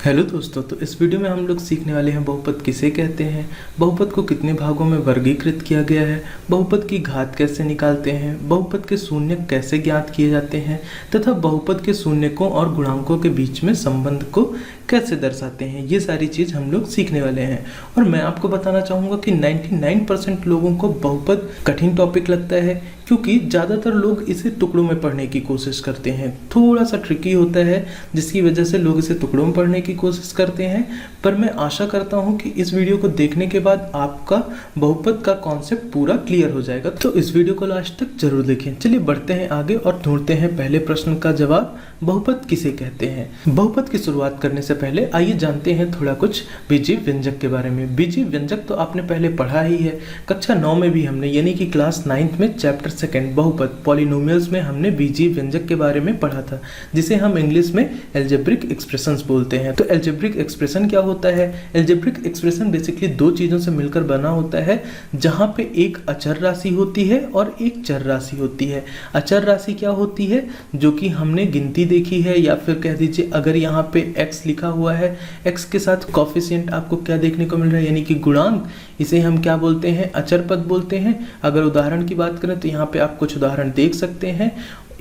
Hello दोस्तों, तो इस वीडियो में हम लोग सीखने वाले हैं बहुपद किसे कहते हैं, बहुपद को कितने भागों में वर्गीकृत किया गया है, बहुपद की घात कैसे निकालते हैं, बहुपद के शून्यक कैसे ज्ञात किए जाते हैं तथा बहुपद के शून्यकों और गुणांकों के बीच में संबंध को कैसे दर्शाते हैं। ये सारी चीज़ हम लोग सीखने वाले हैं। और मैं आपको बताना चाहूँगा कि 99% लोगों को बहुपद कठिन टॉपिक लगता है, क्योंकि ज़्यादातर लोग इसे टुकड़ों में पढ़ने की कोशिश करते हैं। थोड़ा सा ट्रिकी होता है, जिसकी वजह से लोग इसे टुकड़ों में पढ़ने की कोशिश करते हैं। पर मैं आशा करता हूं कि इस वीडियो को देखने के बाद आपका बहुपद का कॉन्सेप्ट पूरा क्लियर हो जाएगा। तो इस वीडियो को लास्ट तक जरूर देखें। चलिए बढ़ते हैं आगे और ढूंढते हैं पहले प्रश्न का जवाब, बहुपद किसे कहते हैं। बहुपद की शुरुआत करने से पहले आइए जानते हैं थोड़ा कुछ बीजीय व्यंजक के बारे में। बीजीय व्यंजक तो आपने पहले पढ़ा ही है, कक्षा 9 में भी हमने, यानी कि क्लास 9th में चैप्टर 2 बहुपद पॉलिनोमियल्स में हमने बीजीय व्यंजक के बारे में पढ़ा था, जिसे हम इंग्लिश में एल्जेब्रिक एक्सप्रेशंस बोलते हैं। तो एल्जेब्रिक एक्सप्रेशन क्या होता है? एल्जेब्रिक एक्सप्रेशन बेसिकली दो चीज़ों से मिलकर बना होता है, जहाँ पे एक अचर राशि होती है और एक चर राशि होती है। अचर राशि क्या होती है? जो कि हमने गिनती देखी है, या फिर कह दीजिए अगर यहाँ पे x लिखा हुआ है, x के साथ कॉफिशिएंट आपको क्या देखने को मिल रहा है, यानी कि गुणांक, इसे हम क्या बोलते हैं? अचर पद बोलते हैं। अगर उदाहरण की बात करें तो यहाँ पे आप कुछ उदाहरण देख सकते हैं।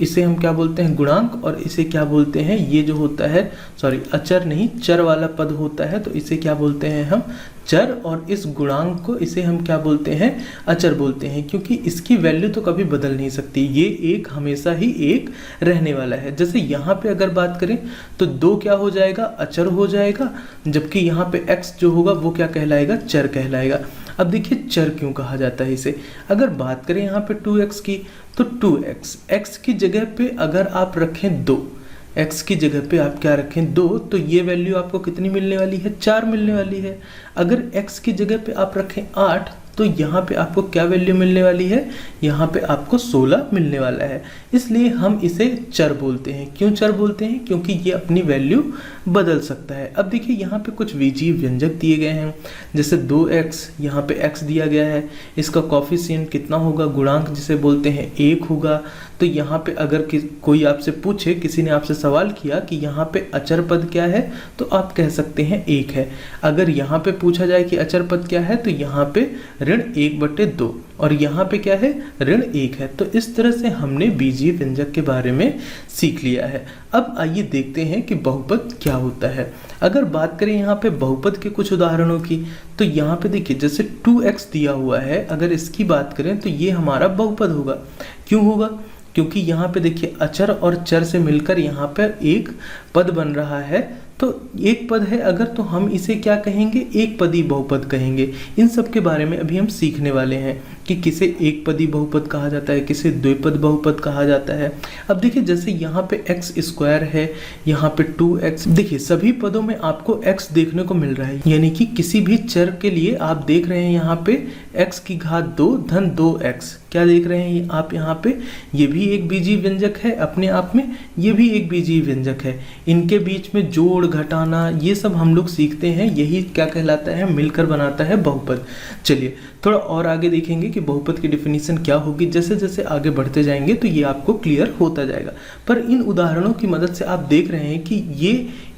इसे हम क्या बोलते हैं? गुणांक। और इसे क्या बोलते हैं? ये जो होता है, अचर नहीं, चर वाला पद होता है, तो इसे क्या बोलते हैं हम? चर। और इस गुणांक को इसे हम क्या बोलते हैं? अचर बोलते हैं, क्योंकि इसकी वैल्यू तो कभी बदल नहीं सकती। ये एक हमेशा ही एक रहने वाला है। जैसे यहाँ पे अगर बात करें तो 2 क्या हो जाएगा? अचर हो जाएगा, जबकि यहाँ पे x जो होगा वो क्या कहलाएगा? चर कहलाएगा। अब देखिए चर क्यों कहा जाता है इसे। अगर बात करें यहाँ पे 2x की, तो 2x, x की जगह पे अगर आप रखें 2, x की जगह पे आप क्या रखें? 2, तो ये वैल्यू आपको कितनी मिलने वाली है? 4 मिलने वाली है। अगर x की जगह पे आप रखें 8, तो यहाँ पे आपको क्या वैल्यू मिलने वाली है? यहाँ पे आपको 16 मिलने वाला है। इसलिए हम इसे चर बोलते हैं। क्यों चर बोलते हैं? क्योंकि ये अपनी वैल्यू बदल सकता है। अब देखिए यहाँ पे कुछ बीजीय व्यंजक दिए गए हैं, जैसे 2x, यहाँ पे x दिया गया है, इसका कॉफिशिएंट कितना होगा? गुणांक जिसे बोलते हैं 1 होगा। तो यहाँ पे अगर कोई आपसे पूछे, किसी ने आपसे सवाल किया कि यहाँ पे अचर पद क्या है, तो आप कह सकते हैं 1 है। अगर यहाँ पे पूछा जाए कि अचर पद क्या है, तो यहाँ पे ऋण 1/2, और यहाँ पे क्या है? ऋण 1 है। तो इस तरह से हमने बीजीय व्यंजक के बारे में सीख लिया है। अब आइए देखते हैं कि बहुपद क्या होता है। अगर बात करें यहाँ पे बहुपद के कुछ उदाहरणों की, तो यहाँ पे देखिए जैसे 2x दिया हुआ है, अगर इसकी बात करें तो ये हमारा बहुपद होगा। क्यों होगा? क्योंकि यहाँ पे देखिए अचर और चर से मिलकर यहाँ पर एक पद बन रहा है। तो एक पद है अगर, तो हम इसे क्या कहेंगे? एक पदी बहुपद कहेंगे। इन सब के बारे में अभी हम सीखने वाले हैं कि किसे एक पदी बहुपद कहा जाता है, किसे द्विपद बहुपद कहा जाता है। अब देखिए जैसे यहाँ पे x² है, यहाँ पे 2x, देखिए सभी पदों में आपको x देखने को मिल रहा है, यानी कि किसी भी चर के लिए आप देख रहे हैं यहाँ पे x⁻2 धन 2x, क्या देख रहे हैं आप यहाँ पे? ये भी एक बीजीय व्यंजक है अपने आप में, ये भी एक बीजीय व्यंजक है। इनके बीच में जोड़ घटाना ये सब हम लोग सीखते हैं, यही क्या कहलाता है? मिलकर बनाता है बहुपद। चलिए थोड़ा और आगे देखेंगे कि बहुपद की डेफिनेशन क्या होगी। जैसे जैसे आगे बढ़ते जाएंगे तो ये आपको क्लियर होता जाएगा। पर इन उदाहरणों की मदद से आप देख रहे हैं कि ये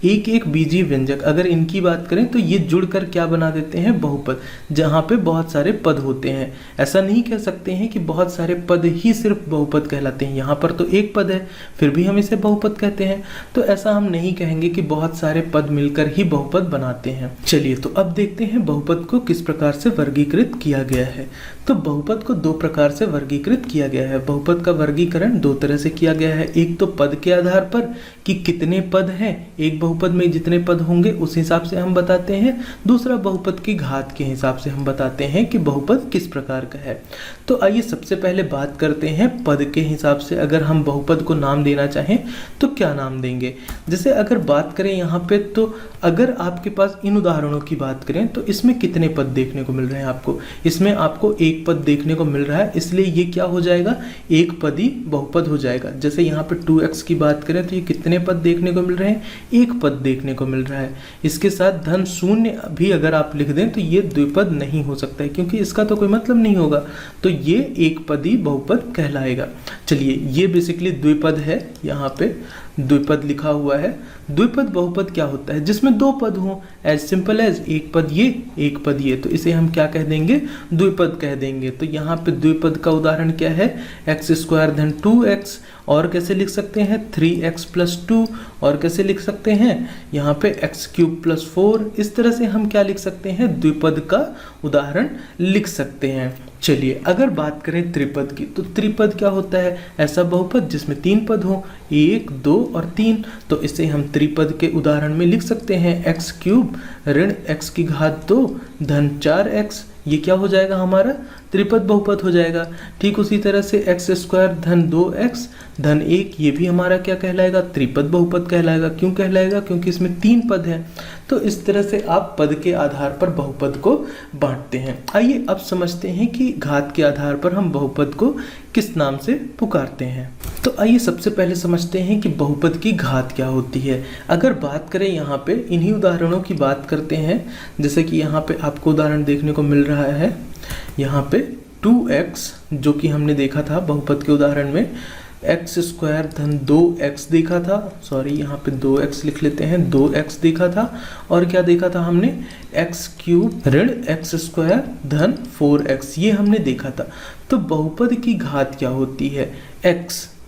एक एक बीजीय व्यंजक, अगर इनकी बात करें तो ये जुड़कर क्या बना देते हैं? बहुपद, जहाँ पे बहुत सारे पद होते हैं। ऐसा नहीं कह सकते हैं कि बहुत सारे पद ही सिर्फ बहुपद कहलाते हैं। यहाँ पर तो एक पद है, फिर भी हम इसे बहुपद कहते हैं। तो ऐसा हम नहीं कहेंगे कि बहुत सारे पद मिलकर ही बहुपद बनाते हैं। चलिए तो अब देखते हैं बहुपद को किस प्रकार से वर्गीकृत किया गया है। तो बहुपद को 2 प्रकार से वर्गीकृत किया गया है। बहुपद का वर्गीकरण 2 तरह से किया गया है। एक तो पद के आधार पर कि कितने पद हैं, एक बहुपद में जितने पद होंगे उस हिसाब से हम बताते हैं। दूसरा बहुपद की घात के हिसाब से हम बताते हैं कि बहुपद किस प्रकार का है। तो आइए सबसे पहले बात करते हैं पद के हिसाब से। अगर हम बहुपद को नाम देना चाहें तो क्या नाम देंगे? जैसे अगर बात करें यहाँ पे, तो अगर आपके पास इन उदाहरणों की बात करें तो इसमें कितने पद देखने को मिल रहे हैं आपको? इसमें आपको एक पद देखने को मिल रहा है, इसलिए ये क्या हो जाएगा? एक पदी बहुपद हो जाएगा। जैसे यहाँ पे 2x की बात करें तो ये कितने पद देखने को मिल रहे हैं? एक पद देखने को मिल रहा है। इसके साथ धन 0 भी अगर आप लिख दें तो ये द्विपद नहीं हो सकता है, क्योंकि इसका तो कोई मतलब नहीं होगा। तो ये एक पदी बहुपद कहलाएगा। चलिए ये बेसिकली द्विपद है यहाँ पे। द्विपद लिखा हुआ है। द्विपद बहुपद क्या होता है? जिसमें दो पद हों, एज सिंपल एज एक पद ये एक पद ये, तो इसे हम क्या कह देंगे? द्विपद कह देंगे। तो यहाँ पे द्विपद का उदाहरण क्या है? एक्स स्क्वायर धन 2x, और कैसे लिख सकते हैं? 3x प्लस 2, और कैसे लिख सकते हैं? यहाँ पे x क्यूब प्लस 4। इस तरह से हम क्या लिख सकते हैं? द्विपद का उदाहरण लिख सकते हैं। चलिए अगर बात करें त्रिपद की, तो त्रिपद क्या होता है? ऐसा बहुपद जिसमें तीन पद हो, 1, 2 और 3। तो इसे हम त्रिपद के उदाहरण में लिख सकते हैं x क्यूब ऋण x की घात 2 धन 4x। ये क्या हो जाएगा? हमारा त्रिपद बहुपद हो जाएगा। ठीक उसी तरह से x स्क्वायर धन 2x धन 1, ये भी हमारा क्या कहलाएगा? त्रिपद बहुपद कहलाएगा। क्यों कहलाएगा? क्योंकि इसमें तीन पद हैं। तो इस तरह से आप पद के आधार पर बहुपद को बांटते हैं। आइए अब समझते हैं कि घात के आधार पर हम बहुपद को किस नाम से पुकारते हैं। तो आइए सबसे पहले समझते हैं कि बहुपद की घात क्या होती है। अगर बात करें यहाँ पे, इन्हीं उदाहरणों की बात करते हैं। जैसे कि यहाँ पे आपको उदाहरण देखने को मिल रहा है, यहाँ पे 2x जो कि हमने देखा था बहुपद के उदाहरण में, एक्स स्क्वायर धन 2x देखा था, सॉरी यहाँ पे 2x लिख लेते हैं, 2x देखा था। और क्या देखा था हमने? x क्यूब ऋण x स्क्वायर धन 4x, ये हमने देखा था। तो बहुपद की घात क्या होती है?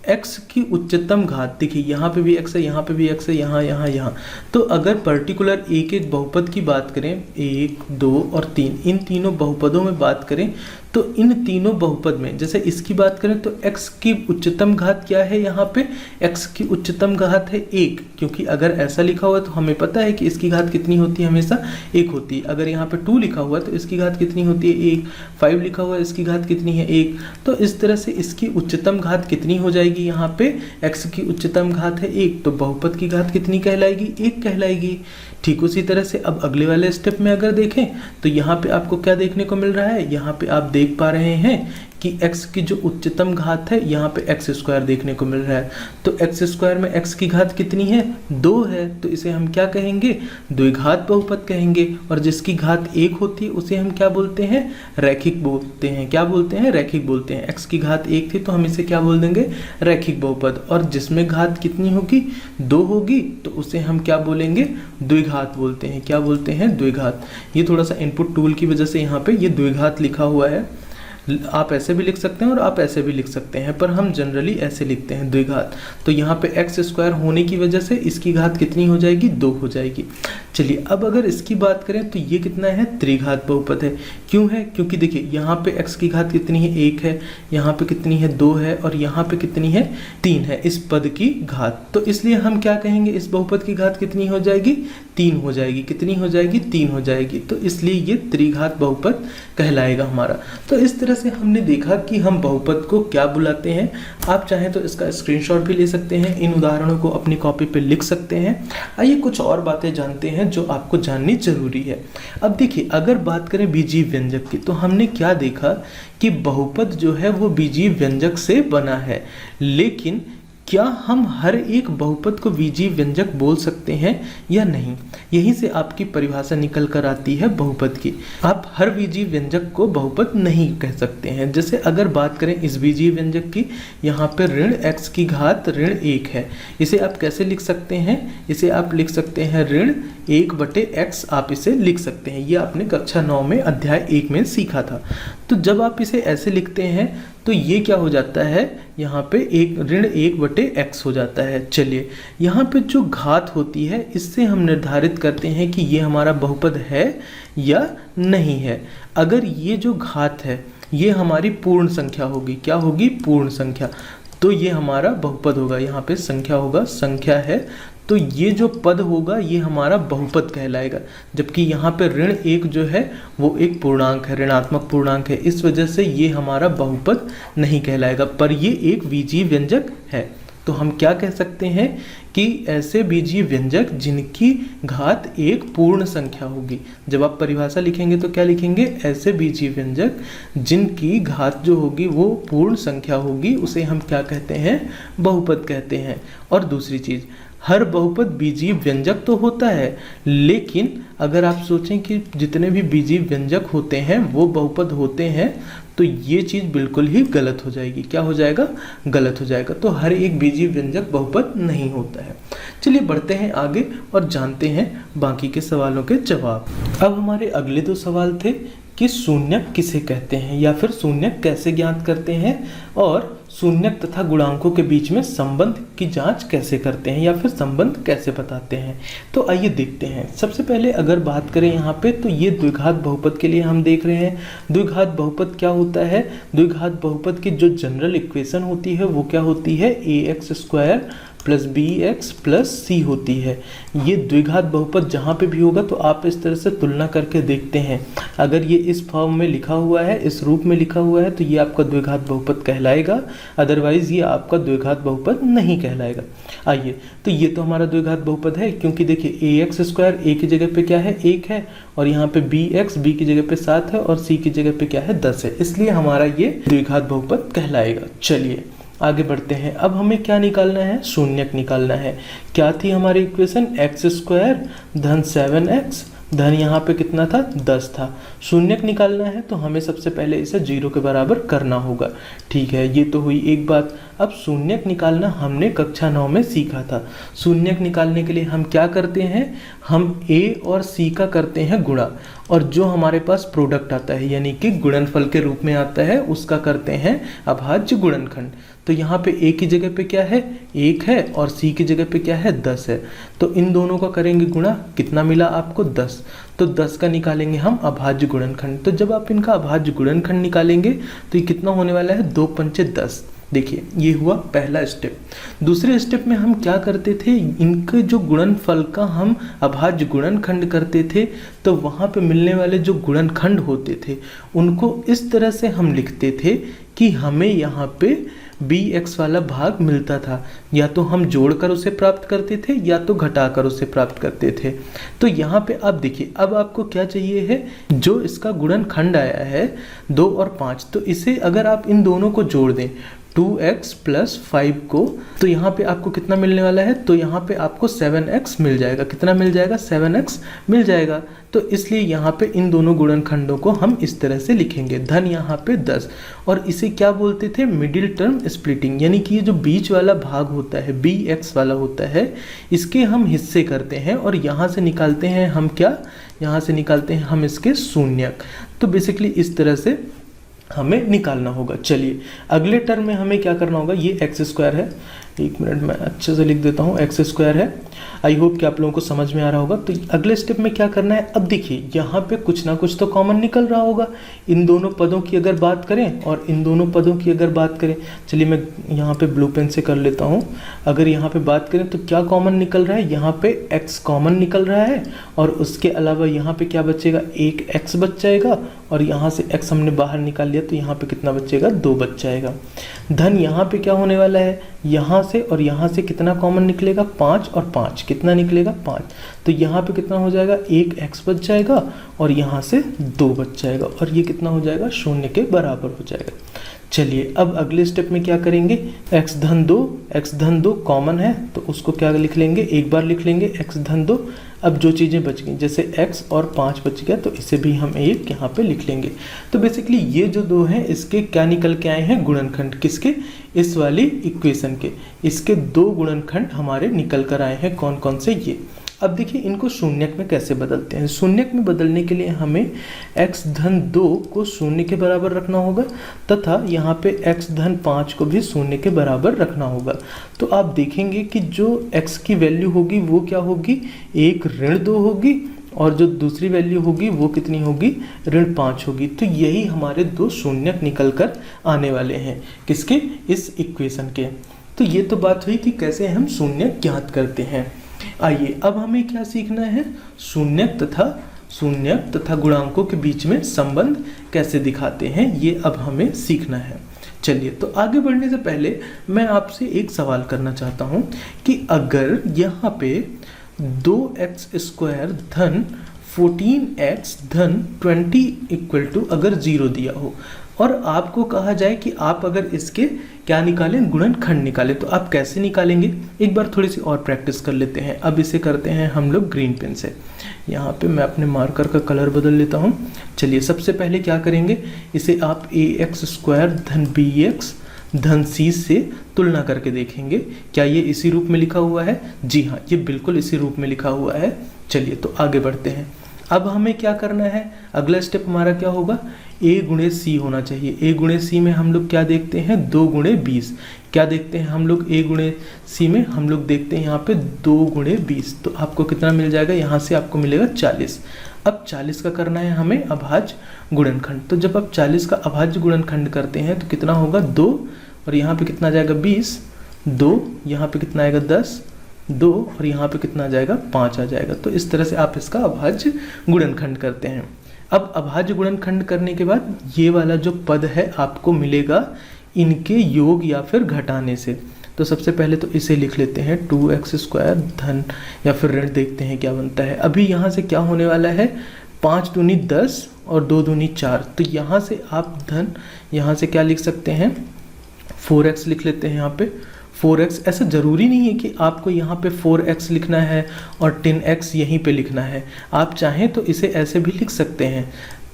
x की उच्चतम घात। देखिए यहाँ पे भी x है, यहाँ पे भी x है, यहाँ। तो अगर पर्टिकुलर एक एक बहुपद की बात करें, 1, 2 और 3, इन तीनों बहुपदों में बात करें, तो इन तीनों बहुपद में जैसे इसकी बात करें तो x की उच्चतम घात क्या है? यहाँ पे x की उच्चतम घात है 1, क्योंकि अगर ऐसा लिखा हुआ है तो हमें पता है कि इसकी घात कितनी होती है? हमेशा 1 होती है। अगर यहाँ पे 2 लिखा हुआ है तो इसकी घात कितनी होती है? 1। 5 लिखा हुआ है, इसकी घात कितनी है? 1। तो इस तरह से इसकी उच्चतम घात कितनी हो जाएगी? यहाँ पे x की उच्चतम घात है 1, तो बहुपद की घात कितनी कहलाएगी? 1 कहलाएगी। ठीक उसी तरह से अब अगले वाले स्टेप में अगर देखें तो यहाँ पे आपको क्या देखने को मिल रहा है? यहाँ पे आप देख पा रहे हैं कि x की जो उच्चतम घात है, यहाँ पे x स्क्वायर देखने को मिल रहा है। तो x स्क्वायर में x की घात कितनी है? 2 है। तो इसे हम क्या कहेंगे? द्विघात बहुपद कहेंगे। और जिसकी घात 1 होती है उसे हम क्या बोलते हैं? रैखिक बोलते हैं। क्या बोलते हैं? रैखिक बोलते हैं। x की घात 1 थी तो हम इसे क्या बोल देंगे? रैखिक बहुपद। और जिसमें घात कितनी होगी? 2 होगी, तो उसे हम क्या बोलेंगे? द्विघात बोलते हैं। क्या बोलते हैं? द्विघात। ये थोड़ा सा इनपुट टूल की वजह से यहाँ पे ये द्विघात लिखा हुआ है। आप ऐसे भी लिख सकते हैं और आप ऐसे भी लिख सकते हैं, पर हम जनरली ऐसे लिखते हैं, द्विघात। तो यहाँ पे x स्क्वायर होने की वजह से इसकी घात कितनी हो जाएगी? 2 हो जाएगी। चलिए अब अगर इसकी बात करें तो ये कितना है? त्रिघात बहुपद है। क्यों है? क्योंकि देखिए यहाँ पे x की घात कितनी है? 1 है, यहाँ पे कितनी है? 2 है, और यहाँ पे कितनी है? 3 है इस पद की घात। तो इसलिए हम क्या कहेंगे? इस बहुपद की घात कितनी हो जाएगी? 3 हो जाएगी। कितनी हो जाएगी? 3 हो जाएगी। तो इसलिए ये त्रिघात बहुपद कहलाएगा हमारा। तो इस तरह से हमने देखा कि हम बहुपद को क्या बुलाते हैं। आप चाहें तो इसका स्क्रीनशॉट भी ले सकते हैं, इन उदाहरणों को अपनी कॉपी पे लिख सकते हैं। आइए कुछ और बातें जानते हैं जो आपको जाननी जरूरी है। अब देखिए अगर बात करें बीजीय व्यंजक की, तो हमने क्या देखा कि बहुपद जो है वो बीजीय व्यंजक से बना है। लेकिन क्या हम हर एक बहुपद को बीजीय व्यंजक बोल सकते हैं या नहीं? यहीं से आपकी परिभाषा निकल कर आती है बहुपद की। आप हर बीजीय व्यंजक को बहुपद नहीं कह सकते हैं। जैसे अगर बात करें इस बीजीय व्यंजक की, यहाँ पे ऋण x की घात ऋण 1 है। इसे आप कैसे लिख सकते हैं? इसे आप लिख सकते हैं ऋण 1/x, आप इसे लिख सकते हैं। ये आपने कक्षा 9 में अध्याय 1 में सीखा था। तो जब आप इसे ऐसे लिखते हैं तो ये क्या हो जाता है? यहाँ पे एक ऋण 1/x हो जाता है। चलिए यहाँ पे जो घात होती है इससे हम निर्धारित करते हैं कि ये हमारा बहुपद है या नहीं है। अगर ये जो घात है ये हमारी पूर्ण संख्या होगी, क्या होगी? पूर्ण संख्या, तो ये हमारा बहुपद होगा। यहाँ पे संख्या होगा, संख्या है, तो ये जो पद होगा ये हमारा बहुपद कहलाएगा। जबकि यहाँ पे ऋण 1 जो है वो एक पूर्णांक है, ऋणात्मक पूर्णांक है, इस वजह से ये हमारा बहुपद नहीं कहलाएगा, पर ये एक बीजीय व्यंजक है। तो हम क्या कह सकते हैं कि ऐसे बीजीय व्यंजक जिनकी घात एक पूर्ण संख्या होगी। जब आप परिभाषा लिखेंगे तो क्या लिखेंगे? ऐसे बीजीय व्यंजक जिनकी घात जो होगी वो पूर्ण संख्या होगी, उसे हम क्या कहते हैं? बहुपद कहते हैं। और दूसरी चीज़, हर बहुपद बीजीय व्यंजक तो होता है, लेकिन अगर आप सोचें कि जितने भी बीजीय व्यंजक होते हैं वो बहुपद होते हैं, तो ये चीज़ बिल्कुल ही गलत हो जाएगी। क्या हो जाएगा? गलत हो जाएगा। तो हर एक बीजीय व्यंजक बहुपद नहीं होता है। चलिए बढ़ते हैं आगे और जानते हैं बाकी के सवालों के जवाब। अब हमारे अगले 2 सवाल थे कि शून्यक किसे कहते हैं, या फिर शून्यक कैसे ज्ञात करते हैं, और शून्यक तथा गुणांकों के बीच में संबंध की जांच कैसे करते हैं, या फिर संबंध कैसे बताते हैं। तो आइए देखते हैं। सबसे पहले अगर बात करें यहाँ पे, तो ये द्विघात बहुपद के लिए हम देख रहे हैं। द्विघात बहुपद क्या होता है? द्विघात बहुपद की जो जनरल इक्वेशन होती है वो क्या होती है? ax² plus bx plus c होती है। ये द्विघात बहुपद जहाँ पे भी होगा तो आप इस तरह से तुलना करके देखते हैं। अगर ये इस फॉर्म में लिखा हुआ है, इस रूप में लिखा हुआ है, तो ये आपका द्विघात बहुपद कहलाएगा, अदरवाइज ये आपका द्विघात बहुपद नहीं कहलाएगा। आइए, तो ये तो हमारा द्विघात बहुपद है, क्योंकि देखिए ax² a की जगह पे क्या है? 1 है, और यहाँ पे bx b की जगह पे 7 है, और c की जगह पे क्या है? 10 है, इसलिए हमारा ये द्विघात बहुपद कहलाएगा। चलिए आगे बढ़ते हैं। अब हमें क्या निकालना है? शून्यक निकालना है। क्या थी हमारी इक्वेशन? x² धन 7x धन यहाँ पे कितना था? 10 था। शून्यक निकालना है तो हमें सबसे पहले इसे 0 के बराबर करना होगा। ठीक है, ये तो हुई एक बात। अब शून्यक निकालना हमने कक्षा 9 में सीखा था। शून्यक निकालने के लिए हम क्या करते हैं? हम a और c का करते हैं गुणा, और जो हमारे पास प्रोडक्ट आता है यानी कि गुणनफल के रूप में आता है उसका करते हैं अभाज्य गुणनखंड। तो यहाँ पे a की जगह पे क्या है? 1 है, और c की जगह पे क्या है? 10 है। तो इन दोनों का करेंगे गुणा, कितना मिला आपको? 10। तो 10 का निकालेंगे हम अभाज्य गुणनखंड। तो जब आप इनका अभाज्य गुणनखंड निकालेंगे तो ये कितना होने वाला है? 2 पंचे 10। देखिए, ये हुआ पहला स्टेप। दूसरे स्टेप में हम क्या करते थे? इनके जो गुणनफल का हम अभाज्य गुणनखंड करते थे, तो वहाँ पे मिलने वाले जो गुणनखंड होते थे उनको इस तरह से हम लिखते थे कि हमें यहाँ पे bx वाला भाग मिलता था, या तो हम जोड़कर उसे प्राप्त करते थे या तो घटाकर उसे प्राप्त करते थे। तो यहाँ पे आप देखिए, अब आपको क्या चाहिए है? जो इसका गुणनखंड आया है 2 और 5, तो इसे अगर आप इन दोनों को जोड़ दें 2x प्लस 5 को, तो यहाँ पे आपको कितना मिलने वाला है? तो यहाँ पे आपको 7x मिल जाएगा। कितना मिल जाएगा? 7x मिल जाएगा। तो इसलिए यहाँ पे इन दोनों गुणनखंडों को हम इस तरह से लिखेंगे, धन यहाँ पे 10। और इसे क्या बोलते थे? मिडिल टर्म स्प्लिटिंग, यानी कि ये जो बीच वाला भाग होता है bx वाला होता है, इसके हम हिस्से करते हैं और यहाँ से निकालते हैं हम क्या? यहाँ से निकालते हैं हम इसके शून्यक। तो बेसिकली इस तरह से हमें निकालना होगा। चलिए अगले टर्म में हमें क्या करना होगा? ये x² है, 1 मिनट में अच्छे से लिख देता हूँ, x² है। आई होप कि आप लोगों को समझ में आ रहा होगा। तो अगले स्टेप में क्या करना है? अब देखिए, यहाँ पे कुछ ना कुछ तो कॉमन निकल रहा होगा। इन दोनों पदों की अगर बात करें और इन दोनों पदों की अगर बात करें, चलिए मैं यहाँ पे ब्लू पेन से कर लेता हूँ। अगर यहाँ पे बात करें तो क्या कॉमन निकल रहा है? यहाँ पे x कॉमन निकल रहा है, और उसके अलावा यहाँ पे क्या बचेगा? एक x बच जाएगा, और यहाँ से x हमने बाहर निकाल लिया, तो यहाँ पे कितना बचेगा? 2 बच जाएगा। धन यहाँ पे क्या होने वाला है? यहाँ से और यहाँ से कितना कॉमन निकलेगा? 5 और 5 कितना निकलेगा? 5। तो यहाँ पे कितना हो जाएगा? एक x बच जाएगा, और यहाँ से 2 बच जाएगा, और ये कितना हो जाएगा? 0 के बराबर हो जाएगा। चलिए अब अगले स्टेप में क्या करेंगे? x धन 2 कॉमन है, तो उसको क्या लिख लेंगे? एक बार लिख लेंगे x धन 2। अब जो चीज़ें बच गई, जैसे x और 5 बच गया, तो इसे भी हम एक यहाँ पे लिख लेंगे। तो बेसिकली ये जो 2 हैं, इसके क्या निकल के आए हैं? गुणनखंड। किसके? इस वाली इक्वेशन के। इसके 2 गुणनखंड हमारे निकल कर आए हैं। कौन कौन से? ये। अब देखिए इनको शून्यक में कैसे बदलते हैं। शून्यक में बदलने के लिए हमें x धन 2 को 0 के बराबर रखना होगा, तथा यहाँ पे x धन 5 को भी 0 के बराबर रखना होगा। तो आप देखेंगे कि जो x की वैल्यू होगी वो क्या होगी? 1 ऋण 2 होगी, और जो दूसरी वैल्यू होगी वो कितनी होगी? ऋण 5 होगी। तो यही हमारे 2 शून्यक निकल कर आने वाले हैं। किसके? इस इक्वेशन के। तो ये तो बात हुई कि कैसे हम शून्यक ज्ञात करते हैं। आइए अब हमें क्या सीखना है? शून्यक तथा गुणांकों के बीच में संबंध कैसे दिखाते हैं, ये अब हमें सीखना है। चलिए, तो आगे बढ़ने से पहले मैं आपसे एक सवाल करना चाहता हूं कि अगर यहाँ पे 2x² धन 14x धन 20 इक्वल टू अगर 0 दिया हो, और आपको कहा जाए कि आप अगर इसके क्या निकालें, गुणनखंड निकालें, तो आप कैसे निकालेंगे? एक बार थोड़ी सी और प्रैक्टिस कर लेते हैं। अब इसे करते हैं हम लोग ग्रीन पेन से। यहाँ पे मैं अपने मार्कर का कलर बदल लेता हूँ। चलिए सबसे पहले क्या करेंगे, इसे आप ax² धन bx धन c से तुलना करके देखेंगे क्या ये इसी रूप में लिखा हुआ है। जी हाँ, ये बिल्कुल इसी रूप में लिखा हुआ है। चलिए तो आगे बढ़ते हैं। अब हमें क्या करना है, अगला स्टेप हमारा क्या होगा, a गुणे c होना चाहिए। a गुणे c में हम लोग क्या देखते हैं, 2 गुणे 20। क्या देखते हैं हम लोग a गुणे c में, हम लोग देखते हैं यहाँ पे 2 गुणे 20। तो आपको कितना मिल जाएगा, यहाँ से आपको मिलेगा 40। अब 40 का करना है हमें अभाज्य गुणनखंड। तो जब आप 40 का अभाज्य गुणनखंड करते हैं तो कितना होगा, 2, और यहाँ पे कितना आ जाएगा 20, 2, यहाँ पे कितना आएगा 10, 2, और यहाँ पे कितना आ जाएगा 5 आ जाएगा। तो इस तरह से आप इसका अभाज्य गुणनखंड करते हैं। अब अभाज्य गुणनखंड करने के बाद ये वाला जो पद है आपको मिलेगा इनके योग या फिर घटाने से। तो सबसे पहले तो इसे लिख लेते हैं 2x² धन या फिर ऋण, देखते हैं क्या बनता है। अभी यहाँ से क्या होने वाला है, 5 दूनी 10 और 2 दूनी 4। तो यहाँ से आप धन, यहाँ से क्या लिख सकते हैं, 4x लिख लेते हैं यहाँ पे 4x। ऐसा ज़रूरी नहीं है कि आपको यहाँ पे 4x लिखना है और 10x यहीं पे लिखना है। आप चाहें तो इसे ऐसे भी लिख सकते हैं।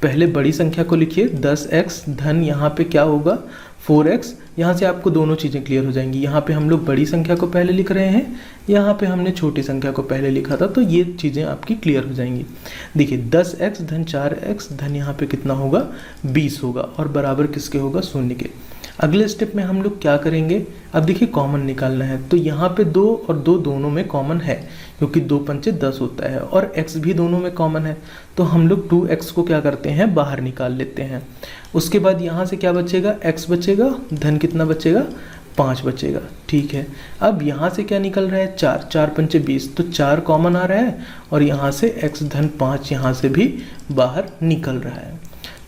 पहले बड़ी संख्या को लिखिए 10x धन यहाँ पे क्या होगा 4x। यहाँ से आपको दोनों चीज़ें क्लियर हो जाएंगी। यहाँ पे हम लोग बड़ी संख्या को पहले लिख रहे हैं, यहाँ पे हमने छोटी संख्या को पहले लिखा था, तो ये चीज़ें आपकी क्लियर हो जाएंगी। देखिए 10x धन 4x धन यहाँ पे कितना होगा 20 होगा, और बराबर किसके होगा, 0 के। अगले स्टेप में हम लोग क्या करेंगे, अब देखिए कॉमन निकालना है। तो यहाँ पे 2 और 2 दोनों में कॉमन है, क्योंकि 2 पंचे 10 होता है, और x भी दोनों में कॉमन है। तो हम लोग 2x को क्या करते हैं, बाहर निकाल लेते हैं। उसके बाद यहाँ से क्या बचेगा, x बचेगा, धन कितना बचेगा, 5 बचेगा। ठीक है, अब यहाँ से क्या निकल रहा है, 4, 4 पंचे 20, तो 4 कॉमन आ रहा है, और यहाँ से x धन 5 यहाँ से भी बाहर निकल रहा है।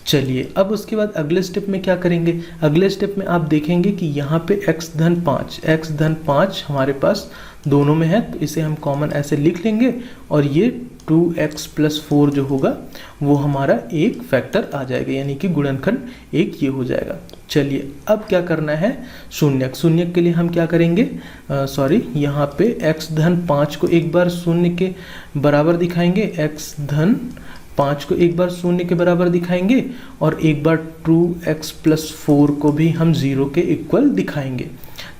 चलिए अब उसके बाद अगले स्टेप में क्या करेंगे, अगले स्टेप में आप देखेंगे कि यहाँ पे x धन 5 हमारे पास दोनों में है, तो इसे हम कॉमन ऐसे लिख लेंगे, और ये 2x + 4 जो होगा वो हमारा एक फैक्टर आ जाएगा, यानी कि गुणनखंड एक ये हो जाएगा। चलिए अब क्या करना है, शून्यक। शून्यक के लिए हम क्या करेंगे, यहाँ पे x धन 5 को एक बार 0 के बराबर दिखाएंगे, x धन 5 को एक बार 0 के बराबर दिखाएंगे, और एक बार 2x + 4 को भी हम 0 के इक्वल दिखाएंगे।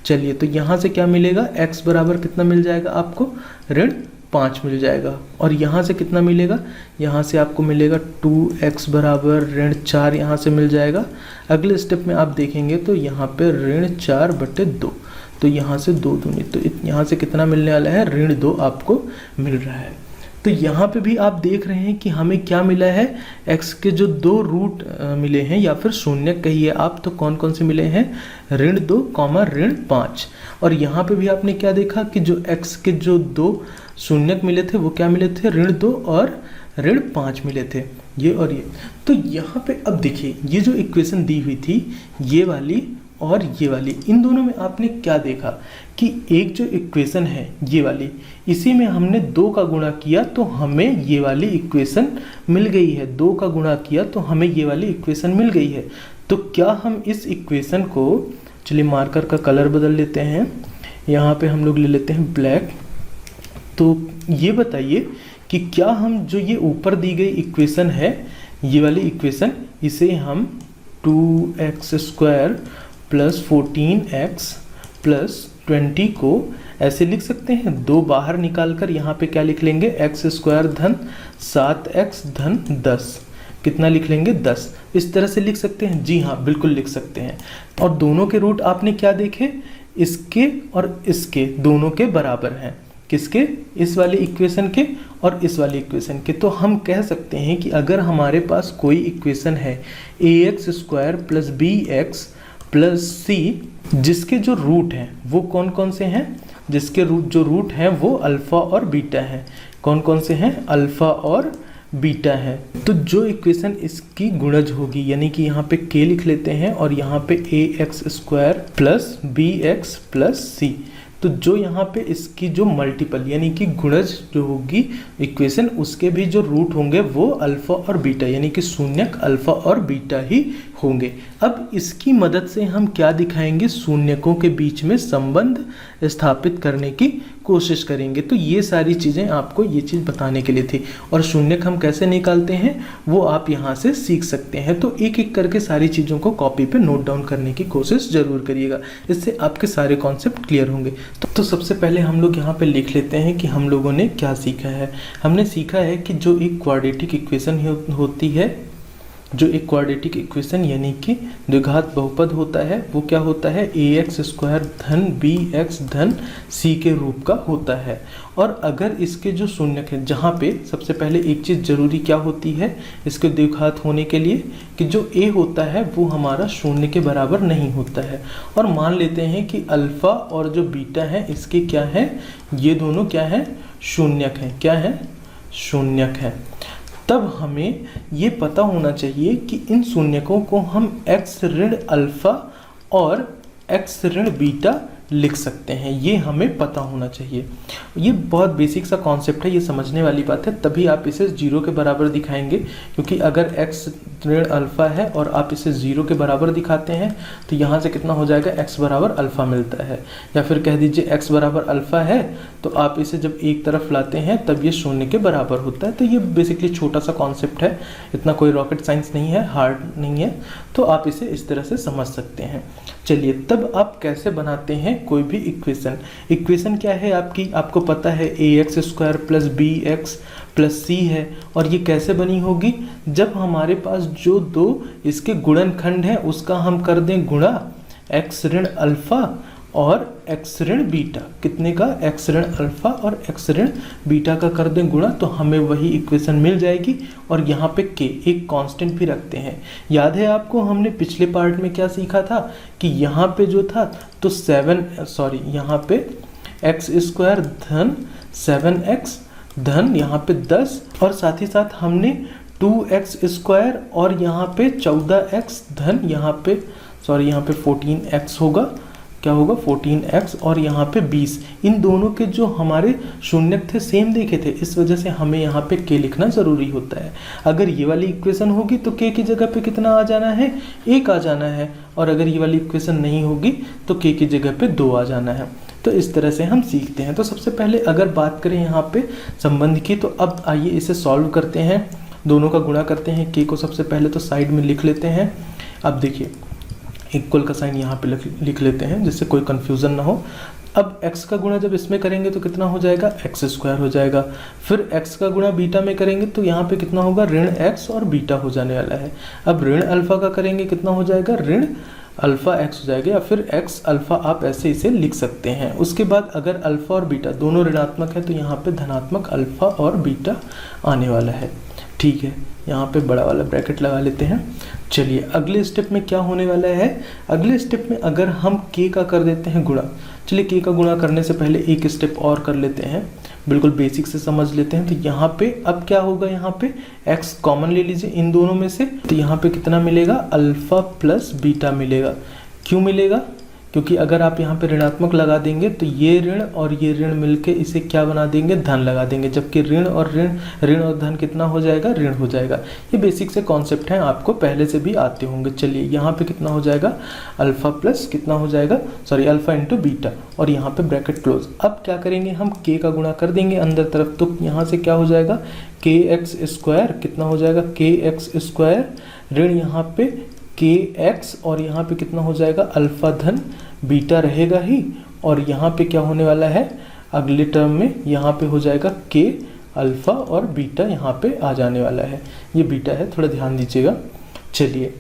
चलिए तो यहाँ से क्या मिलेगा, x बराबर कितना मिल जाएगा आपको, ऋण 5 मिल जाएगा, और यहाँ से कितना मिलेगा, यहाँ से आपको मिलेगा 2x बराबर ऋण 4 यहाँ से मिल जाएगा। अगले स्टेप में आप देखेंगे तो यहाँ पे ऋण 4/2, तो यहाँ से 2 दूनी, तो यहाँ से कितना मिलने वाला है, ऋण 2 आपको मिल रहा है। तो यहाँ पे भी आप देख रहे हैं कि हमें क्या मिला है, x के जो 2 रूट मिले हैं, या फिर शून्यक कहिए आप, तो कौन कौन से मिले हैं, ऋण 2, ऋण 5। और यहाँ पे भी आपने क्या देखा कि जो x के जो 2 शून्यक मिले थे वो क्या मिले थे, ऋण 2 और ऋण 5 मिले थे, ये और ये। तो यहाँ पे अब देखिए ये जो इक्वेशन दी हुई थी, ये वाली और ये वाली, इन दोनों में आपने क्या देखा कि एक जो इक्वेशन है ये वाली, इसी में हमने 2 का गुणा किया तो हमें ये वाली इक्वेशन मिल गई है। 2 का गुणा किया तो हमें ये वाली इक्वेशन मिल गई है। तो क्या हम इस इक्वेशन को, चलिए मार्कर का कलर बदल लेते हैं, यहाँ पे हम लोग ले लेते हैं ब्लैक। तो ये बताइए कि क्या हम जो ये ऊपर दी गई इक्वेशन है, ये वाली इक्वेशन, इसे हम 2x² + 14x + 20 को ऐसे लिख सकते हैं। 2 बाहर निकालकर यहाँ पे क्या लिख लेंगे, x² धन 7x धन 10, कितना लिख लेंगे, 10। इस तरह से लिख सकते हैं, जी हाँ बिल्कुल लिख सकते हैं। और दोनों के रूट आपने क्या देखे, इसके और इसके दोनों के बराबर हैं, किसके, इस वाली इक्वेशन के और इस वाली इक्वेशन के। तो हम कह सकते हैं कि अगर हमारे पास कोई इक्वेशन है ax² + bx + c, जिसके जो रूट हैं वो कौन कौन से हैं, जिसके रूट हैं वो अल्फ़ा और बीटा हैं। कौन कौन से हैं, अल्फ़ा और बीटा है। तो जो इक्वेशन इसकी गुणज होगी, यानी कि यहाँ पे k लिख लेते हैं और यहाँ पे ax² + bx + c, तो जो यहाँ पे इसकी जो मल्टीपल यानी कि गुणज जो होगी इक्वेशन, उसके भी जो रूट होंगे वो अल्फा और बीटा यानी कि शून्यक अल्फा और बीटा ही होंगे। अब इसकी मदद से हम क्या दिखाएंगे, शून्यकों के बीच में संबंध स्थापित करने की कोशिश करेंगे। तो ये सारी चीज़ें आपको ये चीज़ बताने के लिए थी, और शून्यक हम कैसे निकालते हैं वो आप यहाँ से सीख सकते हैं। तो एक एक करके सारी चीज़ों को कॉपी पे नोट डाउन करने की कोशिश जरूर करिएगा, इससे आपके सारे कॉन्सेप्ट क्लियर होंगे। तो सबसे पहले हम लोग यहाँ पे लिख लेते हैं कि हम लोगों ने क्या सीखा है। हमने सीखा है कि जो एक क्वाड्रेटिक इक्वेशन होती है, जो एक क्वाड्रेटिक इक्वेशन यानी कि द्विघात बहुपद होता है, वो क्या होता है, ax स्क्वायर धन bx धन c के रूप का होता है। और अगर इसके जो शून्यक है, जहाँ पे सबसे पहले एक चीज़ जरूरी क्या होती है इसके द्विघात होने के लिए, कि जो a होता है वो हमारा शून्य के बराबर नहीं होता है। और मान लेते हैं कि अल्फा और जो बीटा है इसके क्या है, ये दोनों क्या है, शून्यक है। क्या है, शून्यक है। तब हमें ये पता होना चाहिए कि इन शून्यकों को हम x ऋण अल्फा और x ऋण बीटा लिख सकते हैं, ये हमें पता होना चाहिए। ये बहुत बेसिक सा कॉन्सेप्ट है, ये समझने वाली बात है, तभी आप इसे 0 के बराबर दिखाएंगे। क्योंकि अगर x ऋण अल्फा है और आप इसे 0 के बराबर दिखाते हैं तो यहाँ से कितना हो जाएगा, x बराबर अल्फा मिलता है। या फिर कह दीजिए x बराबर अल्फा है तो आप इसे जब एक तरफ लाते हैं तब ये शून्य के बराबर होता है। तो ये बेसिकली छोटा सा कॉन्सेप्ट है, इतना कोई रॉकेट साइंस नहीं है, हार्ड नहीं है, तो आप इसे इस तरह से समझ सकते हैं। चलिए, तब आप कैसे बनाते हैं कोई भी इक्वेशन। इक्वेशन क्या है आपकी, आपको पता है ax square plus bx plus c है। और ये कैसे बनी होगी, जब हमारे पास जो दो इसके गुणनखंड हैं उसका हम कर दें गुणा x ऋण अल्फा और x ऋण बीटा। कितने का, x ऋण अल्फा और x ऋण बीटा का कर दें गुणा, तो हमें वही इक्वेशन मिल जाएगी। और यहाँ पे k एक कांस्टेंट भी रखते हैं। याद है आपको, हमने पिछले पार्ट में क्या सीखा था कि यहाँ पे जो था तो यहाँ पे x स्क्वायर धन 7x धन यहाँ पे 10, और साथ ही साथ हमने 2x स्क्वायर और यहाँ पे 14x धन यहाँ पे 14x होगा, क्या होगा 14x और यहाँ पे 20। इन दोनों के जो हमारे शून्यक थे सेम देखे थे, इस वजह से हमें यहाँ पे k लिखना ज़रूरी होता है। अगर ये वाली इक्वेशन होगी तो k की जगह पे कितना आ जाना है, 1 आ जाना है। और अगर ये वाली इक्वेशन नहीं होगी तो k की जगह पे 2 आ जाना है। तो इस तरह से हम सीखते हैं। तो सबसे पहले अगर बात करें यहाँ पे संबंध की, तो अब आइए इसे सॉल्व करते हैं, दोनों का गुणा करते हैं। k को सबसे पहले तो साइड में लिख लेते हैं। अब देखिए, इक्वल का साइन यहाँ पे लिख लेते हैं जिससे कोई कंफ्यूजन ना हो। अब x का गुणा जब इसमें करेंगे तो कितना हो जाएगा, x स्क्वायर हो जाएगा। फिर x का गुणा बीटा में करेंगे तो यहाँ पे कितना होगा, ऋण x और बीटा हो जाने वाला है। अब ऋण अल्फा का करेंगे कितना हो जाएगा, ऋण अल्फा x हो जाएगा, या फिर x अल्फा आप ऐसे इसे लिख सकते हैं। उसके बाद अगर अल्फा और बीटा दोनों ऋणात्मक है तो यहाँ पे धनात्मक अल्फा और बीटा आने वाला है। ठीक है, यहाँ पे बड़ा वाला ब्रैकेट लगा लेते हैं। चलिए, अगले स्टेप में क्या होने वाला है, अगले स्टेप में अगर हम k का कर देते हैं गुणा। चलिए, k का गुणा करने से पहले एक स्टेप और कर लेते हैं, बिल्कुल बेसिक से समझ लेते हैं। तो यहाँ पे अब क्या होगा, यहाँ पे x कॉमन ले लीजिए इन दोनों में से, तो यहाँ पे कितना मिलेगा, अल्फा प्लस बीटा मिलेगा। क्यों मिलेगा, क्योंकि अगर आप यहाँ पे ऋणात्मक लगा देंगे तो ये ऋण और ये ऋण मिलके इसे क्या बना देंगे, धन लगा देंगे, जबकि ऋण और धन कितना हो जाएगा, ऋण हो जाएगा। ये बेसिक से कॉन्सेप्ट हैं, आपको पहले से भी आते होंगे। चलिए, यहाँ पे कितना हो जाएगा, अल्फा प्लस कितना हो जाएगा, अल्फा इंटू बीटा, और यहाँ पे ब्रैकेट क्लोज। अब क्या करेंगे, हम k का गुणा कर देंगे अंदर तरफ, तो यहाँ से क्या हो जाएगा, kx स्क्वायर कितना हो जाएगा, kx स्क्वायर ऋण यहाँ पे kx और यहाँ पे कितना हो जाएगा, अल्फा धन बीटा रहेगा ही। और यहाँ पे क्या होने वाला है, अगले टर्म में यहाँ पे हो जाएगा k अल्फा और बीटा यहाँ पे आ जाने वाला है। ये बीटा है, थोड़ा ध्यान दीजिएगा। चलिए,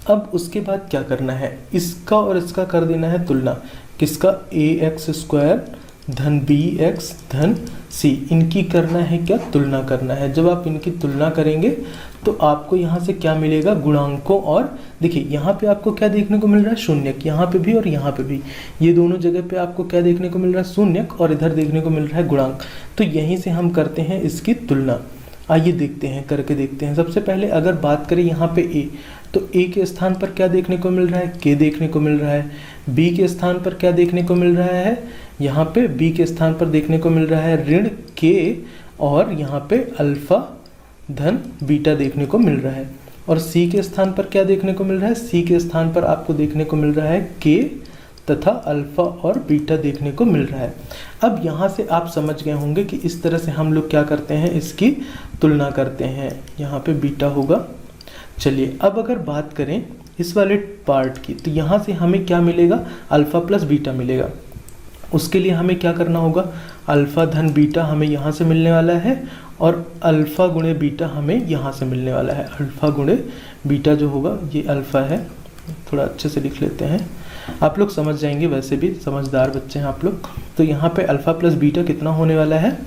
अब उसके बाद क्या करना है, इसका और इसका कर देना है तुलना। किसका, ax स्क्वायर धन bx धन c, इनकी करना है क्या, तुलना करना है। जब आप इनकी तुलना करेंगे तो आपको यहाँ से क्या मिलेगा, गुणांकों। और देखिए, यहाँ पे आपको क्या देखने को मिल रहा है, शून्यक, यहाँ पे भी और यहाँ पे भी, ये दोनों जगह पे आपको क्या देखने को मिल रहा है, शून्यक, और इधर देखने को मिल रहा है गुणांक। तो यहीं से हम करते हैं इसकी तुलना। आइए देखते हैं, करके देखते हैं। सबसे पहले अगर बात करें यहाँ पे a, तो a के स्थान पर क्या देखने को मिल रहा है, k देखने को मिल रहा है। b के स्थान पर क्या देखने को मिल रहा है, यहाँ पे b के स्थान पर देखने को मिल रहा है ऋण k, और यहाँ पे अल्फा धन बीटा देखने को मिल रहा है। और c के स्थान पर क्या देखने को मिल रहा है, c के स्थान पर आपको देखने को मिल रहा है k तथा अल्फा और बीटा देखने को मिल रहा है। अब यहाँ से आप समझ गए होंगे कि इस तरह से हम लोग क्या करते हैं, इसकी तुलना करते हैं। यहाँ पे बीटा होगा। चलिए अब अगर बात करें इस वाले पार्ट की, तो यहाँ से हमें क्या मिलेगा, अल्फा प्लस बीटा मिलेगा। उसके लिए हमें क्या करना होगा, अल्फा धन बीटा हमें यहाँ से मिलने वाला है, और अल्फा गुणे बीटा हमें यहाँ से मिलने वाला है। अल्फा गुणे बीटा जो होगा, ये अल्फा है, थोड़ा अच्छे से लिख लेते हैं, आप लोग समझ जाएंगे, वैसे भी समझदार बच्चे हैं आप लोग। तो यहाँ पे अल्फा प्लस बीटा कितना होने वाला है,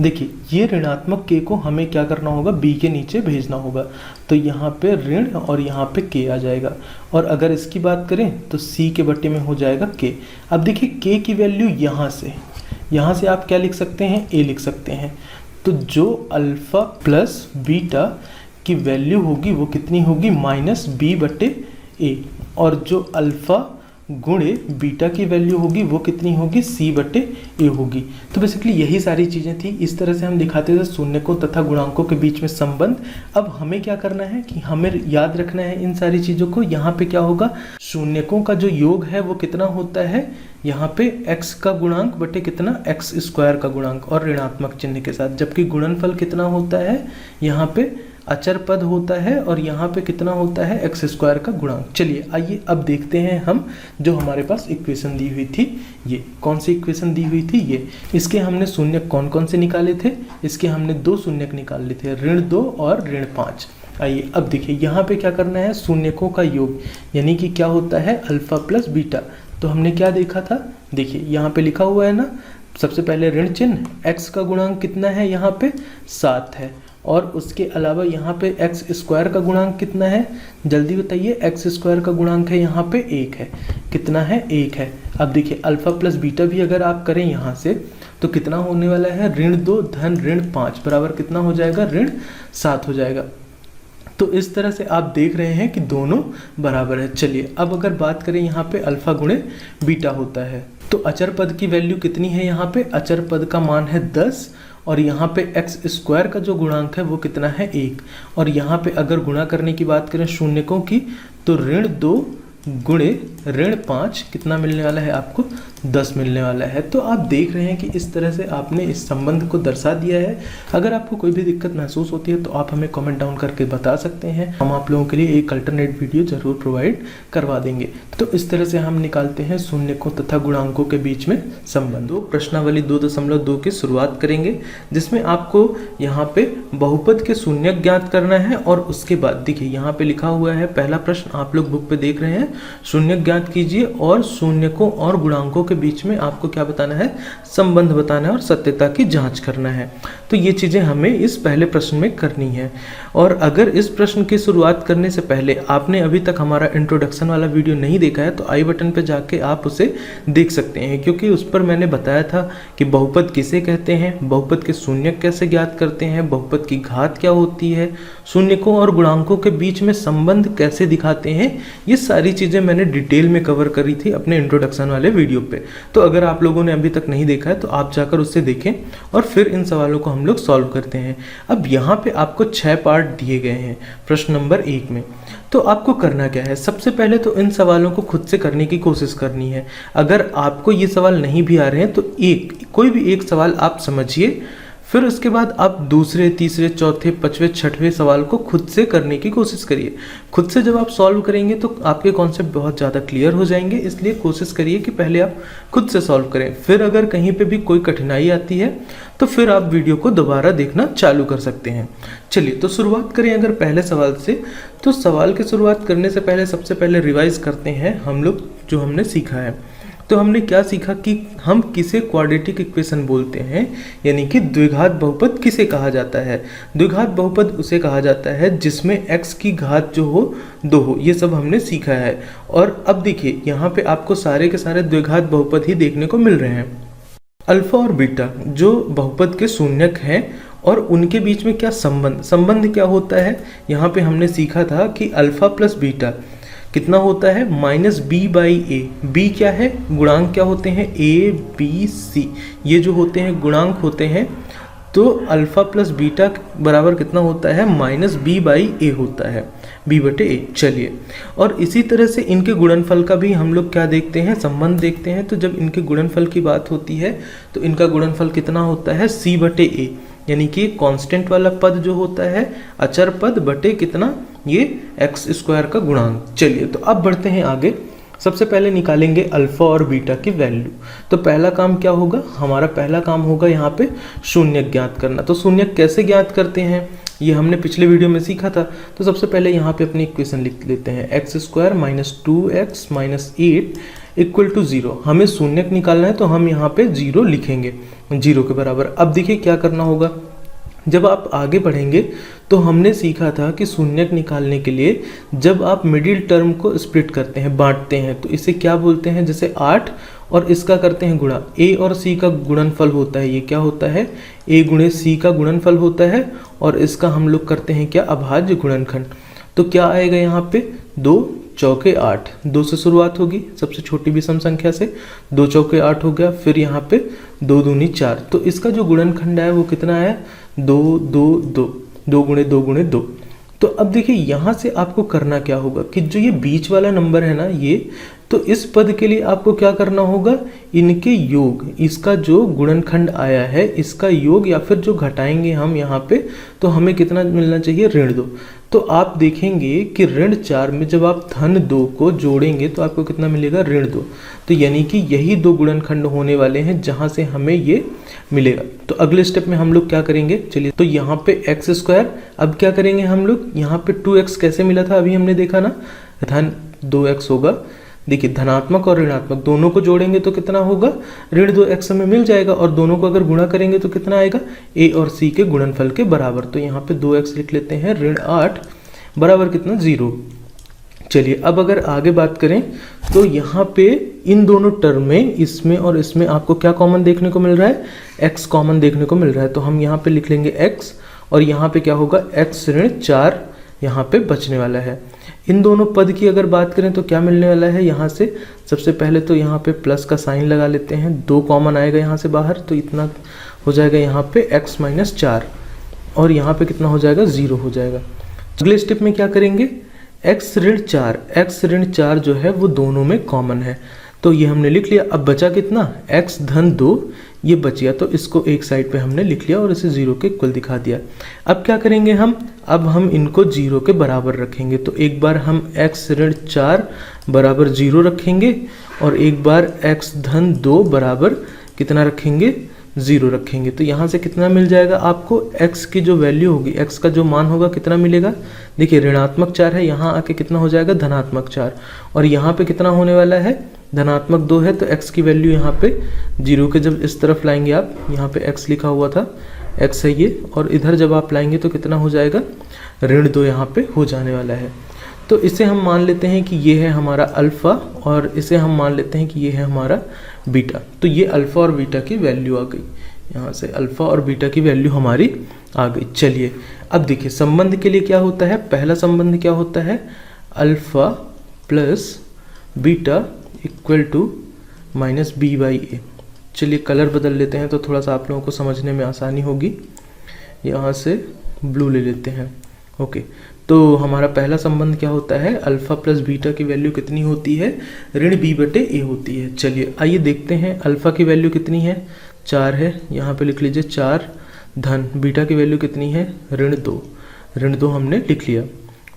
देखिए ये ऋणात्मक k को हमें क्या करना होगा, b के नीचे भेजना होगा। तो यहाँ पे ऋण और यहाँ पे k आ जाएगा। और अगर इसकी बात करें तो c के बट्टे में हो जाएगा k। अब देखिए k की वैल्यू यहाँ से आप क्या लिख सकते हैं, a लिख सकते हैं। तो जो अल्फा प्लस बीटा की वैल्यू होगी वो कितनी होगी, -b/a, और जो अल्फा गुणे बीटा की वैल्यू होगी वो कितनी होगी, c/a होगी। तो बेसिकली यही सारी चीज़ें थी। इस तरह से हम दिखाते थे शून्यकों तथा गुणांकों के बीच में संबंध। अब हमें क्या करना है कि हमें याद रखना है इन सारी चीज़ों को। यहाँ पे क्या होगा, शून्यकों का जो योग है वो कितना होता है, यहाँ पे x का गुणांक बटे कितना, x² का गुणांक और ऋणात्मक चिन्ह के साथ। जबकि गुणनफल कितना होता है, यहाँ पे अचर पद होता है, और यहाँ पे कितना होता है, x² का गुणांक। चलिए आइए अब देखते हैं हम जो हमारे पास इक्वेशन दी हुई थी, ये कौन सी इक्वेशन दी हुई थी, ये इसके हमने शून्यक कौन कौन से निकाले थे, इसके हमने 2 शून्यक निकाले थे, ऋण 2 और ऋण 5। आइए अब देखिए यहाँ पे क्या करना है, शून्यकों का योग, यानी कि क्या होता है, अल्फा प्लस बीटा। तो हमने क्या देखा था, देखिए यहाँ पे लिखा हुआ है ना, सबसे पहले ऋण चिन्ह, x का गुणांक कितना है, यहाँ पे 7 है, और उसके अलावा यहाँ पे x² का गुणांक कितना है, जल्दी बताइए, x² का गुणांक है यहाँ पे 1 है, कितना है, 1 है। अब देखिए अल्फा प्लस बीटा भी अगर आप करें यहाँ से तो कितना होने वाला है, ऋण 2 धन ऋण 5 बराबर कितना हो जाएगा, ऋण 7 हो जाएगा। तो इस तरह से आप देख रहे हैं कि दोनों बराबर है। चलिए अब अगर बात करें यहाँ पे अल्फा गुणे बीटा होता है, तो अचर पद की वैल्यू कितनी है, यहाँ पे अचर पद का मान है 10, और यहाँ पे x² का जो गुणांक है वो कितना है, 1। और यहाँ पे अगर गुणा करने की बात करें शून्यकों की, तो ऋण 2 गुणे ऋण 5 कितना मिलने वाला है आपको, 10 मिलने वाला है। तो आप देख रहे हैं कि इस तरह से आपने इस संबंध को दर्शा दिया है। अगर आपको कोई भी दिक्कत महसूस होती है तो आप हमें कमेंट डाउन करके बता सकते हैं, हम आप लोगों के लिए एक अल्टरनेट वीडियो जरूर प्रोवाइड करवा देंगे। तो इस तरह से हम निकालते हैं शून्यकों तथा गुणांकों के बीच में संबंध। प्रश्नावली 2.2 की शुरुआत करेंगे, जिसमें आपको यहाँ पे बहुपद के शून्यक ज्ञात करना है। और उसके बाद देखिए यहाँ पे लिखा हुआ है, पहला प्रश्न आप लोग बुक पे देख रहे हैं, शून्यक ज्ञात कीजिए और शून्यकों और गुणांकों के बीच में आपको क्या बताना है, संबंध बताना है और सत्यता की जांच करना है। तो ये चीजें हमें इस पहले प्रश्न में करनी है। और अगर इस प्रश्न की शुरुआत करने से पहले आपने अभी तक हमारा इंट्रोडक्शन वाला वीडियो नहीं देखा है तो आई बटन पे जाके आप उसे देख सकते हैं, क्योंकि उस पर मैंने बताया था कि बहुपद किसे कहते हैं, बहुपद के शून्यक कैसे ज्ञात करते हैं, बहुपद की घात क्या होती है, शून्यकों और गुणांकों के बीच में संबंध कैसे दिखाते हैं। ये सारी चीजें मैंने डिटेल में कवर करी थी अपने इंट्रोडक्शन वाले वीडियो पे। तो अगर आप लोगों ने अभी तक नहीं देखा है तो आप जाकर उससे देखें और फिर इन सवालों को हम लोग सॉल्व करते हैं। अब यहाँ पे आपको 6 पार्ट दिए गए हैं प्रश्न नंबर 1 में। तो आपको करना क्या है, सबसे पहले तो इन सवालों को खुद से करने की कोशिश करनी है। अगर आपको ये सवाल नहीं भी आ रहे हैं तो कोई भी एक सवाल आप समझिए, फिर उसके बाद आप दूसरे, तीसरे, चौथे, 5वें, 6वें सवाल को खुद से करने की कोशिश करिए। खुद से जब आप सॉल्व करेंगे तो आपके कॉन्सेप्ट बहुत ज़्यादा क्लियर हो जाएंगे, इसलिए कोशिश करिए कि पहले आप खुद से सॉल्व करें। फिर अगर कहीं पे भी कोई कठिनाई आती है तो फिर आप वीडियो को दोबारा देखना चालू कर सकते हैं। चलिए तो शुरुआत करें अगर पहले सवाल से। तो सवाल की शुरुआत करने से पहले सबसे पहले रिवाइज करते हैं हम लोग जो हमने सीखा है। तो हमने क्या सीखा कि हम किसे क्वाड्रेटिक इक्वेशन बोलते हैं, यानी कि द्विघात बहुपद किसे कहा जाता है। द्विघात बहुपद उसे कहा जाता है जिसमें x की घात जो हो 2 हो। ये सब हमने सीखा है। और अब देखिए यहाँ पे आपको सारे के सारे द्विघात बहुपद ही देखने को मिल रहे हैं। अल्फा और बीटा जो बहुपद के शून्यक हैं और उनके बीच में क्या संबंध क्या होता है, यहाँ पे हमने सीखा था कि अल्फा प्लस बीटा कितना होता है -b/a। b क्या है, गुणांक क्या होते हैं a b c, ये जो होते हैं गुणांक होते हैं। तो अल्फा प्लस बीटा बराबर कितना होता है -b/a होता है, b/a। चलिए, और इसी तरह से इनके गुणनफल का भी हम लोग क्या देखते हैं, संबंध देखते हैं। तो जब इनके गुणनफल की बात होती है तो इनका गुणनफल कितना होता है c/a, यानी कि कांस्टेंट वाला पद जो होता है अचर पद बटे कितना, ये x² का गुणांक। चलिए, तो अब बढ़ते हैं आगे। सबसे पहले निकालेंगे अल्फा और बीटा की वैल्यू। तो पहला काम क्या होगा, हमारा पहला काम होगा यहाँ पे शून्यक ज्ञात करना। तो शून्यक कैसे ज्ञात करते हैं, ये हमने पिछले वीडियो में सीखा था। तो सबसे पहले यहाँ पे अपनी इक्वेशन लिख लेते हैं, x² - 2x - 8 = 0। हमें शून्यक निकालना है तो हम यहाँ पे 0 लिखेंगे, 0 के बराबर। अब देखिए क्या करना होगा, जब आप आगे बढ़ेंगे तो हमने सीखा था कि शून्यक निकालने के लिए जब आप मिडिल टर्म को स्प्लिट करते हैं, बांटते हैं, तो इसे क्या बोलते हैं, जैसे 8 और इसका करते हैं गुणा, a और c का गुणनफल होता है, ये क्या होता है a गुणे c का गुणनफल होता है, और इसका हम लोग करते हैं क्या, अभाज्य गुणनखंड। तो क्या आएगा यहाँ पे 2 चौके 8, 2 से शुरुआत होगी सबसे छोटी विषम संख्या से, 2 चौके 8 हो गया, फिर यहाँ पे 2 दूनी 4। तो इसका जो गुणनखंड है वो कितना है 2 2 2, 2 गुणे 2 गुणे 2। तो अब देखिए यहाँ से आपको करना क्या होगा कि जो ये बीच वाला नंबर है ना ये, तो इस पद के लिए आपको क्या करना होगा, इनके योग, इसका जो गुणनखंड आया है इसका योग, या फिर जो घटाएंगे हम यहाँ पे, तो हमें कितना मिलना चाहिए ऋण 2। तो आप देखेंगे कि ऋण 4 में जब आप धन 2 को जोड़ेंगे तो आपको कितना मिलेगा ऋण 2। तो यानी कि यही 2 गुणनखंड होने वाले हैं जहाँ से हमें ये मिलेगा। तो अगले स्टेप में हम लोग क्या करेंगे, चलिए, तो यहाँ पे x², अब क्या करेंगे हम लोग, यहाँ पे 2x कैसे मिला था अभी हमने देखा ना, धन 2x होगा। देखिए, धनात्मक और ऋणात्मक दोनों को जोड़ेंगे तो कितना होगा, ऋण 2x हमें मिल जाएगा, और दोनों को अगर गुणा करेंगे तो कितना आएगा, a और c के गुणनफल के बराबर। तो यहाँ पे 2x लिख लेते हैं, ऋण 8 बराबर कितना 0। चलिए, अब अगर आगे बात करें तो यहाँ पे इन दोनों टर्म में, इसमें और इसमें आपको क्या कॉमन देखने को मिल रहा है, x कॉमन देखने को मिल रहा है। तो हम यहाँ पे लिख लेंगे x, और यहाँ पे क्या होगा x ऋण 4 यहाँ पे बचने वाला है। इन दोनों पद की अगर बात करें तो क्या मिलने वाला है, यहाँ से सबसे पहले तो यहाँ पे प्लस का साइन लगा लेते हैं, 2 कॉमन आएगा यहाँ से बाहर, तो इतना हो जाएगा यहाँ पे x - 4, और यहाँ पे कितना हो जाएगा 0 हो जाएगा। अगले स्टेप में क्या करेंगे, x ऋण 4 जो है वो दोनों में कॉमन है, तो ये हमने लिख लिया। अब बचा कितना, x धन 2, ये बच गया, तो इसको एक साइड पे हमने लिख लिया और इसे 0 के इक्वल दिखा दिया। अब क्या करेंगे हम, अब हम इनको 0 के बराबर रखेंगे। तो एक बार हम x ऋण 4 बराबर 0 रखेंगे, और एक बार x धन 2 बराबर कितना रखेंगे, 0 रखेंगे। तो यहाँ से कितना मिल जाएगा आपको, x की जो वैल्यू होगी, x का जो मान होगा कितना मिलेगा, देखिए ऋणात्मक 4 है, यहाँ आके कितना हो जाएगा धनात्मक 4, और यहाँ पे कितना होने वाला है, धनात्मक 2 है। तो x की वैल्यू यहाँ पे 0 के जब इस तरफ लाएंगे आप, यहाँ पे x लिखा हुआ था, x है ये, और इधर जब आप लाएंगे तो कितना हो जाएगा, ऋण 2 यहाँ पे हो जाने वाला है। तो इसे हम मान लेते हैं कि ये है हमारा अल्फ़ा, और इसे हम मान लेते हैं कि ये है हमारा बीटा। तो ये अल्फ़ा और बीटा की वैल्यू आ गई, यहाँ से अल्फ़ा और बीटा की वैल्यू हमारी आ गई। चलिए, अब देखिए संबंध के लिए क्या होता है, पहला संबंध क्या होता है, alpha plus beta equal to -b/a। चलिए कलर बदल लेते हैं तो थोड़ा सा आप लोगों को समझने में आसानी होगी। यहाँ से ब्लू ले लेते हैं, ओके। तो हमारा पहला संबंध क्या होता है, अल्फ़ा प्लस बीटा की वैल्यू कितनी होती है, ऋण b/a होती है। चलिए आइए देखते हैं, अल्फ़ा की वैल्यू कितनी है, 4 है, यहाँ पे लिख लीजिए 4 धन, बीटा की वैल्यू कितनी है, ऋण 2, ऋण 2 हमने लिख लिया,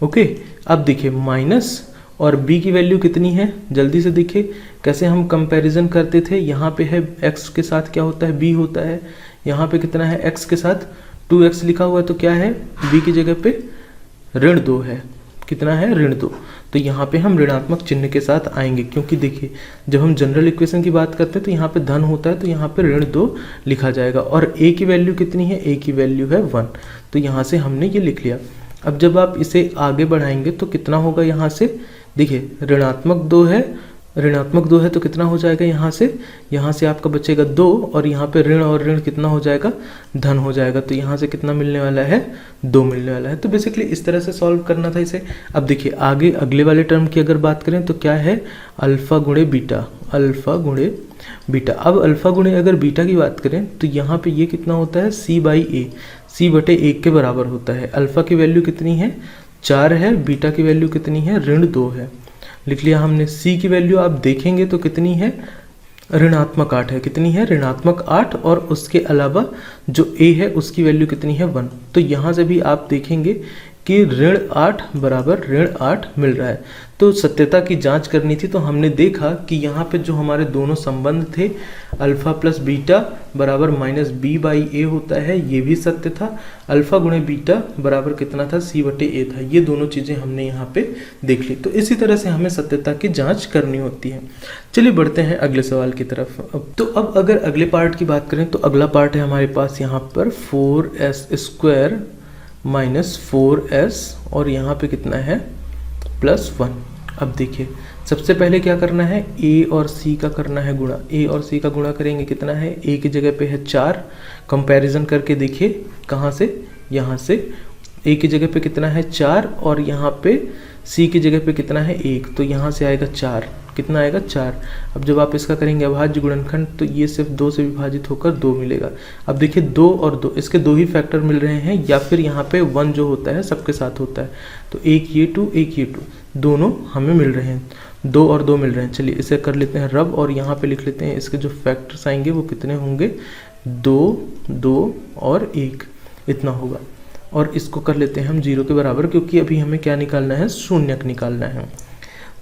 ओके। अब देखिए माइनस और b की वैल्यू कितनी है, जल्दी से देखिए कैसे हम कंपैरिजन करते थे। यहाँ पे है x के साथ क्या होता है, b होता है, यहाँ पे कितना है x के साथ 2x लिखा हुआ है, तो क्या है b की जगह पे ऋण 2 है, कितना है ऋण 2। तो यहाँ पे हम ऋणात्मक चिन्ह के साथ आएंगे, क्योंकि देखिए जब हम जनरल इक्वेशन की बात करते हैं तो यहाँ पे धन होता है, तो यहाँ पे ऋण 2 लिखा जाएगा। और a की वैल्यू कितनी है, a की वैल्यू है 1, तो यहाँ से हमने ये लिख लिया। अब जब आप इसे आगे बढ़ाएंगे तो कितना होगा, यहाँ से देखिए ऋणात्मक 2 है ऋणात्मक 2 है तो कितना हो जाएगा, यहाँ से आपका बचेगा 2 और यहाँ पे ऋण और ऋण कितना हो जाएगा, धन हो जाएगा। तो यहाँ से कितना मिलने वाला है, 2 मिलने वाला है। तो बेसिकली इस तरह से सॉल्व करना था इसे। अब देखिए आगे अगले वाले टर्म की अगर बात करें तो क्या है, अल्फा गुणे बीटा, अल्फा गुणे बीटा। अब अल्फा गुणे अगर बीटा की बात करें तो यहाँ पे ये कितना होता है, c/a, c/1 के बराबर होता है। अल्फा की वैल्यू कितनी है, 4 है, बीटा की वैल्यू कितनी है, ऋण 2 है। लिख लिया हमने। c की वैल्यू आप देखेंगे तो कितनी है, ऋणात्मक 8 है। कितनी है, ऋणात्मक 8। और उसके अलावा जो a है उसकी वैल्यू कितनी है, 1। तो यहाँ से भी आप देखेंगे कि ऋण 8 बराबर ऋण 8 मिल रहा है। तो सत्यता की जांच करनी थी, तो हमने देखा कि यहाँ पे जो हमारे दोनों संबंध थे, अल्फा प्लस बीटा बराबर -b/a होता है, ये भी सत्य था। अल्फा गुणे बीटा बराबर कितना था, c/a था। ये दोनों चीज़ें हमने यहाँ पे देख ली। तो इसी तरह से हमें सत्यता की जांच करनी होती है। चलिए बढ़ते हैं अगले सवाल की तरफ। तो अब अगर अगले पार्ट की बात करें तो अगला पार्ट है हमारे पास यहाँ पर 4s² -4s और यहाँ पे कितना है, +1। अब देखिए सबसे पहले क्या करना है, a और c का करना है गुणा। a और c का गुणा करेंगे, कितना है, a की जगह पे है 4। कंपैरिजन करके देखिए कहाँ से, यहाँ से। a की जगह पे कितना है, 4 और यहाँ पे c की जगह पे कितना है, 1। तो यहाँ से आएगा 4। कितना आएगा, 4। अब जब आप इसका करेंगे अभाज्य गुणनखंड तो ये सिर्फ 2 से विभाजित होकर 2 मिलेगा। अब देखिए 2 और 2, इसके 2 ही फैक्टर मिल रहे हैं, या फिर यहाँ पे 1 जो होता है सबके साथ होता है। तो एक ये 2, एक ये 2, दोनों हमें मिल रहे हैं, 2 और 2 मिल रहे हैं। चलिए इसे कर लेते हैं रब और यहाँ पे लिख लेते हैं इसके जो फैक्टर्स आएंगे वो कितने होंगे, 2, 2 और 1, इतना होगा। और इसको कर लेते हैं हम 0 के बराबर, क्योंकि अभी हमें क्या निकालना है, शून्यक निकालना है।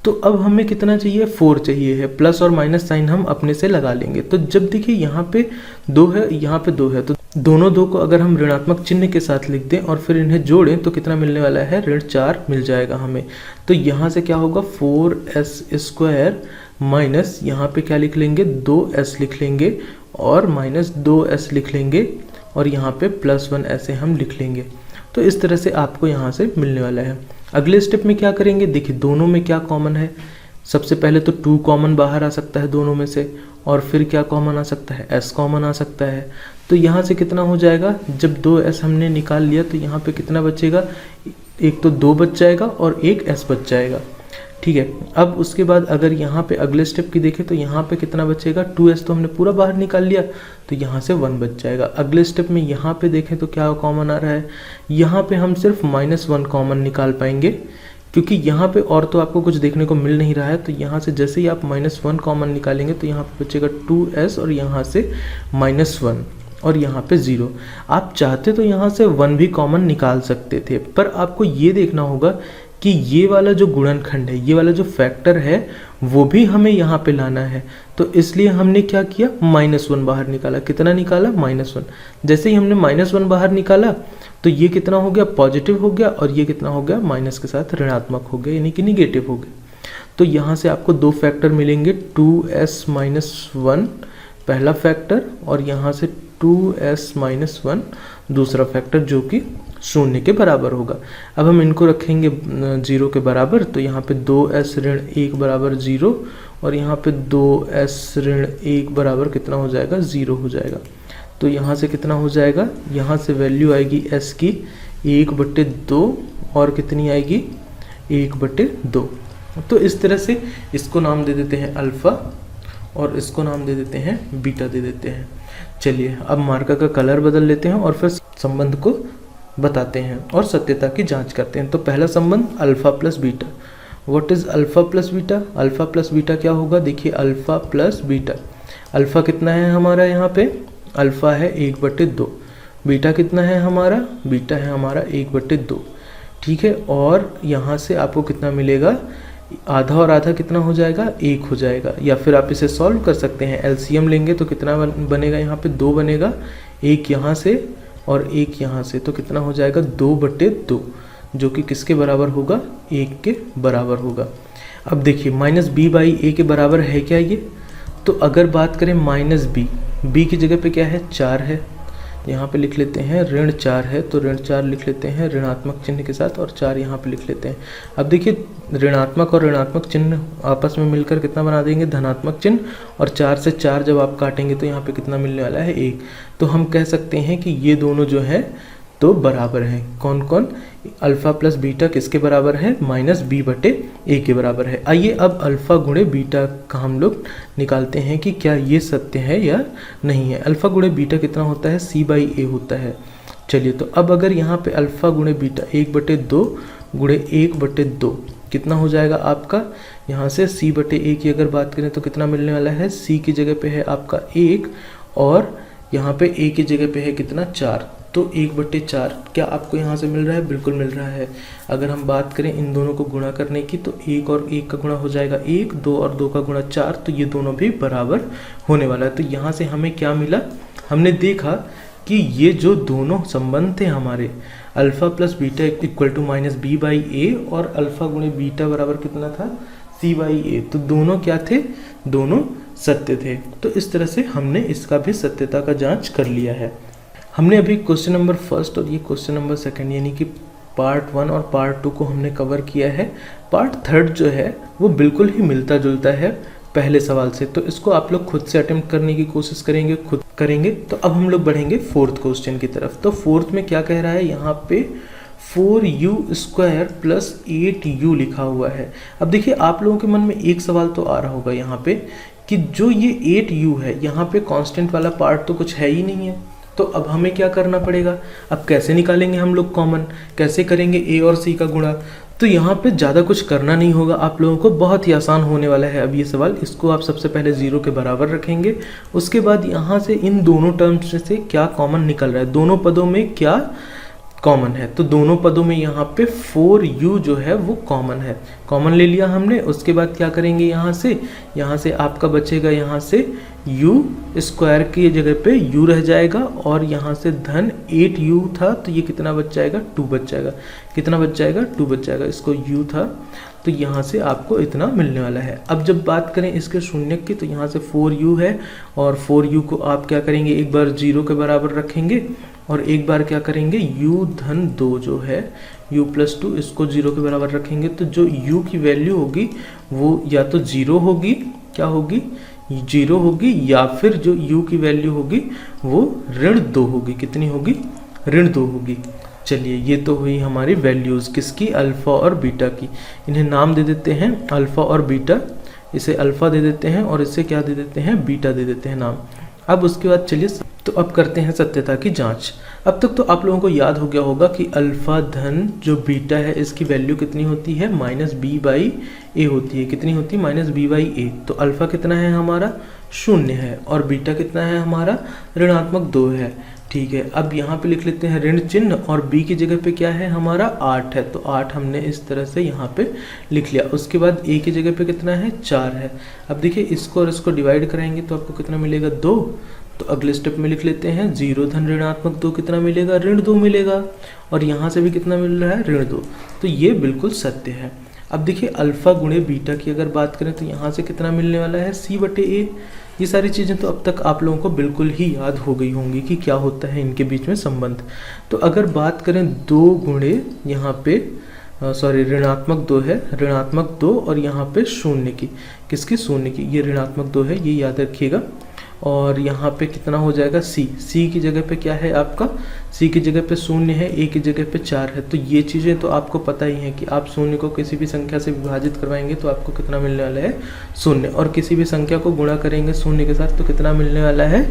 तो अब हमें कितना चाहिए, 4 चाहिए है। प्लस और माइनस साइन हम अपने से लगा लेंगे। तो जब देखिए यहाँ पे 2 है, यहाँ पे 2 है, तो दोनों 2 को अगर हम ऋणात्मक चिन्ह के साथ लिख दें और फिर इन्हें जोड़ें तो कितना मिलने वाला है, ऋण 4 मिल जाएगा हमें। तो यहाँ से क्या होगा, 4s² माइनस यहाँ पे क्या लिख लेंगे, 2s लिख लेंगे और -2s लिख लेंगे और यहाँ पे +1 ऐसे हम लिख लेंगे। तो इस तरह से आपको यहाँ से मिलने वाला है। अगले स्टेप में क्या करेंगे, देखिए दोनों में क्या कॉमन है। सबसे पहले तो 2 कॉमन बाहर आ सकता है दोनों में से, और फिर क्या कॉमन आ सकता है, s कॉमन आ सकता है। तो यहाँ से कितना हो जाएगा, जब 2s हमने निकाल लिया तो यहाँ पे कितना बचेगा, एक तो 2 बच जाएगा और एक s बच जाएगा। ठीक है, अब उसके बाद अगर यहाँ पे अगले स्टेप की देखें तो यहाँ पे कितना बचेगा, 2s तो हमने पूरा बाहर निकाल लिया तो यहाँ से 1 बच जाएगा। अगले स्टेप में यहाँ पे देखें तो क्या कॉमन आ रहा है, यहाँ पे हम सिर्फ -1 कॉमन निकाल पाएंगे, क्योंकि यहाँ पे और तो आपको कुछ देखने को मिल नहीं रहा है। तो यहाँ से जैसे ही आप -1 कॉमन निकालेंगे तो यहाँ पे बचेगा 2s और यहाँ से -1 और यहाँ पे 0। आप चाहते तो यहाँ से 1 भी कॉमन निकाल सकते थे, पर आपको ये देखना होगा कि ये वाला जो गुणनखंड है, ये वाला जो फैक्टर है वो भी हमें यहाँ पे लाना है। तो इसलिए हमने क्या किया, -1 बाहर निकाला। कितना निकाला, -1। जैसे ही हमने -1 बाहर निकाला तो ये कितना हो गया, पॉजिटिव हो गया, और ये कितना हो गया, माइनस के साथ ऋणात्मक हो गया, यानी कि निगेटिव हो गया। तो यहाँ से आपको 2 फैक्टर मिलेंगे, 2s - 1 पहला फैक्टर और यहाँ से 2s - 1 दूसरा फैक्टर, जो कि 0 के बराबर होगा। अब हम इनको रखेंगे 0 के बराबर, तो यहाँ पे 2s - 1 बराबर 0 और यहाँ पे 2s - 1 बराबर कितना हो जाएगा, 0 हो जाएगा। तो यहाँ से कितना हो जाएगा, यहाँ से वैल्यू आएगी s की 1/2 और कितनी आएगी, 1/2। तो इस तरह से इसको नाम दे देते हैं अल्फ़ा और इसको नाम दे देते हैं बीटा दे देते हैं। चलिए अब मार्कर का कलर बदल लेते हैं और फिर संबंध को बताते हैं और सत्यता की जांच करते हैं। तो पहला संबंध alpha plus beta. What is alpha plus beta, alpha plus beta क्या होगा, देखिए अल्फा प्लस बीटा। अल्फा कितना है हमारा, यहाँ पे अल्फा है 1/2, बीटा कितना है हमारा, बीटा है हमारा 1/2। ठीक है, और यहाँ से आपको कितना मिलेगा, आधा और आधा कितना हो जाएगा, 1 हो जाएगा। या फिर आप इसे सॉल्व कर सकते हैं, एलसीएम लेंगे तो कितना बनेगा, यहाँ पे 2 बनेगा, 1 यहाँ से और 1 यहाँ से, तो कितना हो जाएगा 2/2, जो कि किसके बराबर होगा, 1 के बराबर होगा। अब देखिए -b/a के बराबर है क्या ये, तो अगर बात करें -b, b की जगह पे क्या है, 4 है, यहाँ पे लिख लेते हैं ऋण 4 है तो ऋण 4 लिख लेते हैं ऋणात्मक चिन्ह के साथ, और 4 यहाँ पे लिख लेते हैं। अब देखिए ऋणात्मक और ऋणात्मक चिन्ह आपस में मिलकर कितना बना देंगे, धनात्मक चिन्ह, और 4 से 4 जब आप काटेंगे तो यहाँ पे कितना मिलने वाला है, 1। तो हम कह सकते हैं कि ये दोनों जो है तो बराबर हैं। कौन कौन, अल्फा प्लस बीटा किसके बराबर है, -b/a के बराबर है। आइए अब अल्फा गुणे बीटा का हम लोग निकालते हैं कि क्या ये सत्य है या नहीं है। अल्फा गुणे बीटा कितना होता है, c/a होता है। चलिए तो अब अगर यहाँ पे अल्फा गुणे बीटा 1/2 गुणे 1/2 कितना हो जाएगा आपका, यहाँ से c/a की अगर बात करें तो कितना मिलने वाला है, c की जगह पे है आपका 1 और यहाँ पे a की जगह पे है कितना, 4। तो 1/4 क्या आपको यहाँ से मिल रहा है, बिल्कुल मिल रहा है। अगर हम बात करें इन दोनों को गुणा करने की तो 1 और 1 का गुणा हो जाएगा 1, 2 और 2 का गुणा 4, तो ये दोनों भी बराबर होने वाला है। तो यहाँ से हमें क्या मिला, हमने देखा कि ये जो दोनों संबंध थे हमारे, alpha plus beta equal to -b/a और अल्फा गुणे बीटा बराबर कितना था, c/a, तो दोनों क्या थे, दोनों सत्य थे। तो इस तरह से हमने इसका भी सत्यता का जांच कर लिया है। हमने अभी क्वेश्चन नंबर 1 और ये क्वेश्चन नंबर 2 यानी कि पार्ट 1 और पार्ट 2 को हमने कवर किया है। पार्ट 3 जो है वो बिल्कुल ही मिलता जुलता है पहले सवाल से, तो इसको आप लोग खुद से अटेम्प्ट करने की कोशिश करेंगे, खुद करेंगे। तो अब हम लोग बढ़ेंगे 4th क्वेश्चन की तरफ। तो 4th में क्या कह रहा है, यहाँ पे 4u² प्लस 8u लिखा हुआ है। अब देखिए आप लोगों के मन में एक सवाल तो आ रहा होगा यहाँ पे कि जो ये 8u है, यहाँ पे कांस्टेंट वाला पार्ट तो कुछ है ही नहीं है, तो अब हमें क्या करना पड़ेगा, अब कैसे निकालेंगे हम लोग कॉमन, कैसे करेंगे a और c का गुणा। तो यहाँ पे ज़्यादा कुछ करना नहीं होगा आप लोगों को, बहुत ही आसान होने वाला है अब ये सवाल। इसको आप सबसे पहले 0 के बराबर रखेंगे, उसके बाद यहाँ से इन दोनों टर्म्स से क्या कॉमन निकल रहा है, दोनों पदों में क्या कॉमन है। तो दोनों पदों में यहाँ पे 4u जो है वो कॉमन है, कॉमन ले लिया हमने। उसके बाद क्या करेंगे, यहाँ से आपका बचेगा, यहाँ से u² की जगह पे u रह जाएगा, और यहाँ से धन 8u था तो ये कितना बच जाएगा, 2 बच जाएगा। कितना बच जाएगा, 2 बच जाएगा। इसको u था तो यहाँ से आपको इतना मिलने वाला है। अब जब बात करें इसके शून्यक की तो यहाँ से 4u है, और 4u को आप क्या करेंगे, एक बार 0 के बराबर रखेंगे और एक बार क्या करेंगे, u/2 जो है u+2 इसको 0 के बराबर रखेंगे। तो जो u की वैल्यू होगी वो या तो 0 होगी, क्या होगी, 0 होगी, या फिर जो u की वैल्यू होगी वो ऋण 2 होगी। कितनी होगी, ऋण 2 होगी। चलिए ये तो हुई हमारी वैल्यूज़ किसकी, अल्फ़ा और बीटा की। इन्हें नाम दे देते हैं अल्फ़ा और बीटा, इसे अल्फ़ा दे देते हैं और इसे क्या दे देते हैं, बीटा दे देते हैं नाम। अब उसके बाद चलिए तो अब करते हैं सत्यता की जांच। अब तक तो आप लोगों को याद हो गया होगा कि अल्फ़ा धन जो बीटा है इसकी वैल्यू कितनी होती है, -b/a होती है। कितनी होती है, -b/a। तो अल्फ़ा कितना है हमारा, 0 है, और बीटा कितना है हमारा, ऋणात्मक 2 है। ठीक है, अब यहाँ पे लिख लेते हैं ऋण चिन्ह, और b की जगह पे क्या है हमारा, 8 है, तो 8 हमने इस तरह से यहाँ पे लिख लिया। उसके बाद a की जगह पे कितना है, 4 है। अब देखिए इसको और इसको डिवाइड कराएंगे तो आपको कितना मिलेगा, 2। तो अगले स्टेप में लिख लेते हैं 0 धन ऋणात्मक 2 कितना मिलेगा, ऋण 2 मिलेगा, और यहाँ से भी कितना मिल रहा है, ऋण 2। तो ये बिल्कुल सत्य है। अब देखिए अल्फ़ा गुणे बीटा की अगर बात करें तो यहाँ से कितना मिलने वाला है, c/a। ये सारी चीज़ें तो अब तक आप लोगों को बिल्कुल ही याद हो गई होंगी कि क्या होता है इनके बीच में संबंध। तो अगर बात करें 2 गुणे यहाँ पे ऋणात्मक 2 है, ऋणात्मक 2, और यहाँ पे 0 की, किसकी, 0 की, ये ऋणात्मक 2 है, ये याद रखिएगा। और यहाँ पे कितना हो जाएगा, c की जगह पे क्या है आपका, c की जगह पे 0 है, a की जगह पे 4 है। तो ये चीज़ें तो आपको पता ही है कि आप 0 को किसी भी संख्या से विभाजित करवाएंगे तो आपको कितना मिलने वाला है, 0, और किसी भी संख्या को गुणा करेंगे 0 के साथ तो कितना मिलने वाला है,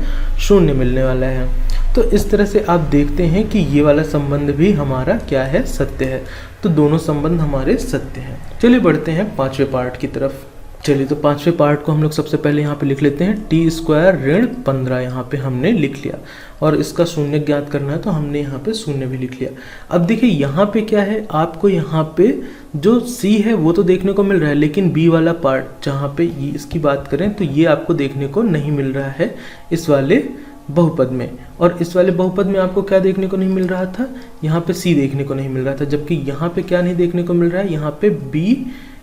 0 मिलने वाला है। तो इस तरह से आप देखते हैं कि ये वाला संबंध भी हमारा क्या है, सत्य है। तो दोनों संबंध हमारे सत्य हैं। चलिए बढ़ते हैं 5वें पार्ट की तरफ। चलिए तो 5वें पार्ट को हम लोग सबसे पहले यहाँ पे लिख लेते हैं, t² ऋण 15 यहाँ पे हमने लिख लिया, और इसका शून्य ज्ञात करना है तो हमने यहाँ पे 0 भी लिख लिया। अब देखिए यहाँ पे क्या है, आपको यहाँ पे जो c है वो तो देखने को मिल रहा है, लेकिन b वाला पार्ट जहाँ पे इसकी बात करें तो ये आपको देखने को नहीं मिल रहा है इस वाले बहुपद में। और इस वाले बहुपद में आपको क्या देखने को नहीं मिल रहा था, यहाँ पे c देखने को नहीं मिल रहा था, जबकि यहाँ पे क्या नहीं देखने को मिल रहा है, यहाँ पे b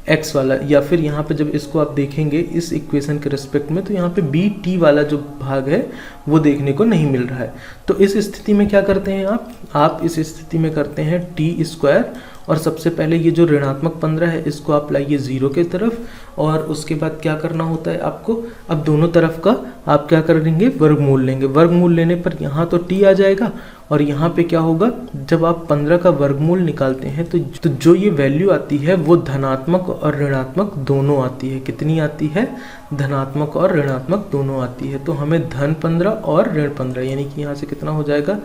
एक्स वाला, या फिर यहाँ पे जब इसको आप देखेंगे इस इक्वेशन के रिस्पेक्ट में, तो यहाँ पे बी टी वाला जो भाग है वो देखने को नहीं मिल रहा है। तो इस स्थिति में क्या करते हैं आप इस स्थिति में करते हैं टी स्क्वायर, और सबसे पहले ये जो ऋणात्मक 15 है इसको आप लाइए 0 के तरफ, और उसके बाद क्या करना होता है आपको, अब दोनों तरफ का आप क्या करेंगे, वर्गमूल लेंगे। वर्गमूल लेने पर यहाँ तो टी आ जाएगा, और यहाँ पे क्या होगा, जब आप 15 का वर्गमूल निकालते हैं तो जो ये वैल्यू आती है वो धनात्मक और ऋणात्मक दोनों आती है। कितनी आती है, धनात्मक और ऋणात्मक दोनों आती है। तो हमें धन 15 और ऋण 15, यानी कि यहाँ से कितना हो जाएगा,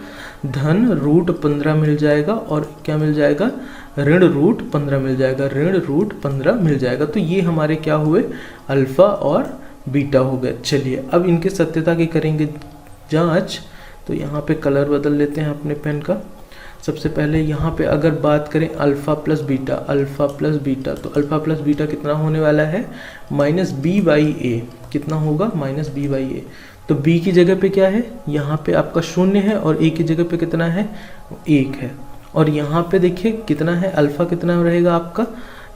धन रूट 15 मिल जाएगा, और क्या मिल जाएगा, ऋण रूट 15 मिल जाएगा, ऋण रूट 15 मिल जाएगा। तो ये हमारे क्या हुए, अल्फा और बीटा हो गए। चलिए अब इनके सत्यता की करेंगे जांच। तो यहाँ पे कलर बदल लेते हैं अपने पेन का। सबसे पहले यहाँ पे अगर बात करें अल्फा प्लस बीटा, तो अल्फा प्लस बीटा कितना होने वाला है, माइनस बी बाई ए। कितना होगा, माइनस बी बाई ए। तो b की जगह पे क्या है, यहाँ पे आपका 0 है, और a की जगह पे कितना है, 1 है। और यहाँ पे देखिए कितना है, अल्फा कितना रहेगा आपका,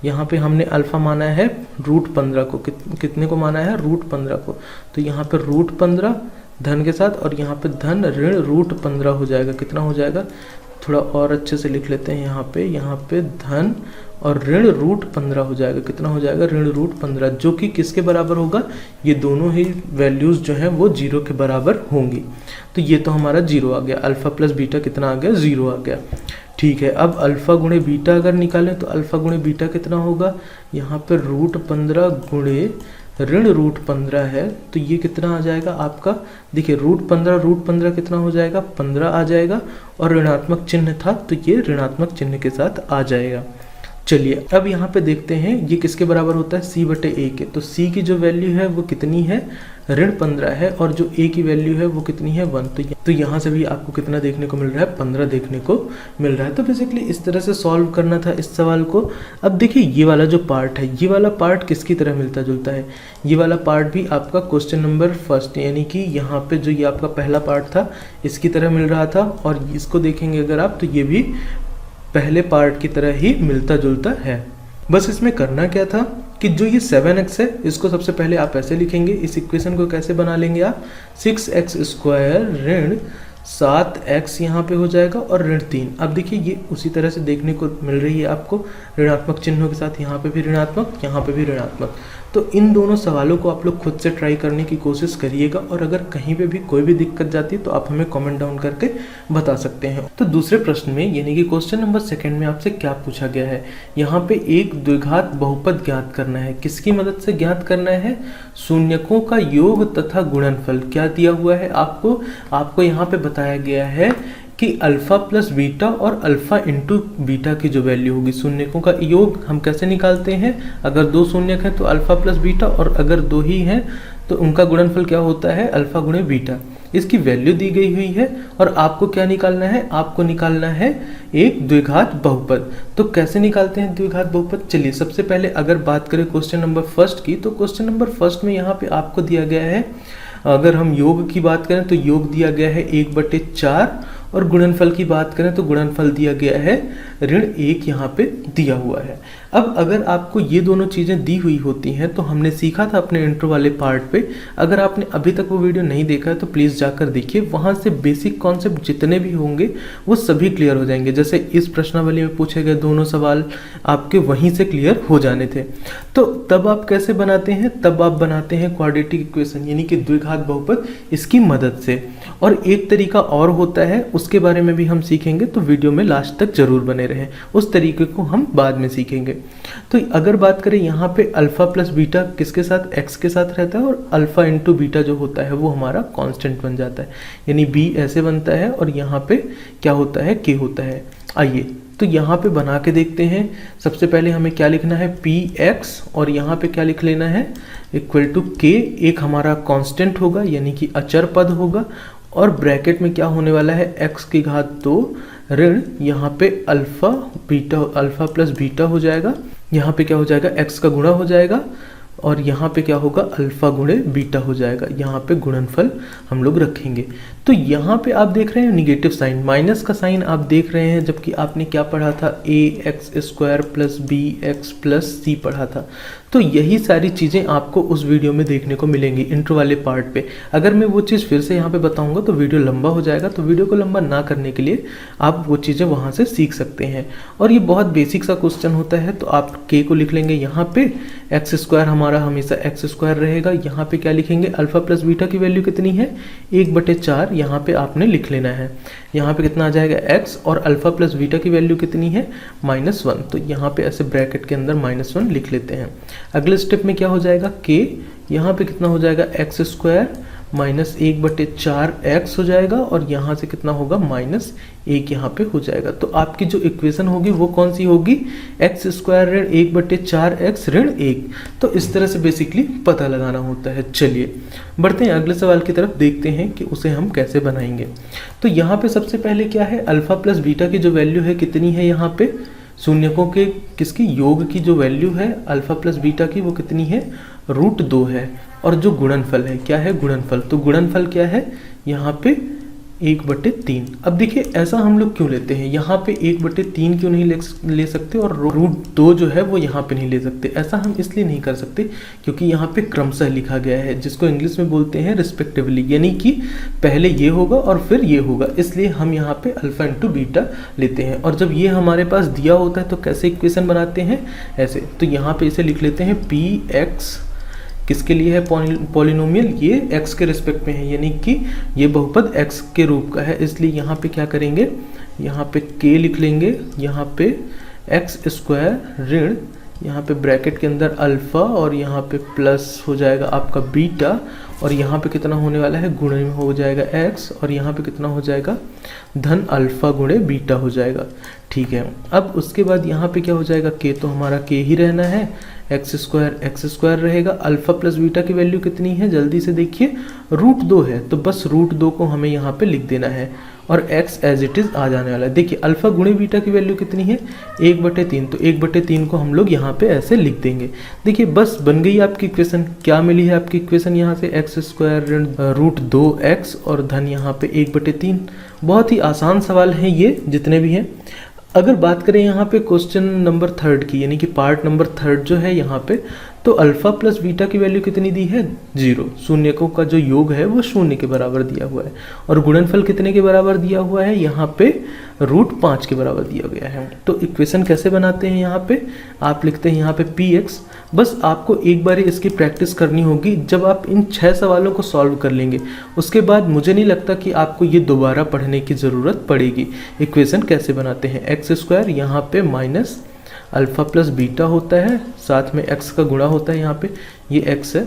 यहाँ पे हमने अल्फा माना है रूट 15 को, कितने को माना है, रूट 15 को। तो यहाँ पे रूट 15 धन के साथ, और यहाँ पे धन ऋण रूट 15 हो जाएगा। कितना हो जाएगा, थोड़ा और अच्छे से लिख लेते हैं, यहाँ पे धन और ऋण रूट 15 हो जाएगा। कितना हो जाएगा, ऋण रूट 15, जो कि किसके बराबर होगा, ये दोनों ही वैल्यूज जो हैं वो 0 के बराबर होंगी। तो ये तो हमारा 0 आ गया, अल्फा प्लस बीटा कितना आ गया, 0 आ गया। ठीक है, अब अल्फा गुणे बीटा अगर निकालें तो अल्फा गुणे बीटा कितना होगा, यहाँ पे रूट 15 गुणे ऋण रूट 15 है, तो ये कितना आ जाएगा आपका, देखिए रूट 15 कितना हो जाएगा, 15 आ जाएगा, और ऋणात्मक चिन्ह था तो ये ऋणात्मक चिन्ह के साथ आ जाएगा। चलिए अब यहाँ पे देखते हैं ये किसके बराबर होता है, c बटे a के। तो c की जो वैल्यू है वो कितनी है, ऋण 15 है, और जो a की वैल्यू है वो कितनी है, 1। तो यहाँ से भी आपको कितना देखने को मिल रहा है, 15 देखने को मिल रहा है। तो बेसिकली इस तरह से सॉल्व करना था इस सवाल को। अब देखिए ये वाला जो पार्ट है, ये वाला पार्ट किसकी तरह मिलता जुलता है, ये वाला पार्ट भी आपका क्वेश्चन नंबर फर्स्ट, यानी कि यहाँ पे जो ये आपका पहला पार्ट था इसकी तरह मिल रहा था, और इसको देखेंगे अगर आप तो ये भी पहले पार्ट की तरह ही मिलता जुलता है। बस इसमें करना क्या था कि जो ये 7x है इसको सबसे पहले आप ऐसे लिखेंगे। इस इक्वेशन को कैसे बना लेंगे आप, 6x स्क्वायर ऋण 7x यहाँ पे हो जाएगा, और ऋण 3। अब देखिए ये उसी तरह से देखने को मिल रही है आपको, ऋणात्मक चिन्हों के साथ, यहाँ पे भी ऋणात्मक, यहाँ पे भी ऋणात्मक। तो इन दोनों सवालों को आप लोग खुद से ट्राई करने की कोशिश करिएगा, और अगर कहीं पे भी कोई भी दिक्कत जाती है तो आप हमें कमेंट डाउन करके बता सकते हैं। तो दूसरे प्रश्न में यानी कि क्वेश्चन नंबर 2 में आपसे क्या पूछा गया है, यहाँ पे एक द्विघात बहुपद ज्ञात करना है। किसकी मदद से ज्ञात करना है, शून्यकों का योग तथा गुणनफल। क्या दिया हुआ है आपको यहाँ पे बताया गया है कि अल्फा प्लस बीटा और अल्फा इंटू बीटा की जो वैल्यू होगी, शून्यकों का योग हम कैसे निकालते हैं, अगर 2 शून्यक हैं तो अल्फा प्लस बीटा, और अगर 2 ही हैं तो उनका गुणनफल क्या होता है, अल्फा गुणे बीटा। इसकी वैल्यू दी गई हुई है, और आपको क्या निकालना है, आपको निकालना है एक द्विघात बहुपद। तो कैसे निकालते हैं द्विघात बहुपद, चलिए सबसे पहले अगर बात करें क्वेश्चन नंबर फर्स्ट की, तो क्वेश्चन नंबर फर्स्ट में यहाँ पे आपको दिया गया है, अगर हम योग की बात करें तो योग दिया गया है 1/4, और गुणनफल की बात करें तो गुणनफल दिया गया है ऋण 1 यहाँ पे दिया हुआ है। अब अगर आपको ये दोनों चीज़ें दी हुई होती हैं तो हमने सीखा था अपने इंट्रो वाले पार्ट पे, अगर आपने अभी तक वो वीडियो नहीं देखा है तो प्लीज़ जाकर देखिए, वहाँ से बेसिक कॉन्सेप्ट जितने भी होंगे वो सभी क्लियर हो जाएंगे। जैसे इस प्रश्नावली में पूछे गए दोनों सवाल आपके वहीं से क्लियर हो जाने थे। तो तब आप कैसे बनाते हैं, तब आप बनाते हैं क्वाड्रेटिक इक्वेशन यानी कि द्विघात बहुपद, इसकी मदद से। और एक तरीका और होता है, उसके बारे में भी हम सीखेंगे, तो वीडियो में लास्ट तक जरूर बने रहें, उस तरीके को हम बाद में सीखेंगे। तो अगर बात करें यहाँ पे अल्फा प्लस बीटा किसके साथ, एक्स के साथ रहता है, और अल्फा इंटू बीटा जो होता है वो हमारा कांस्टेंट बन जाता है, यानी बी ऐसे बनता है और यहाँ पे क्या होता है, के होता है। आइए तो यहाँ पे बना के देखते हैं। सबसे पहले हमें क्या लिखना है, पी एक्स, और यहाँ पे क्या लिख लेना है, इक्वल टू के, एक हमारा कांस्टेंट होगा यानी कि अचर पद होगा, और ब्रैकेट में क्या होने वाला है, x की घात 2 ऋण यहाँ पे अल्फा प्लस बीटा हो जाएगा, यहाँ पे क्या हो जाएगा, x का गुणा हो जाएगा, और यहाँ पे क्या होगा, अल्फा गुणे बीटा हो जाएगा। यहाँ पे गुणनफल हम लोग रखेंगे। तो यहाँ पे आप देख रहे हैं निगेटिव साइन, माइनस का साइन आप देख रहे हैं, जबकि आपने क्या पढ़ा था, a x square plus b x plus c पढ़ा था। तो यही सारी चीज़ें आपको उस वीडियो में देखने को मिलेंगी इंट्रो वाले पार्ट पे। अगर मैं वो चीज़ फिर से यहाँ पे बताऊंगा तो वीडियो लंबा हो जाएगा, तो वीडियो को लंबा ना करने के लिए आप वो चीज़ें वहाँ से सीख सकते हैं। और ये बहुत बेसिक सा क्वेश्चन होता है। तो आप के को लिख लेंगे यहाँ पे, एक्स स्क्वायर हमारा हमेशा एक्स स्क्वायर रहेगा। यहाँ पे क्या लिखेंगे, अल्फा प्लस बीटा की वैल्यू कितनी है, 1/4 यहाँ पे आपने लिख लेना है। यहाँ पे कितना आ जाएगा एक्स, और अल्फा प्लस बीटा की वैल्यू कितनी है, -1। तो यहाँ पे ऐसे ब्रैकेट के अंदर -1 लिख लेते हैं। अगले स्टेप में क्या हो जाएगा, के यहाँ पे कितना हो जाएगा, एक्स स्क्वायर -1/4 एक्स हो जाएगा, और यहाँ से कितना होगा, -1 यहाँ पे हो जाएगा। तो आपकी जो इक्वेशन होगी वो कौन सी होगी, एक्स स्क्वायर ऋण 1/4 एक्स ऋण 1। तो इस तरह से बेसिकली पता लगाना होता है। चलिए बढ़ते हैं अगले सवाल की तरफ, देखते हैं कि उसे हम कैसे बनाएंगे। तो यहाँ पे सबसे पहले क्या है, अल्फा प्लस बीटा की जो वैल्यू है कितनी है, यहाँ पे शून्यकों के किसकी योग की जो वैल्यू है अल्फा प्लस बीटा की, वो कितनी है, √2 है। और जो गुणनफल है, क्या है, गुणनफल, तो गुणनफल क्या है, यहाँ पे 1/3। अब देखिए ऐसा हम लोग क्यों लेते हैं, यहाँ पे 1/3 क्यों नहीं ले सकते, और √2 जो है वो यहाँ पे नहीं ले सकते। ऐसा हम इसलिए नहीं कर सकते क्योंकि यहाँ पे क्रमशः लिखा गया है, जिसको इंग्लिश में बोलते हैं रिस्पेक्टिवली, यानी कि पहले ये होगा और फिर ये होगा, इसलिए हम यहाँ पे अल्फा इंटू बीटा लेते हैं। और जब ये हमारे पास दिया होता है तो कैसे इक्वेशन बनाते हैं, ऐसे। तो यहाँ पे इसे लिख लेते हैं पी एक्स, किसके लिए है, पॉलिनोमियल, ये x के रिस्पेक्ट में है, यानी कि ये बहुपद x के रूप का है। इसलिए यहाँ पे क्या करेंगे, यहाँ पे k लिख लेंगे, यहाँ पे एक्स स्क्वायर ऋण, यहाँ पे ब्रैकेट के अंदर अल्फा, और यहाँ पे प्लस हो जाएगा आपका बीटा, और यहाँ पे कितना होने वाला है, गुणे में हो जाएगा x, और यहाँ पे कितना हो जाएगा, धन अल्फा गुणे बीटा हो जाएगा। ठीक है, अब उसके बाद यहाँ पे क्या हो जाएगा, k तो हमारा k ही रहना है, एक्स स्क्वायर रहेगा। अल्फा प्लस बीटा की वैल्यू कितनी है, जल्दी से देखिए, √2 है, तो बस √2 को हमें यहाँ पे लिख देना है, और x एज इट इज़ आ जाने वाला है। देखिए अल्फा गुणे बीटा की वैल्यू कितनी है, 1/3, तो 1/3 को हम लोग यहाँ पे ऐसे लिख देंगे। देखिए बस बन गई आपकी इक्वेशन। क्या मिली है आपकी इक्वेशन, यहाँ से एक्स स्क्वायर ऋण √2x और धन यहाँ पे 1/3। बहुत ही आसान सवाल है ये जितने भी हैं। अगर बात करें यहाँ पे क्वेश्चन नंबर 3 की, यानी कि पार्ट नंबर 3 जो है यहाँ पे, तो अल्फा प्लस बीटा की वैल्यू कितनी दी है, 0। शून्यकों का जो योग है वो 0 के बराबर दिया हुआ है, और गुणनफल कितने के बराबर दिया हुआ है, यहाँ पे √5 के बराबर दिया गया है। तो इक्वेशन कैसे बनाते हैं, यहाँ पे आप लिखते हैं यहाँ पे px। बस आपको एक बार इसकी प्रैक्टिस करनी होगी। जब आप इन 6 सवालों को सॉल्व कर लेंगे उसके बाद मुझे नहीं लगता कि आपको ये दोबारा पढ़ने की ज़रूरत पड़ेगी। इक्वेशन कैसे बनाते हैं, एक्स स्क्वायर यहाँ पे माइनस अल्फा प्लस बीटा होता है, साथ में x का गुणा होता है, यहाँ पे ये x है,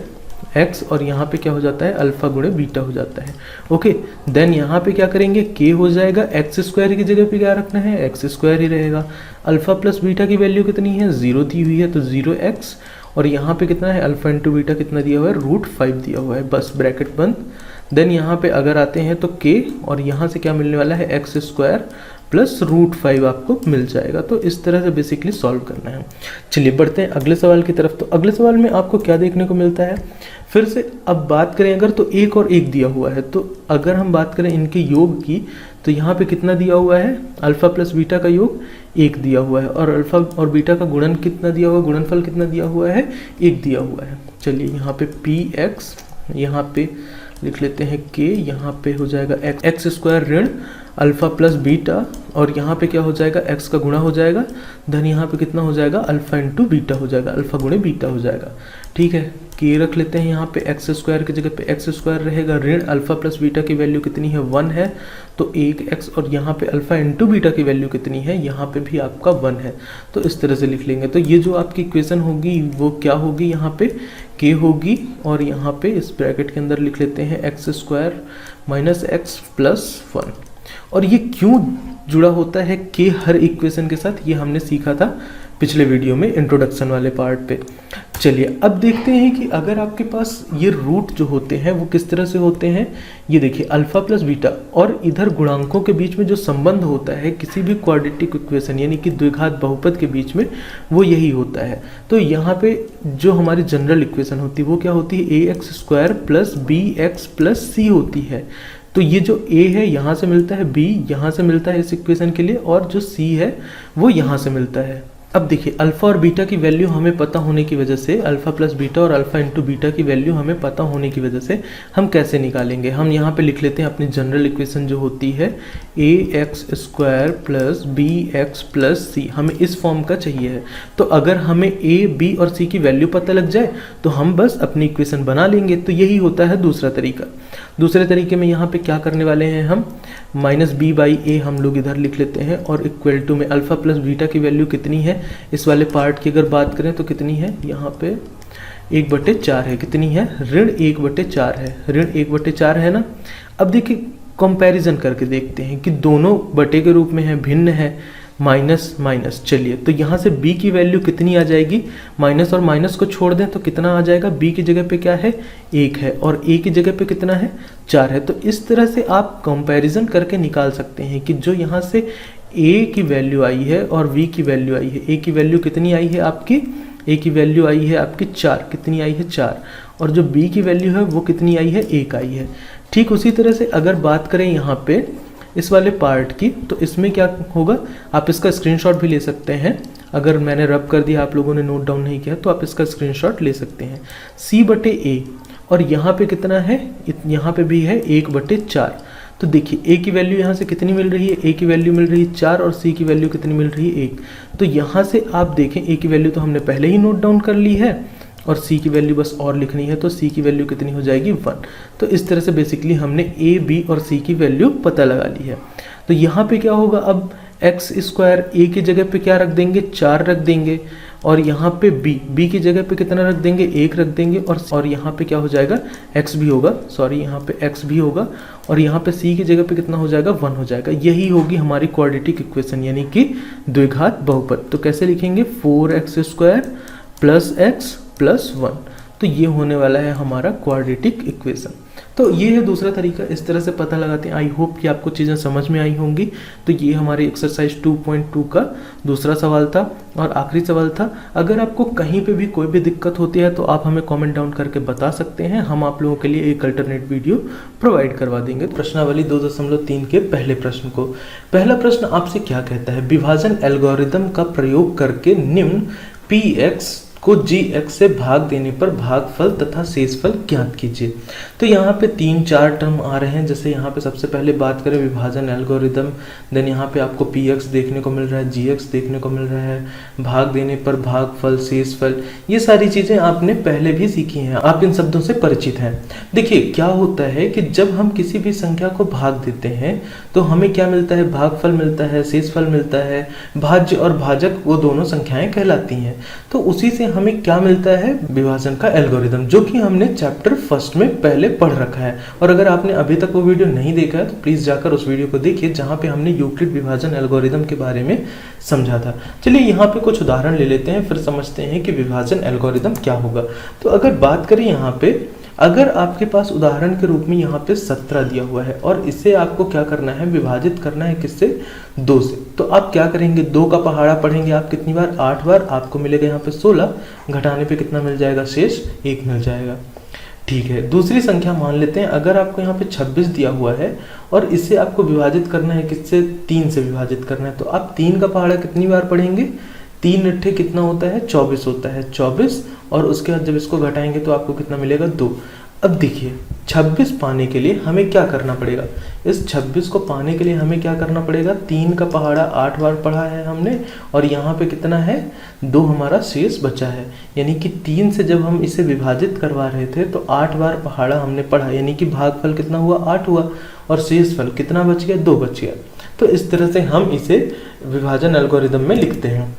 x, और यहाँ पे क्या हो जाता है, अल्फा गुणे बीटा हो जाता है। ओके, देन यहाँ पे क्या करेंगे, k हो जाएगा, एक्स स्क्वायर की जगह पे क्या रखना है, एक्स स्क्वायर ही रहेगा। अल्फा प्लस बीटा की वैल्यू कितनी है, 0 दी हुई है, तो 0x, और यहाँ पे कितना है, अल्फा इंटू बीटा कितना दिया हुआ है, √5 दिया हुआ है, बस ब्रैकेट बंद। देन यहाँ पे अगर आते हैं तो k, और यहाँ से क्या मिलने वाला है, एक्स स्क्वायर प्लस √5 आपको मिल जाएगा। तो इस तरह से बेसिकली सॉल्व करना है। चलिए बढ़ते हैं अगले सवाल की तरफ। तो अगले सवाल में आपको क्या देखने को मिलता है, फिर से अब बात करें अगर, तो 1 और 1 दिया हुआ है। तो अगर हम बात करें इनके योग की, तो यहाँ पे कितना दिया हुआ है, अल्फा प्लस बीटा का योग 1 दिया हुआ है, और अल्फा और बीटा का गुणन कितना दिया हुआ है, गुणनफल कितना दिया हुआ है, 1 दिया हुआ है। चलिए यहाँ पे px, यहाँ पे लिख लेते हैं k, यहाँ पे हो जाएगा एक्स स्क्वायर ऋण अल्फा प्लस बीटा, और यहाँ पे क्या हो जाएगा, x का गुणा हो जाएगा, धन यहाँ पे कितना हो जाएगा, अल्फा इंटू बीटा हो जाएगा, अल्फा गुणे बीटा हो जाएगा। ठीक है, k रख लेते हैं यहाँ पे, एक्स स्क्वायर की जगह पे एक्स स्क्वायर रहेगा, ऋण अल्फा प्लस बीटा की वैल्यू कितनी है, 1 है, तो 1x, और यहाँ पे अल्फा इंटू बीटा की वैल्यू कितनी है, यहाँ पे भी आपका 1 है। तो इस तरह से लिख लेंगे। तो ये जो आपकी इक्वेशन होगी वो क्या होगी, यहाँ पे k होगी, और यहाँ पे इस ब्रैकेट के अंदर लिख लेते हैं x square minus x plus 1। और ये क्यों जुड़ा होता है के हर इक्वेशन के साथ, ये हमने सीखा था पिछले वीडियो में इंट्रोडक्शन वाले पार्ट पे। चलिए अब देखते हैं कि अगर आपके पास ये रूट जो होते हैं वो किस तरह से होते हैं। ये देखिए अल्फा प्लस बीटा और इधर गुणांकों के बीच में जो संबंध होता है किसी भी क्वाड्रेटिक इक्वेशन यानी कि द्विघात बहुपद के बीच में, वो यही होता है। तो यहाँ पे जो हमारी जनरल इक्वेशन होती है वो क्या होती है, a x square plus b x plus c होती है। तो ये जो a है यहाँ से मिलता है, b यहाँ से मिलता है इस इक्वेशन के लिए, और जो c है वो यहाँ से मिलता है। अब देखिए अल्फा और बीटा की वैल्यू हमें पता होने की वजह से, अल्फा प्लस बीटा और अल्फा इंटू बीटा की वैल्यू हमें पता होने की वजह से हम कैसे निकालेंगे। हम यहाँ पे लिख लेते हैं अपनी जनरल इक्वेशन जो होती है a x square plus b x plus c, हमें इस फॉर्म का चाहिए है। तो अगर हमें ए बी और सी की वैल्यू पता लग जाए तो हम बस अपनी इक्वेशन बना लेंगे। तो यही होता है दूसरा तरीका। दूसरे तरीके में यहाँ पे क्या करने वाले हैं, हम माइनस बी बाई ए हम लोग इधर लिख लेते हैं, और इक्वल टू में अल्फा प्लस बीटा की वैल्यू कितनी है, इस वाले पार्ट की अगर बात करें तो कितनी है, यहाँ पे 1/4 है। कितनी है, ऋण 1/4 है, ऋण 1/4 है ना। अब देखिए कंपैरिजन करके देखते हैं कि दोनों बटे के रूप में है, भिन्न है, माइनस माइनस। चलिए तो यहाँ से b की वैल्यू कितनी आ जाएगी, माइनस और माइनस को छोड़ दें तो कितना आ जाएगा, b की जगह पे क्या है 1 है और a की जगह पे कितना है 4 है। तो इस तरह से आप कंपैरिजन करके निकाल सकते हैं कि जो यहाँ से a की वैल्यू आई है और v की वैल्यू आई है, a की वैल्यू कितनी आई है आपकी, a की वैल्यू आई है आपकी 4, कितनी आई है 4, और जो b की वैल्यू है वो कितनी आई है 1 आई है। ठीक उसी तरह से अगर बात करें यहाँ पे इस वाले पार्ट की, तो इसमें क्या होगा, आप इसका स्क्रीनशॉट भी ले सकते हैं। अगर मैंने रब कर दिया, आप लोगों ने नोट डाउन नहीं किया तो आप इसका स्क्रीनशॉट ले सकते हैं। c/a और यहाँ पे कितना है, यहाँ पे भी है 1/4। तो देखिए a की वैल्यू यहाँ से कितनी मिल रही है, a की वैल्यू मिल रही है 4 और c की वैल्यू कितनी मिल रही है 1। तो यहाँ से आप देखें a की वैल्यू तो हमने पहले ही नोट डाउन कर ली है और c की वैल्यू बस और लिखनी है, तो c की वैल्यू कितनी हो जाएगी 1। तो इस तरह से बेसिकली हमने a b और c की वैल्यू पता लगा ली है। तो यहाँ पे क्या होगा, अब एक्स स्क्वायर a की जगह पे क्या रख देंगे, 4 रख देंगे, और यहाँ पे b की जगह पे कितना रख देंगे, 1 रख देंगे, और यहाँ पे क्या हो जाएगा x भी होगा, सॉरी यहाँ पे x भी होगा, और यहाँ पे c की जगह पे कितना हो जाएगा 1 हो जाएगा। यही होगी हमारी क्वाड्रेटिक इक्वेशन यानी कि द्विघात बहुपद। तो कैसे लिखेंगे, 4x² प्लस x प्लस 1। तो ये होने वाला है हमारा क्वाड्रेटिक इक्वेशन। तो ये है दूसरा तरीका, इस तरह से पता लगाते हैं। आई होप कि आपको चीज़ें समझ में आई होंगी। तो ये हमारे एक्सरसाइज 2.2 का दूसरा सवाल था और आखिरी सवाल था। अगर आपको कहीं पे भी कोई भी दिक्कत होती है तो आप हमें कमेंट डाउन करके बता सकते हैं, हम आप लोगों के लिए एक अल्टरनेट वीडियो प्रोवाइड करवा देंगे। प्रश्नावली 2.3 के पहले प्रश्न को, पहला प्रश्न आपसे क्या कहता है, विभाजन एल्गोरिदम का प्रयोग करके निम्न px को gx से भाग देने पर भागफल तथा शेषफल ज्ञात कीजिए। तो यहाँ पे 3-4 टर्म आ रहे हैं। जैसे यहाँ पे सबसे पहले बात करें विभाजन एल्गोरिदम, देन यहाँ पे आपको px देखने को मिल रहा है, gx देखने को मिल रहा है, भाग देने पर भागफल, शेषफल, ये सारी चीज़ें आपने पहले भी सीखी हैं, आप इन शब्दों से परिचित हैं। देखिए क्या होता है कि जब हम किसी भी संख्या को भाग देते हैं तो हमें क्या मिलता है, भागफल मिलता है, शेषफल मिलता है, भाज्य और भाजक वो दोनों संख्याएं कहलाती हैं। तो उसी से हमें क्या मिलता है, विभाजन का एल्गोरिदम, जो कि हमने चैप्टर 1 में पहले पढ़ रखा है। और अगर आपने अभी तक वो वीडियो नहीं देखा है तो प्लीज जाकर उस वीडियो को देखिए, जहां पे हमने यूक्लिड विभाजन एल्गोरिदम के बारे में समझा था। चलिए यहाँ पे कुछ उदाहरण ले लेते हैं, फिर समझते हैं कि विभाजन एल्गोरिदम क्या होगा। तो अगर बात करें यहाँ पे, अगर आपके पास उदाहरण के रूप में यहाँ पे 17 दिया हुआ है और इसे आपको क्या करना है, विभाजित करना है किससे, 2 से। तो आप क्या करेंगे, 2 का पहाड़ा पढ़ेंगे आप कितनी बार, 8 बार। आपको मिलेगा यहाँ पे 16, घटाने पे कितना मिल जाएगा, शेष 1 मिल जाएगा। ठीक है, दूसरी संख्या मान लेते हैं। अगर आपको यहाँ पे 26 दिया हुआ है और इसे आपको विभाजित करना है किससे, 3 से विभाजित करना है। तो आप 3 का पहाड़ा कितनी बार पढ़ेंगे, 3 अट्ठे कितना होता है, 24 होता है, 24, और उसके बाद जब इसको घटाएंगे तो आपको कितना मिलेगा, 2। अब देखिए 26 पाने के लिए हमें क्या करना पड़ेगा, इस 26 को पाने के लिए हमें क्या करना पड़ेगा, 3 का पहाड़ा 8 बार पढ़ा है हमने, और यहाँ पे कितना है, 2 हमारा शेष बचा है। यानी कि 3 से जब हम इसे विभाजित करवा रहे थे तो 8 बार पहाड़ा हमने पढ़ा, यानी कि भागफल कितना हुआ, 8 हुआ, और शेषफल कितना बच गया, 2 बच गया। तो इस तरह से हम इसे विभाजन एल्गोरिदम में लिखते हैं।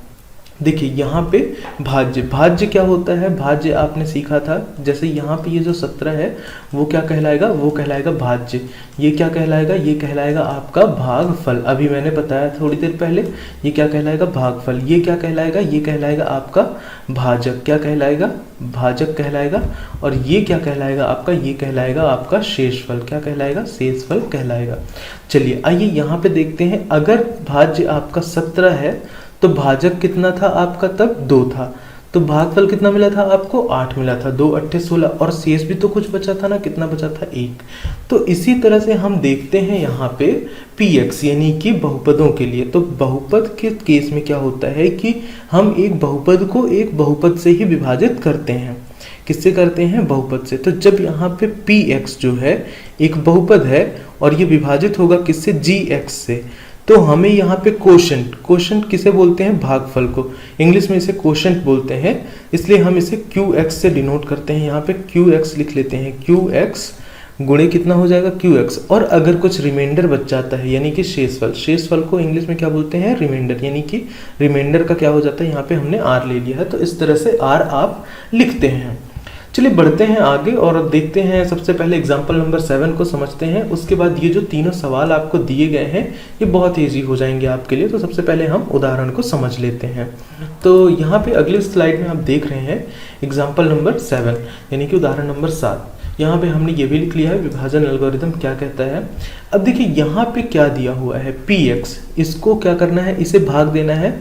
देखिए यहाँ पे भाज्य, भाज्य क्या होता है, भाज्य आपने सीखा था, जैसे यहाँ पे ये जो 17 है वो क्या कहलाएगा, वो कहलाएगा भाज्य। ये क्या कहलाएगा, ये कहलाएगा आपका भागफल। अभी मैंने बताया थोड़ी देर पहले, ये क्या कहलाएगा, भागफल। ये क्या कहलाएगा, ये कहलाएगा आपका भाजक। क्या कहलाएगा, भाजक कहलाएगा। और ये क्या कहलाएगा आपका, ये कहलाएगा आपका शेषफल। क्या कहलाएगा, शेषफल कहलाएगा। चलिए आइए यहाँ पे देखते हैं, अगर भाज्य आपका 17 है तो भाजक कितना था आपका, तब 2 था, तो भागफल कितना मिला था आपको, 8 मिला था। 2 8 16, और शेष भी तो कुछ बचा था ना, कितना बचा था, 1। तो इसी तरह से हम देखते हैं यहाँ पे px यानी कि बहुपदों के लिए। तो बहुपद के केस में क्या होता है कि हम एक बहुपद को एक बहुपद से ही विभाजित करते हैं। किससे करते हैं, बहुपद से। तो जब यहाँ पे px जो है एक बहुपद है और ये विभाजित होगा किससे, gx से, तो हमें यहाँ पे कोशेंट, कोशेंट किसे बोलते हैं, भागफल को। इंग्लिश में इसे कोशेंट बोलते हैं, इसलिए हम इसे qx से डिनोट करते हैं। यहाँ पे qx लिख लेते हैं, qx गुणे कितना हो जाएगा, qx। और अगर कुछ रिमाइंडर बच जाता है यानी कि शेषफल, शेषफल को इंग्लिश में क्या बोलते हैं, रिमाइंडर, यानी कि रिमाइंडर का क्या हो जाता है, यहाँ पे हमने r ले लिया है, तो इस तरह से r आप लिखते हैं। चलिए बढ़ते हैं आगे और देखते हैं, सबसे पहले एग्जाम्पल नंबर 7 को समझते हैं। उसके बाद ये जो तीनों सवाल आपको दिए गए हैं ये बहुत ईजी हो जाएंगे आपके लिए। तो सबसे पहले हम उदाहरण को समझ लेते हैं। तो यहाँ पे अगले स्लाइड में आप देख रहे हैं एग्जाम्पल नंबर 7 यानी कि उदाहरण नंबर 7। यहाँ पे हमने ये भी लिख लिया है विभाजन एल्गोरिथम क्या कहता है। अब देखिए यहाँ पे क्या दिया हुआ है, px, इसको क्या करना है, इसे भाग देना है।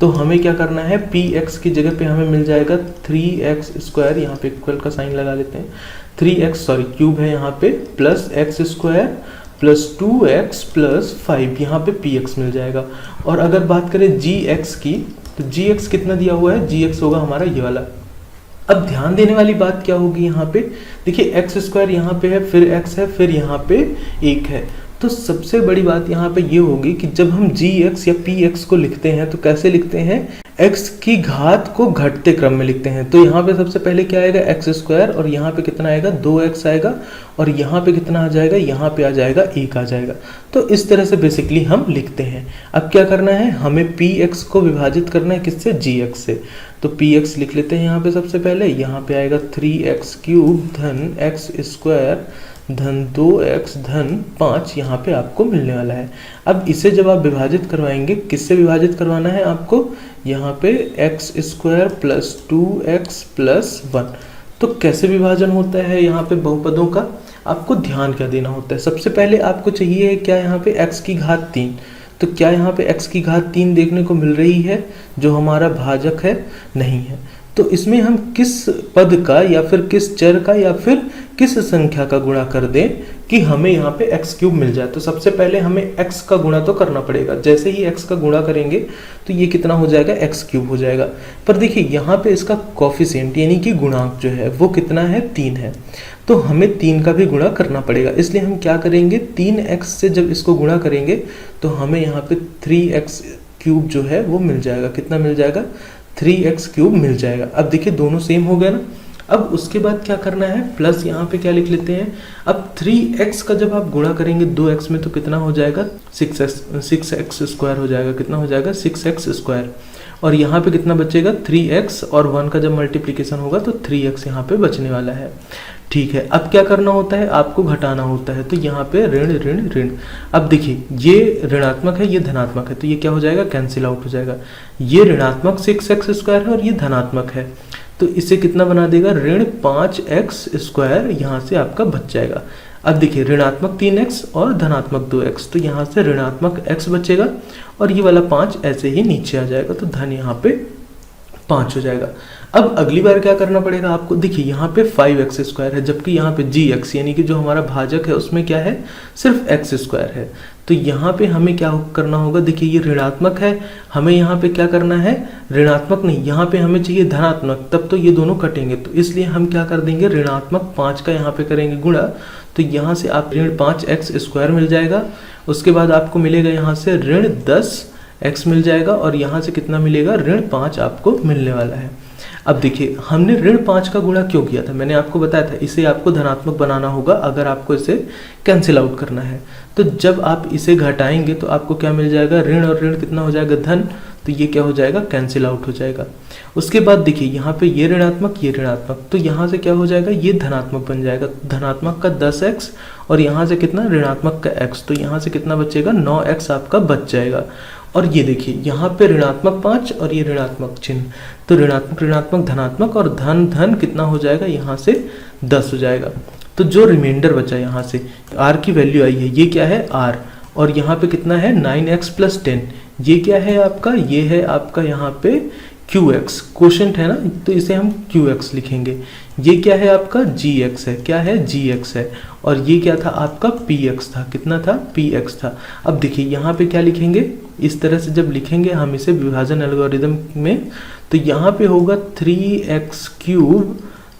तो हमें क्या करना है, px की जगह पे हमें मिल जाएगा 3x स्क्वायर, यहाँ पे इक्वल का साइन लगा लेते हैं, 3x सॉरी क्यूब है यहाँ पे, plus x square plus 2x plus 5, यहाँ पे px मिल जाएगा। और अगर बात करें gx की, तो gx कितना दिया हुआ है, gx होगा हमारा ये वाला। अब ध्यान देने वाली बात क्या होगी यहाँ पे, देखिए एक्स स्क्वायर यहाँ पे है, फिर x है, फिर यहाँ पे 1 है। तो सबसे बड़ी बात यहाँ पे ये होगी कि जब हम gx या px को लिखते हैं तो कैसे लिखते हैं, x की घात को घटते क्रम में लिखते हैं। तो यहाँ पे सबसे पहले क्या आएगा, एक्स स्क्वायर, और यहाँ पे कितना आएगा, 2x आएगा, और यहाँ पे कितना आ जाएगा, यहाँ पे आ जाएगा 1 आ जाएगा। तो इस तरह से बेसिकली हम लिखते हैं। अब क्या करना है, हमें px को विभाजित करना है किससे, gx से। तो px लिख लेते हैं यहाँ पे सबसे पहले, यहाँ पे आएगा 3x क्यूब धन x स्क्वायर धन 2x धन 5, यहाँ पे आपको मिलने वाला है। अब इसे जब आप विभाजित करवाएंगे, किससे विभाजित करवाना है आपको, यहाँ पे x square plus 2x plus 1। तो कैसे विभाजन होता है यहाँ पे बहुपदों का, आपको ध्यान क्या देना होता है, सबसे पहले आपको चाहिए क्या, यहाँ पे x की घात 3। तो क्या यहाँ पे x की घात 3 देखने को मिल रही है जो हमारा भाजक है, नहीं है। तो इसमें हम किस पद का या फिर किस चर का या फिर किस संख्या का गुणा कर दें कि हमें यहाँ पे x क्यूब मिल जाए। तो सबसे पहले हमें x का गुणा तो करना पड़ेगा। जैसे ही x का गुणा करेंगे तो ये कितना हो जाएगा, x क्यूब हो जाएगा। पर देखिए यहाँ पे इसका कोफिशिएंट यानी कि गुणांक जो है वो कितना है, 3 है। तो हमें 3 का भी गुणा करना पड़ेगा, इसलिए हम क्या करेंगे, 3x से जब इसको गुणा करेंगे तो हमें यहाँ पे 3x क्यूब जो है वो मिल जाएगा। कितना मिल जाएगा, 3x क्यूब मिल जाएगा। अब देखिए दोनों सेम हो गया ना। अब उसके बाद क्या करना है, प्लस यहाँ पे क्या लिख लेते हैं। अब 3x का जब आप गुणा करेंगे 2x में तो कितना हो जाएगा, 6x स्क्वायर हो जाएगा। कितना हो जाएगा, 6x स्क्वायर। और यहाँ पे कितना बचेगा, 3x, और 1 का जब मल्टीप्लिकेशन होगा तो 3x यहाँ पे बचने वाला है। ठीक है, अब क्या करना होता है, आपको घटाना होता है। तो यहाँ पे ऋण ऋण ऋण। अब देखिए ये ऋणात्मक है, ये धनात्मक है, तो ये क्या हो जाएगा, कैंसिल आउट हो जाएगा। ये ऋणात्मक 6x स्क्वायर है और ये धनात्मक है, तो इसे कितना बना देगा, ऋण 5x स्क्वायर यहाँ से आपका बच जाएगा। अब देखिए ऋणात्मक 3x और धनात्मक 2x, तो यहाँ से ऋणात्मक x बचेगा और ये वाला 5 ऐसे ही नीचे आ जाएगा, तो धन यहाँ पे 5 हो जाएगा। अब अगली बार क्या करना पड़ेगा आपको, देखिए यहाँ पे 5x स्क्वायर है, जबकि यहाँ पे gx यानी कि जो हमारा भाजक है उसमें क्या है, सिर्फ x स्क्वायर है। तो यहाँ पे हमें क्या करना होगा, देखिए ये ऋणात्मक है, हमें यहाँ पे क्या करना है, ऋणात्मक नहीं, यहाँ पे हमें चाहिए धनात्मक, तब तो ये दोनों कटेंगे। तो इसलिए हम क्या कर देंगे, ऋणात्मक 5 का यहाँ पे करेंगे गुणा। तो यहाँ से आप ऋण 5x स्क्वायर मिल जाएगा। उसके बाद आपको मिलेगा यहाँ से ऋण 10x मिल जाएगा, और यहाँ से कितना मिलेगा, ऋण 5 आपको मिलने वाला है। अब देखिए हमने ऋण 5 का गुणा क्यों किया था, मैंने आपको बताया था इसे आपको धनात्मक बनाना होगा अगर आपको इसे कैंसिल आउट करना है। तो जब आप इसे घटाएंगे तो आपको क्या मिल जाएगा, ऋण और ऋण कितना हो जाएगा, धन, तो ये क्या हो जाएगा, कैंसिल आउट हो जाएगा। उसके बाद देखिए यहाँ पे ये ऋणात्मक, ये ऋणात्मक, तो यहाँ से क्या हो जाएगा, ये धनात्मक बन जाएगा, धनात्मक का 10x और यहाँ से कितना, ऋणात्मक का x, तो यहाँ से कितना बचेगा, 9x आपका बच जाएगा। और ये देखिए यहाँ पे ऋणात्मक 5 और ये ऋणात्मक चिन्ह, तो ऋणात्मक ऋणात्मक धनात्मक और धन धन कितना हो जाएगा, यहाँ से 10 हो जाएगा। तो जो रिमाइंडर बचा यहाँ से r की वैल्यू आई है, ये क्या है r, और यहाँ पे कितना है 9x + 10, ये क्या है आपका, ये है आपका यहाँ पे qx, क्वोशंट है ना, तो इसे हम qx लिखेंगे। ये क्या है आपका gx है, क्या है gx है, और ये क्या था आपका px था, कितना था, px था। अब देखिए यहाँ पे क्या लिखेंगे, इस तरह से जब लिखेंगे हम इसे विभाजन एल्गोरिदम में, तो यहाँ पे होगा 3x³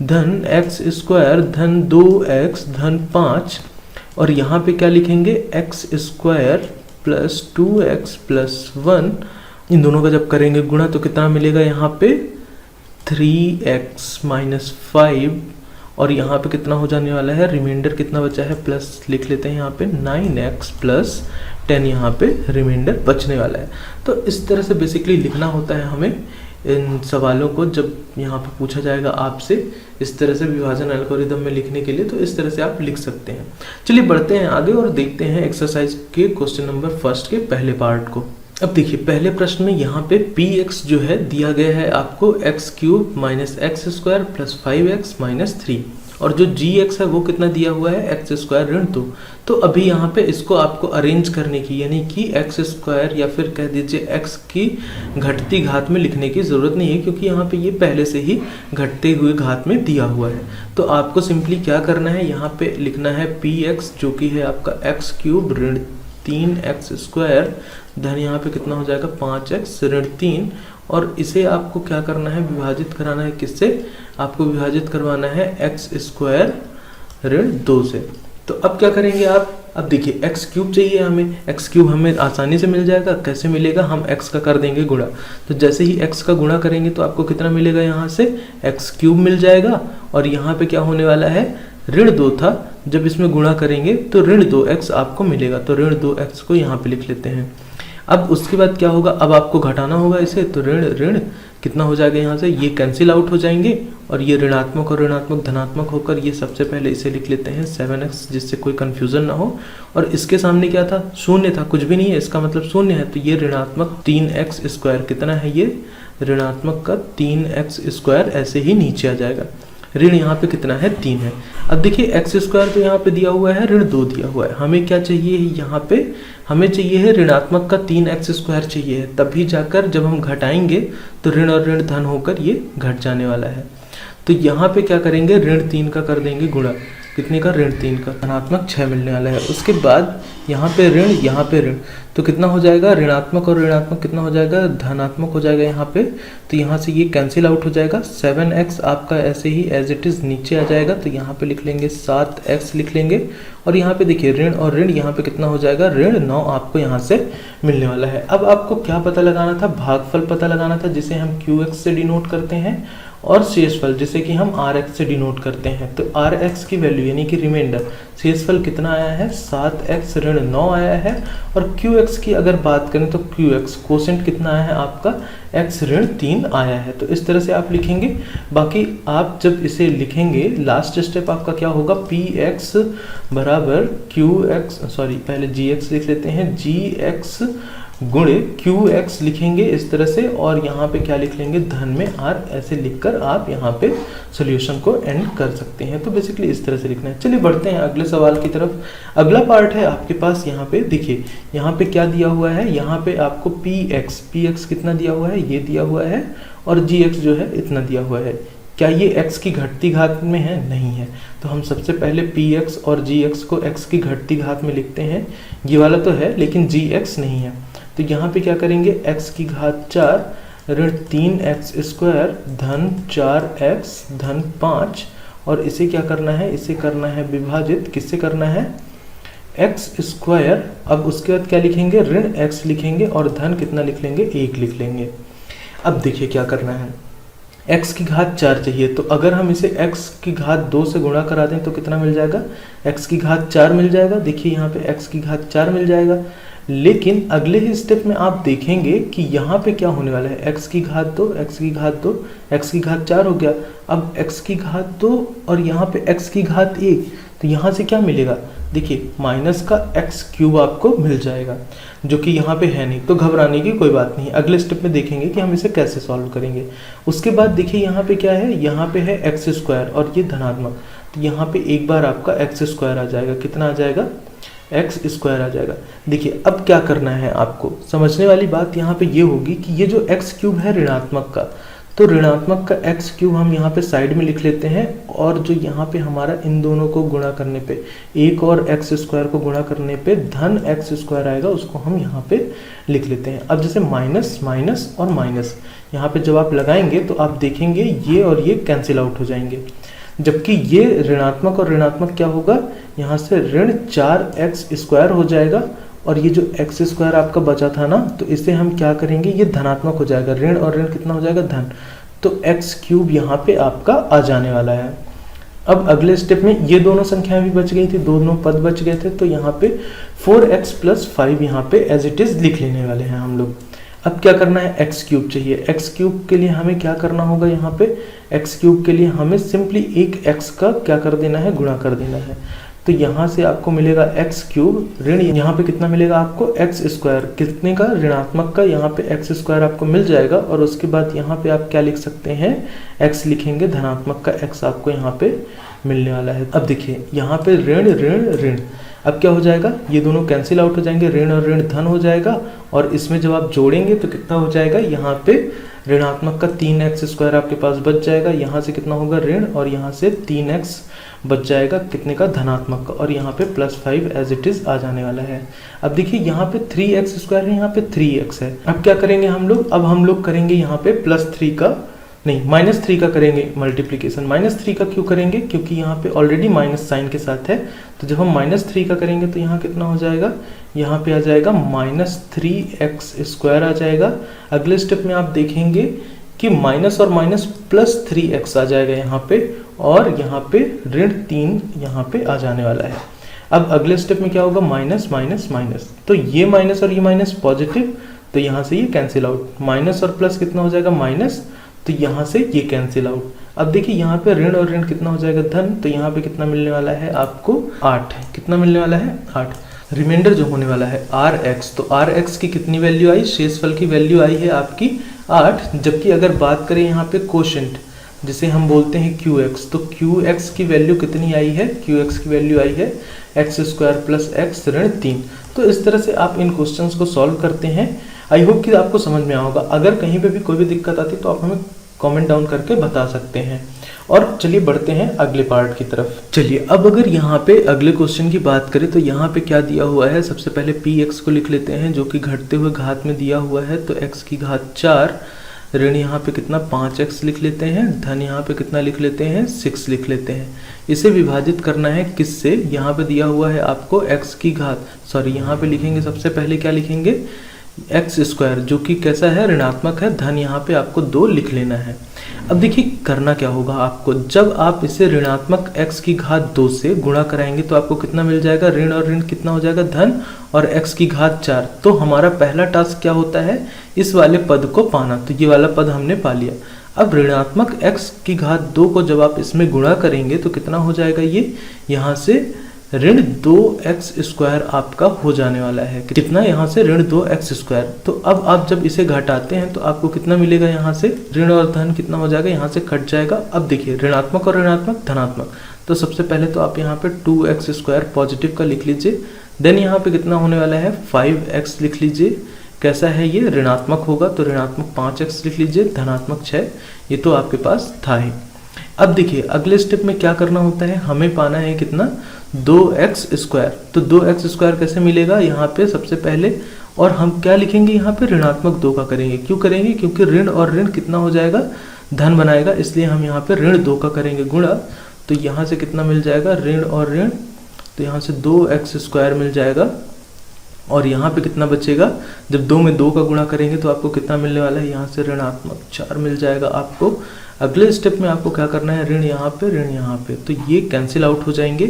धन x² धन 2x धन 5, और यहाँ पे क्या लिखेंगे, x² + 2x + 1, इन दोनों का जब करेंगे गुणा तो कितना मिलेगा, यहाँ पे 3x - 5, और यहाँ पे कितना हो जाने वाला है, रिमाइंडर कितना बचा है, प्लस लिख लेते हैं यहाँ पे 9x + 10, यहाँ पे रिमाइंडर बचने वाला है। तो इस तरह से बेसिकली लिखना होता है हमें इन सवालों को, जब यहाँ पे पूछा जाएगा आपसे इस तरह से विभाजन एल्गोरिदम में लिखने के लिए, तो इस तरह से आप लिख सकते हैं। चलिए बढ़ते हैं आगे और देखते हैं एक्सरसाइज के क्वेश्चन नंबर 1 के पहले पार्ट को। अब देखिए पहले प्रश्न में यहाँ पे px जो है दिया गया है आपको x³ - x² + 5x - 3, और जो gx है वो कितना दिया हुआ है, x² ऋण 2। तो अभी यहाँ पे इसको आपको अरेंज करने की, यानी कि x² या फिर कह दीजिए x की घटती घात में लिखने की ज़रूरत नहीं है, क्योंकि यहाँ पे ये पहले से ही घटते हुए घात में दिया हुआ है। तो आपको सिंपली क्या करना है, यहाँ पे लिखना है px जो कि है आपका x³ ऋण 3x² धन यहाँ पे कितना हो जाएगा 5x ऋण 3, और इसे आपको क्या करना है, विभाजित कराना है, किससे, आपको विभाजित करवाना है x² ऋण 2 से। तो अब क्या करेंगे आप, अब देखिए x³ चाहिए हमें, x³ हमें आसानी से मिल जाएगा, कैसे मिलेगा, हम x का कर देंगे गुणा। तो जैसे ही x का गुणा करेंगे तो आपको कितना मिलेगा, यहाँ से x³ मिल जाएगा, और यहाँ पे क्या होने वाला है, ऋण 2 था, जब इसमें गुणा करेंगे तो ऋण 2x आपको मिलेगा, तो ऋण 2x को यहाँ पे लिख लेते हैं। अब उसके बाद क्या होगा, अब आपको घटाना होगा इसे, तो ऋण ऋण कितना हो जाएगा, यहाँ से ये कैंसिल आउट हो जाएंगे, और ये ऋणात्मक और ऋणात्मक धनात्मक होकर ये सबसे पहले इसे लिख लेते हैं 7x, जिससे कोई कंफ्यूजन ना हो। और इसके सामने क्या था, शून्य था, कुछ भी नहीं है, इसका मतलब शून्य है, तो ये ऋणात्मक 3x², कितना है ये, ऋणात्मक का 3x² ऐसे ही नीचे आ जाएगा। ऋण यहाँ पे कितना है, 3 है। अब देखिए x² तो यहाँ पे दिया हुआ है, ऋण 2 दिया हुआ है, हमें क्या चाहिए, यहाँ पे हमें चाहिए है ऋणात्मक का 3x² चाहिए है, तभी जाकर जब हम घटाएंगे तो ऋण और ऋण धन होकर ये घट जाने वाला है। तो यहाँ पे क्या करेंगे, ऋण 3 का कर देंगे गुणा, कितने का, ऋण 3 का, धनात्मक 6 मिलने वाला है। उसके बाद यहाँ पे ऋण, यहाँ पे ऋण, तो कितना हो जाएगा, ऋणात्मक और ऋणात्मक कितना हो जाएगा, धनात्मक हो जाएगा यहाँ पे, तो यहाँ से ये कैंसिल आउट हो जाएगा। 7x आपका ऐसे ही एज इट इज़ नीचे आ जाएगा, तो यहाँ पे लिख लेंगे 7x लिख लेंगे, और यहाँ पे देखिए ऋण और ऋण यहाँ पे कितना हो जाएगा, ऋण 9 आपको यहाँ से मिलने वाला है। अब आपको क्या पता लगाना था, भागफल पता लगाना था, जिसे हम qx से डिनोट करते हैं, और शेषफल जिसे कि हम rx से डिनोट करते हैं। तो rx की वैल्यू यानी कि रिमाइंडर, शेषफल कितना आया है, 7x ऋण 9 आया है, और qx की अगर बात करें तो qx क्वोशंट कितना आया है आपका, x ऋण 3 आया है। तो इस तरह से आप लिखेंगे। बाकी आप जब इसे लिखेंगे, लास्ट स्टेप आपका क्या होगा, px बराबर qx, सॉरी पहले gx लिख लेते हैं, gx गुणे qx लिखेंगे इस तरह से, और यहाँ पे क्या लिख लेंगे, धन में r, ऐसे लिखकर आप यहाँ पे सॉल्यूशन को एंड कर सकते हैं। तो बेसिकली इस तरह से लिखना है। चलिए बढ़ते हैं अगले सवाल की तरफ। अगला पार्ट है आपके पास, यहाँ पे देखिए, यहाँ पे क्या दिया हुआ है, यहाँ पे आपको px कितना दिया हुआ है, ये दिया हुआ है, और gx जो है इतना दिया हुआ है। क्या ये x की घटती घात में है, नहीं है, तो हम सबसे पहले px और gx को x की घटती घात में लिखते हैं। ये वाला तो है लेकिन gx नहीं है, तो यहाँ पे क्या करेंगे, x की घात 4 ऋण 3x² धन 4x धन 5, और इसे क्या करना है, इसे करना है विभाजित, किससे करना है, x²। अब उसके बाद क्या लिखेंगे, ऋण x लिखेंगे, और धन कितना लिख लेंगे, 1 लिख लेंगे। अब देखिए क्या करना है, x की घात 4 चाहिए, तो अगर हम इसे x की घात 2 से गुणा करा दें तो कितना मिल जाएगा, x की घात 4 मिल जाएगा। देखिए यहाँ पे x की घात 4 मिल जाएगा। लेकिन अगले ही स्टेप में आप देखेंगे कि यहाँ पे क्या होने वाला है, x की घात 2, x की घात 2, x की घात 4 हो गया। अब x की घात 2 और यहाँ पे x की घात 1, तो यहाँ से क्या मिलेगा, देखिए माइनस का x क्यूब आपको मिल जाएगा, जो कि यहाँ पे है नहीं। तो घबराने की कोई बात नहीं, अगले स्टेप में देखेंगे कि हम इसे कैसे सॉल्व करेंगे। उसके बाद देखिए यहाँ पे क्या है, यहाँ पे है एक्स स्क्वायर और ये धनात्मक, तो यहाँ पे एक बार आपका एक्स स्क्वायर आ जाएगा। कितना आ जाएगा, एक्स स्क्वायर आ जाएगा। देखिए अब क्या करना है आपको, समझने वाली बात यहाँ पे ये होगी कि ये जो एक्स क्यूब है ऋणात्मक का, तो ऋणात्मक का एक्स क्यूब हम यहाँ पे साइड में लिख लेते हैं, और जो यहाँ पे हमारा इन दोनों को गुणा करने पे, एक और एक्स स्क्वायर को गुणा करने पे धन एक्स स्क्वायर आएगा, उसको हम यहाँ पे लिख लेते हैं। अब जैसे माइनस माइनस और माइनस यहाँ पे जब आप लगाएंगे तो आप देखेंगे ये और ये कैंसिल आउट हो जाएंगे, जबकि ये ऋणात्मक और ऋणात्मक क्या होगा, यहाँ से ऋण 4x स्क्वायर हो जाएगा, और ये जो एक्स स्क्वायर आपका बचा था ना, तो इसे हम क्या करेंगे, ये धनात्मक हो जाएगा, ऋण और ऋण कितना हो जाएगा, धन। तो एक्स क्यूब यहाँ पे आपका आ जाने वाला है। अब अगले स्टेप में ये दोनों संख्याएं भी बच गई थी, दोनों पद बच गए थे, तो यहाँ पे 4x + 5 यहाँ पे एज इट इज लिख लेने वाले हैं हम लोग। अब क्या करना है, एक्स क्यूब चाहिए। एक्स क्यूब के लिए हमें क्या करना होगा, यहाँ पे एक्स क्यूब के लिए हमें सिंपली एक एक्स का क्या कर देना है, गुणा कर देना है। तो यहाँ से आपको मिलेगा एक्स क्यूब ऋण, यहाँ पे कितना मिलेगा आपको, एक्स स्क्वायर, कितने का, ऋणात्मक का, यहाँ पे एक्स स्क्वायर आपको मिल जाएगा। और उसके बाद यहाँ पे आप क्या लिख सकते हैं, एक्स लिखेंगे, धनात्मक का एक्स आपको यहाँ पे मिलने वाला है। अब देखिए यहाँ पे ऋण ऋण ऋण, अब क्या हो जाएगा, ये दोनों कैंसिल आउट हो जाएंगे, ऋण और ऋण धन हो जाएगा। और इसमें जब आप जोड़ेंगे तो कितना हो जाएगा, यहाँ पे ऋणात्मक का 3x स्क्वायर आपके पास बच जाएगा, यहाँ से कितना होगा ऋण, और यहाँ से 3x बच जाएगा, कितने का, धनात्मक का, और यहाँ पे +5 एज इट इज आ जाने वाला है। अब देखिए यहाँ पे 3x स्क्वायर है, यहाँ पे 3x है। अब क्या करेंगे हम लोग, अब हम लोग करेंगे यहाँ पे +3 का नहीं, -3 का करेंगे मल्टीप्लीकेशन। -3 का क्यों करेंगे, क्योंकि यहाँ पे ऑलरेडी माइनस साइन के साथ है, तो जब हम -3 का करेंगे तो यहाँ कितना हो जाएगा, यहाँ पे आ जाएगा -3x स्क्वायर आ जाएगा। अगले स्टेप में आप देखेंगे कि माइनस और माइनस +3x आ जाएगा यहाँ पे, और यहाँ पे ऋण 3 यहाँ पे आ जाने वाला है। अब अगले स्टेप में क्या होगा, माइनस माइनस माइनस, तो ये माइनस और ये माइनस पॉजिटिव, तो यहाँ से ये कैंसिल आउट, माइनस और प्लस कितना हो जाएगा, माइनस, तो यहाँ से ये कैंसिल आउट। अब देखिए यहाँ पे ऋण और ऋण कितना हो जाएगा, धन, तो यहाँ पे कितना मिलने वाला है आपको, 8। कितना मिलने वाला है, 8। रिमाइंडर जो होने वाला है Rx, तो Rx की कितनी वैल्यू आई, शेषफल की वैल्यू आई है आपकी 8। जबकि अगर बात करें यहाँ पे कोशेंट, जिसे हम बोलते हैं Qx, तो Qx की वैल्यू कितनी आई है, Qx की वैल्यू आई है x² + x ऋण 3। तो इस तरह से आप इन क्वेश्चंस को सॉल्व करते हैं। आई होप कि आपको समझ में आएगा। अगर कहीं पे भी कोई भी दिक्कत आती तो आप हमें कमेंट डाउन करके बता सकते हैं। और चलिए बढ़ते हैं अगले पार्ट की तरफ। चलिए अब अगर यहाँ पे अगले क्वेश्चन की बात करें तो यहाँ पे क्या दिया हुआ है, सबसे पहले px को लिख लेते हैं, जो कि घटते हुए घात में दिया हुआ है, तो x की घात 4, ऋण यहाँ पे कितना 5x लिख लेते हैं, धन यहाँ पे कितना लिख लेते हैं 6 लिख लेते हैं। इसे विभाजित करना है किससे, यहाँ पे दिया हुआ है आपको x की घात, सॉरी यहाँ पे लिखेंगे सबसे पहले क्या लिखेंगे, x², जो कि कैसा है, ऋणात्मक है, धन यहाँ पे आपको 2 लिख लेना है। अब देखिए करना क्या होगा आपको, जब आप इसे ऋणात्मक x की घात 2 से गुणा कराएंगे तो आपको कितना मिल जाएगा, ऋण और ऋण कितना हो जाएगा, धन, और x की घात 4। तो हमारा पहला टास्क क्या होता है, इस वाले पद को पाना, तो ये वाला पद हमने पा लिया। अब ऋणात्मक x की घात 2 को जब आप इसमें गुणा करेंगे तो कितना हो जाएगा, ये यहाँ से ऋण 2x² आपका हो जाने वाला है, कितना, यहाँ से ऋण 2x²। तो अब आप जब इसे घटाते हैं तो आपको कितना मिलेगा, यहाँ से ऋण और धन कितना हो जाएगा, यहाँ से कट जाएगा। अब देखिए ऋणात्मक और ऋणात्मक धनात्मक, तो सबसे पहले तो आप यहाँ पे 2x² पॉजिटिव का लिख लीजिए, देन यहाँ पे कितना होने वाला है 5x लिख लीजिए, कैसा है ये, ऋणात्मक होगा, तो ऋणात्मक 5x लिख लीजिए, धनात्मक 6, ये तो आपके पास था ही। अब देखिए अगले स्टेप में क्या करना होता है, हमें पाना है कितना, 2x²। तो 2x² कैसे मिलेगा, यहाँ पे सबसे पहले, और हम क्या लिखेंगे यहाँ पे, ऋणात्मक 2 का करेंगे। क्यों करेंगे, क्योंकि ऋण और ऋण कितना हो जाएगा, धन बनाएगा, इसलिए हम यहाँ पे ऋण 2 का करेंगे गुणा। तो यहाँ से कितना मिल जाएगा, ऋण और ऋण, तो यहाँ से 2x² मिल जाएगा, और यहाँ पे कितना बचेगा, जब 2 में 2 का गुणा करेंगे तो आपको कितना मिलने वाला है, यहाँ से ऋणात्मक 4 मिल जाएगा आपको। अगले स्टेप में आपको क्या करना है, ऋण यहाँ पे ऋण यहाँ पे, तो ये कैंसिल आउट हो जाएंगे।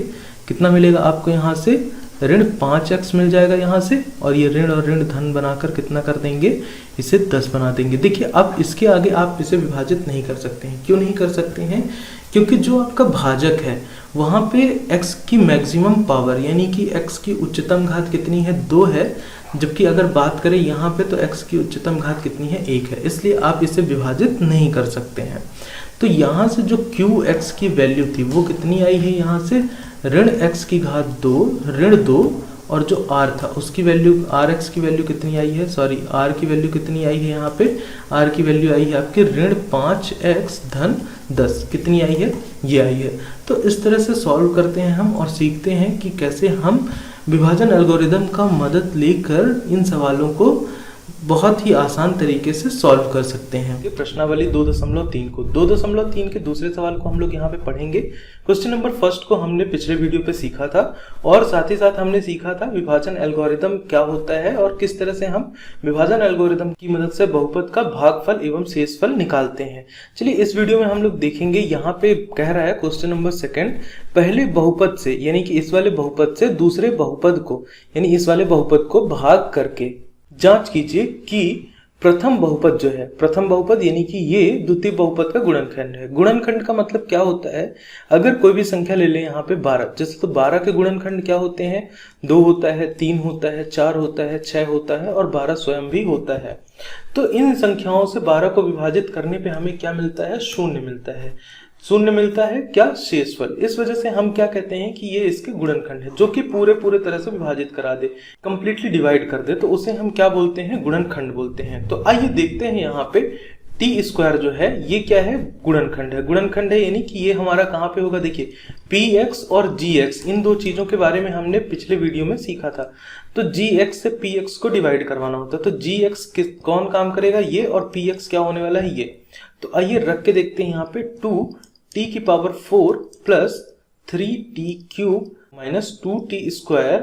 कितना मिलेगा आपको यहाँ से, ऋण 5x मिल जाएगा यहाँ से, और ये ऋण और ऋण धन बनाकर कितना कर देंगे, इसे 10 बना देंगे। देखिए अब इसके आगे आप इसे विभाजित नहीं कर सकते हैं। क्यों नहीं कर सकते हैं, क्योंकि जो आपका भाजक है वहाँ पे x की मैक्सिमम पावर यानी कि x की उच्चतम घात कितनी है, 2 है, जबकि अगर बात करें यहाँ पे तो x की उच्चतम घात कितनी है, 1 है, इसलिए आप इसे विभाजित नहीं कर सकते हैं। तो यहाँ से जो qx की वैल्यू थी वो कितनी आई है, यहाँ से ऋण x की घात 2 ऋण 2, और जो r था उसकी वैल्यू rx की वैल्यू कितनी आई है, सॉरी r की वैल्यू कितनी आई है, यहाँ पे r की वैल्यू आई है आपकी ऋण 5x धन 10, कितनी आई है, ये आई है। तो इस तरह से सॉल्व करते हैं हम और सीखते हैं कि कैसे हम विभाजन एल्गोरिदम का मदद लेकर इन सवालों को बहुत ही आसान तरीके से सॉल्व कर सकते हैं। प्रश्नावली 2.3 को 2.3 के दूसरे सवाल को हम लोग यहाँ पे पढ़ेंगे। क्वेश्चन नंबर फर्स्ट को हमने पिछले वीडियो पे सीखा था, और साथ ही साथ हमने सीखा था विभाजन एल्गोरिदम क्या होता है और किस तरह से हम विभाजन एल्गोरिदम की मदद से बहुपद का भागफल एवं शेषफल निकालते हैं। चलिए इस वीडियो में हम लोग देखेंगे, यहाँ पे कह रहा है क्वेश्चन नंबर सेकेंड, पहले बहुपद से यानी कि इस वाले बहुपद से दूसरे बहुपद को यानी इस वाले बहुपद को भाग करके जांच कीजिए कि प्रथम बहुपद जो है, प्रथम बहुपद यानी कि ये द्वितीय बहुपद का गुणनखंड है। गुणनखंड का मतलब क्या होता है, अगर कोई भी संख्या ले लें यहाँ पे 12, जैसे तो 12 के गुणनखंड क्या होते हैं, 2 होता है, 3 होता है, 4 होता है, 6 होता है और 12 स्वयं भी होता है। तो इन संख्याओं से 12 को विभाजित करने पे हमें क्या मिलता है, शून्य मिलता है। शून्य मिलता है क्या, शेषफल। इस वजह से हम क्या कहते हैं कि ये इसके गुणनखंड है, जो कि पूरे तरह से विभाजित करा दे, कंप्लीटली डिवाइड कर दे, तो उसे हम क्या बोलते हैं, गुणनखंड बोलते हैं। तो आइए देखते हैं यहाँ पे टी स्क्वायर जो है ये क्या है, गुणनखंड है। गुणनखंड है यानी कि ये हमारा कहाँ पे होगा, देखिए px और gx, इन दो चीजों के बारे में हमने पिछले वीडियो में सीखा था। तो gx से px को डिवाइड करवाना होता है, तो gx कौन काम करेगा, ये, और px क्या होने वाला है, ये। तो आइए रख के देखते हैं यहाँ पे 2t की power 4 plus 3t cube minus 2t square,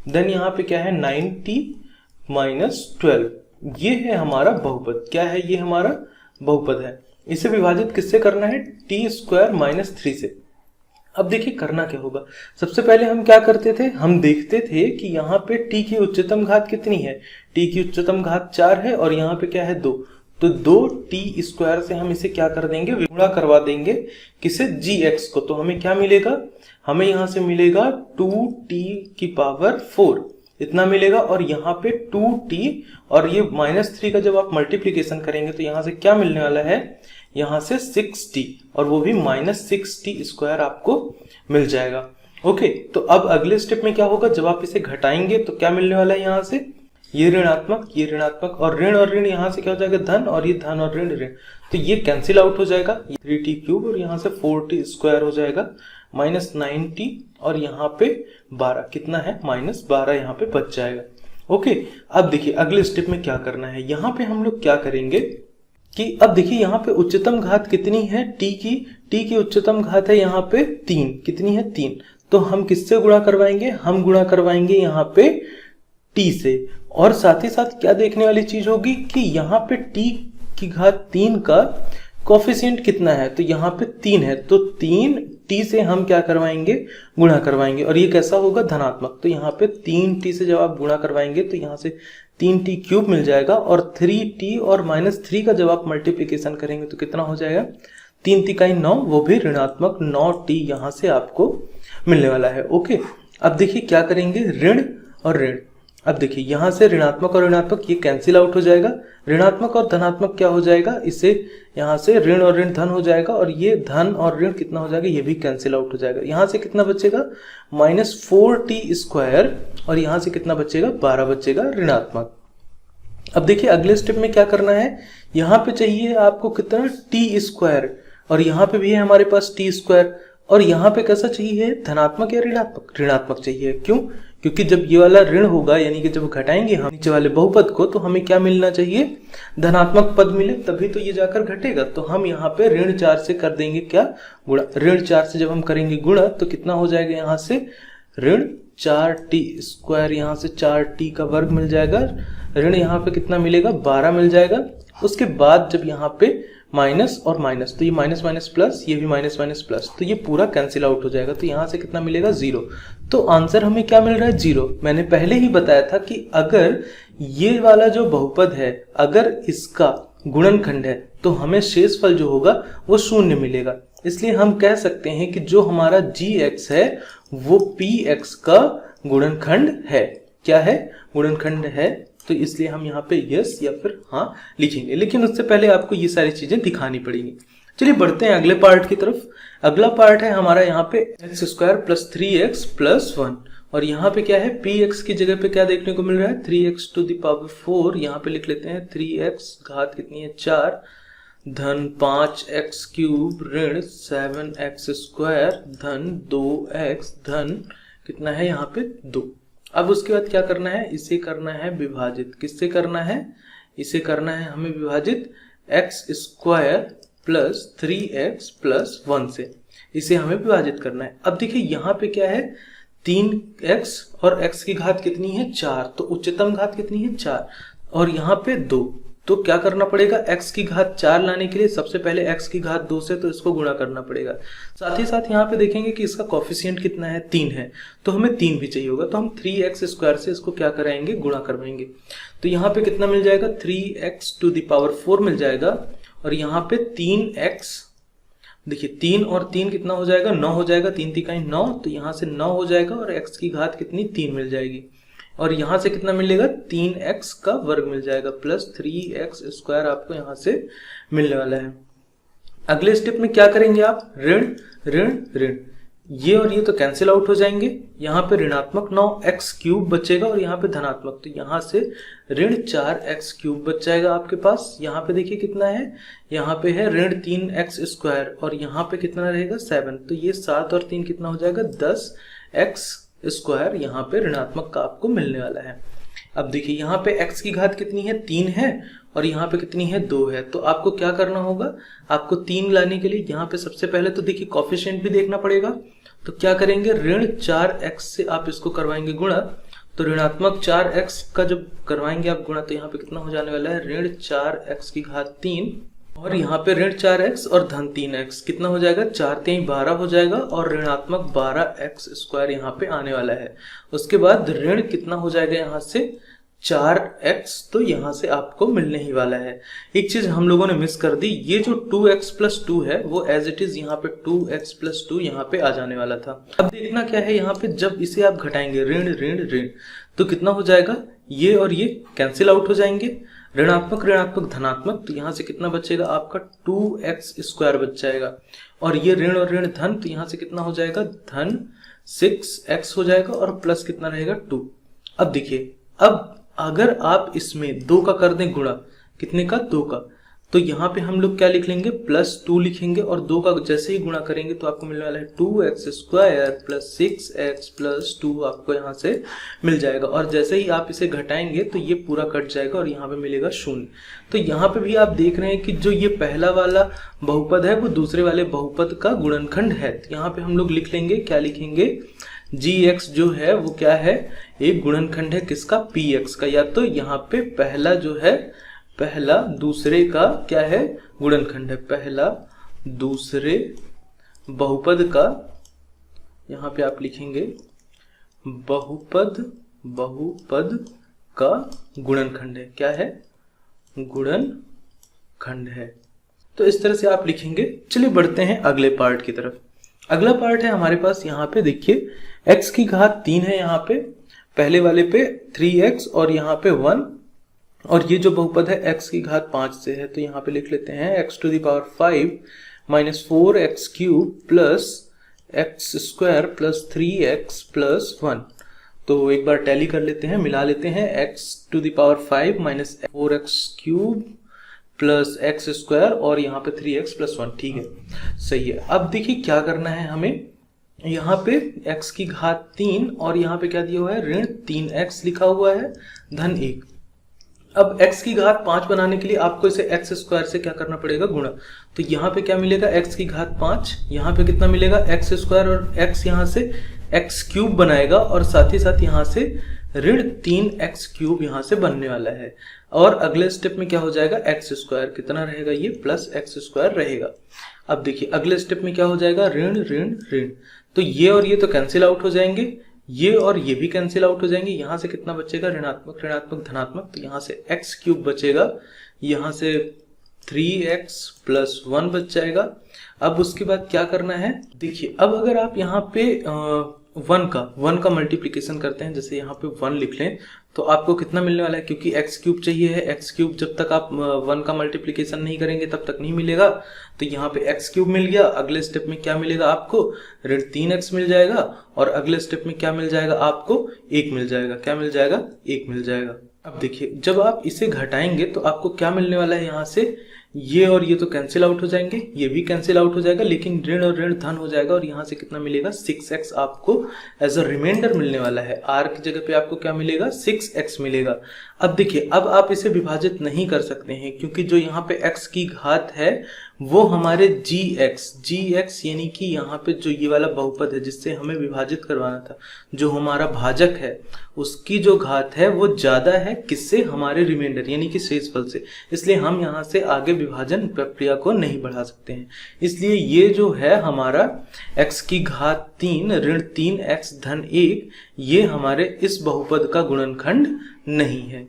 then यहाँ पे क्या है 9t माइनस 12, ये है हमारा बहुपद। क्या है, ये हमारा बहुपद है। इसे विभाजित किससे करना है, t स्क्वायर माइनस 3 से। अब देखिए करना क्या होगा, सबसे पहले हम क्या करते थे, हम देखते थे कि यहाँ पे t की उच्चतम घात कितनी है, t की उच्चतम घात 4 है और यहाँ पे क्या है 2, तो 2t स्क्वायर से हम इसे क्या कर देंगे, गुणा करवा देंगे किसे, gx को। तो हमें क्या मिलेगा, हमें यहाँ से मिलेगा 2t की पावर 4 इतना मिलेगा, और यहाँ पे 2t और ये -3 का जब आप मल्टीप्लीकेशन करेंगे तो यहाँ से क्या मिलने वाला है, यहाँ से 6t, और वो भी -6t स्क्वायर आपको मिल जाएगा। ओके, तो अब अगले स्टेप में क्या होगा, जब आप इसे घटाएंगे तो क्या मिलने वाला है, यहाँ से ये ऋणात्मक और ऋण यहाँ से क्या हो जाएगा, धन, और ये धन और ऋण, तो ये कैंसिल आउट हो जाएगा, 3t क्यूब और यहाँ से 4t स्क्वायर हो जाएगा, माइनस 9t और यहाँ पे 12 कितना है, -12 यहाँ पे बच जाएगा। ओके, अब देखिए अगले स्टेप में क्या करना है, यहाँ पे हम लोग क्या करेंगे कि अब देखिए यहाँ पे उच्चतम घात कितनी है, t की उच्चतम घात है यहाँ पे 3, कितनी है 3, तो हम किससे गुणा करवाएंगे, हम गुणा करवाएंगे यहाँ पे t से। और साथ ही साथ क्या देखने वाली चीज होगी कि यहाँ पे t की घात 3 का कोफिशिएंट कितना है, तो यहाँ पे 3 है, तो 3t से हम क्या करवाएंगे, गुणा करवाएंगे, और ये कैसा होगा, धनात्मक। तो यहाँ पे 3t से जब आप गुणा करवाएंगे तो यहाँ से 3t क्यूब मिल जाएगा, और 3t और -3 का जब आप मल्टीप्लीकेशन करेंगे तो कितना हो जाएगा, 3 तिकाई 9, वो भी ऋणात्मक 9t यहाँ से आपको मिलने वाला है। ओके, अब देखिए क्या करेंगे, ऋण और ऋण, अब देखिए यहाँ से ऋणात्मक और ऋणात्मक ये कैंसिल आउट हो जाएगा, ऋणात्मक और धनात्मक क्या हो जाएगा, इसे यहाँ से ऋण और ऋण धन हो जाएगा, और ये धन और ऋण कितना हो जाएगा, ये भी कैंसिल आउट हो जाएगा। यहाँ से कितना बचेगा, -4t स्क्वायर, और यहाँ से कितना बचेगा, 12 बचेगा ऋणात्मक। अब देखिए अगले स्टेप में क्या करना है, यहाँ पे चाहिए आपको कितना, t स्क्वायर, और यहाँ पे भी है हमारे पास t स्क्वायर, और यहाँ पे कैसा चाहिए, धनात्मक या ऋणात्मक, ऋणात्मक चाहिए। क्यों, क्योंकि जब ये वाला ऋण होगा यानी कि जब घटाएंगे हम नीचे वाले बहुपद को तो हमें क्या मिलना चाहिए, धनात्मक पद मिले, तभी तो ये जाकर घटेगा। तो हम यहाँ पे ऋण 4 से कर देंगे क्या, गुणा, ऋण 4 से जब हम करेंगे गुणा तो कितना हो जाएगा, यहाँ से ऋण 4t², यहाँ से 4t का वर्ग मिल जाएगा, ऋण यहाँ पे कितना मिलेगा 12 मिल जाएगा। उसके बाद जब यहाँ पे माइनस और माइनस, तो ये माइनस माइनस प्लस, ये भी माइनस माइनस प्लस, तो ये पूरा कैंसिल आउट हो जाएगा। तो यहाँ से कितना मिलेगा 0। तो आंसर हमें क्या मिल रहा है 0। मैंने पहले ही बताया था कि अगर ये वाला जो बहुपद है अगर इसका गुणनखंड है तो हमें शेषफल जो होगा वो 0 मिलेगा। इसलिए हम कह सकते हैं कि जो हमारा gx है वो px का गुणनखंड है। क्या है? गुणनखंड है। तो इसलिए हम यहाँ पे यस या फिर हाँ लिखेंगे, लेकिन उससे पहले आपको ये सारी चीजें दिखानी पड़ेंगी। चलिए बढ़ते हैं अगले पार्ट की तरफ। अगला पार्ट है हमारा यहाँ पे x² + 3x + 1, और यहाँ पे क्या है px की जगह पे क्या देखने को मिल रहा है 3x⁴। यहाँ पे लिख लेते हैं 3x घात कितनी है 4 धन 5x³ ऋण 7x² धन 2x धन कितना है यहाँ पे 2। अब उसके बाद क्या करना है, इसे करना है विभाजित। किससे करना है? इसे करना है हमें विभाजित x² + 3x + 1 से, इसे हमें विभाजित करना है। अब देखिए यहाँ पे क्या है 3x और x की घात कितनी है 4, तो उच्चतम घात कितनी है 4 और यहाँ पे 2। तो क्या करना पड़ेगा, x की घात 4 लाने के लिए सबसे पहले x की घात 2 से तो इसको गुणा करना पड़ेगा। साथ ही साथ यहाँ पे देखेंगे कि इसका कोफिशिएंट कितना है 3 है, तो हमें 3 भी चाहिए होगा, तो हम 3x² से इसको क्या कराएंगे गुणा करवाएंगे। तो यहाँ पे कितना मिल जाएगा 3x⁴ मिल जाएगा, और यहाँ पे 3x, देखिए 3 और 3 कितना हो जाएगा 9 हो जाएगा, 3 × 3 = 9, तो यहाँ से 9 हो जाएगा और x की घात कितनी 3 मिल जाएगी, और यहाँ से कितना मिलेगा 3x का वर्ग मिल जाएगा प्लस 3x² आपको यहाँ से मिलने वाला है। अगले स्टेप में क्या करेंगे आप, ऋण ऋण ऋण, ये और ये तो कैंसिल आउट हो जाएंगे। यहाँ पे ऋणात्मक 9x³ बचेगा और यहाँ पे धनात्मक, तो यहाँ से ऋण 4x³ बच जाएगा आपके पास। यहाँ पे देखिए कितना है, यहाँ पे है ऋण 3x² और यहाँ पे कितना रहेगा 7, तो ये 7 और 3 कितना हो जाएगा 10x², यहाँ पे ऋणात्मक का आपको मिलने वाला है। अब देखिए यहाँ पे x की घात कितनी है 3 है और यहाँ पे कितनी है 2 है, तो आपको क्या करना होगा, आपको 3 लाने के लिए यहाँ पे सबसे पहले तो देखिए कोफिशिएंट भी देखना पड़ेगा। तो क्या करेंगे, ऋण 4x से आप इसको करवाएंगे गुणा, तो ऋणात्मक 4x का जब करवाएंगे आप गुणा, तो यहाँ पे कितना हो जाने वाला है ऋण 4x की घात 3 और यहाँ पे ऋण 4x और धन 3x, कितना हो जाएगा 4 × 3 = 12 हो जाएगा और ऋणात्मक 12x² यहाँ पे आने वाला है। उसके बाद ऋण कितना हो जाएगा यहाँ से 4x, तो यहाँ से आपको मिलने ही वाला है। एक चीज हम लोगों ने मिस कर दी, ये जो 2x + 2 है वो एज इट इज यहाँ पे 2x + 2 यहाँ पे आ जाने वाला था। अब देखना क्या है, यहाँ पे जब इसे आप घटाएंगे ऋण ऋण ऋण, तो कितना हो जाएगा, ये और ये कैंसिल आउट हो जाएंगे, ऋणात्मक ऋणात्मक धनात्मक, तो यहाँ से कितना बचेगा आपका 2x² बच जाएगा, और ये ऋण और ऋण धन, तो यहाँ से कितना हो जाएगा धन 6x हो जाएगा और प्लस कितना रहेगा 2। अब देखिए, अब अगर आप इसमें 2 का कर दें गुणा, कितने का 2 का, तो यहाँ पे हम लोग क्या लिख लेंगे +2 लिखेंगे, और 2 का जैसे ही गुणा करेंगे तो आपको मिलने वाला है 2x² + 6x + 2 आपको यहाँ से मिल जाएगा, और जैसे ही आप इसे घटाएंगे तो ये पूरा कट जाएगा और यहाँ पे मिलेगा 0। तो यहाँ पे भी आप देख रहे हैं कि जो ये पहला वाला बहुपद है वो दूसरे वाले बहुपद का गुणनखंड है। तो यहाँ पे हम लोग लिख लेंगे, क्या लिखेंगे, gx जो है वो क्या है, एक गुणनखंड है किसका, px का, या तो यहाँ पे पहला जो है पहला दूसरे का क्या है गुणनखंड है, पहला दूसरे बहुपद का, यहाँ पे आप लिखेंगे बहुपद का गुणनखंड है, क्या है गुणनखंड है। तो इस तरह से आप लिखेंगे। चलिए बढ़ते हैं अगले पार्ट की तरफ। अगला पार्ट है हमारे पास, यहाँ पे देखिए x की घात 3 है, यहाँ पे पहले वाले पे 3x और यहाँ पे 1, और ये जो बहुपद है x की घात 5 से है, तो यहाँ पे लिख लेते हैं x⁵ - 4x³ + x² + 3x + 1। तो एक बार टैली कर लेते हैं, मिला लेते हैं x⁵ - 4x³ + x² और यहाँ पे 3x + 1, ठीक है, सही है। अब देखिए क्या करना है हमें, यहाँ पे x की घात 3 और यहाँ पे क्या दिया हुआ है ऋण 3x लिखा हुआ है धन 1, अब x की घात 5 बनाने के लिए आपको इसे x स्क्वायर से क्या करना पड़ेगा, गुणा। तो यहाँ पे क्या मिलेगा, x की घात 5, यहाँ पे कितना मिलेगा x स्क्वायर, और x यहाँ से x क्यूब बनाएगा और साथ ही साथ यहाँ से ऋण 3x क्यूब यहाँ से बनने वाला है। और अगले स्टेप में क्या हो जाएगा, x स्क्वायर कितना रहेगा, ये प्लस x स्क्वायर रहेगा। अब देखिए अगले स्टेप में क्या हो जाएगा, ऋण ऋण ऋण, तो ये और ये तो कैंसिल आउट हो जाएंगे, ये और ये भी कैंसिल आउट हो जाएंगे। यहाँ से कितना बचेगा, ऋणात्मक ऋणात्मक धनात्मक, तो यहाँ से x क्यूब बचेगा, यहाँ से 3x प्लस 1 बच जाएगा। अब उसके बाद क्या करना है, देखिए अब अगर आप यहाँ पे 1 का मल्टीप्लिकेशन करते हैं, जैसे यहाँ पे 1 लिख लें, तो आपको कितना मिलने वाला है, क्योंकि x क्यूब चाहिए है, x क्यूब जब तक आप 1 का मल्टीप्लिकेशन नहीं करेंगे तब तक नहीं मिलेगा। तो यहाँ पे x क्यूब मिल गया, अगले स्टेप में क्या मिलेगा आपको, ऋण 3x मिल जाएगा, और अगले स्टेप में क्या मिल जाएगा आपको, 1 मिल जाएगा। क्या मिल जाएगा, 1 मिल जाएगा। अब देखिए जब आप इसे घटाएंगे तो आपको क्या मिलने वाला है, यहाँ से ये और ये तो कैंसिल आउट हो जाएंगे, ये भी कैंसिल आउट हो जाएगा, लेकिन ऋण और ऋण धन हो जाएगा, और यहाँ से कितना मिलेगा, 6x आपको एज अ रिमाइंडर मिलने वाला है। r की जगह पे आपको क्या मिलेगा, 6x मिलेगा। अब देखिए अब आप इसे विभाजित नहीं कर सकते हैं, क्योंकि जो यहाँ पे x की घात है वो हमारे gx यानी कि यहाँ पे जो ये वाला बहुपद है जिससे हमें विभाजित करवाना था, जो हमारा भाजक है उसकी जो घात है वो ज्यादा है किससे, हमारे रिमाइंडर यानी कि शेषफल से। इसलिए हम यहाँ से आगे विभाजन प्रक्रिया को नहीं बढ़ा सकते हैं। इसलिए ये जो है हमारा x की घात 3 ऋण 3x धन 1, ये हमारे इस बहुपद का गुणनखंड नहीं है।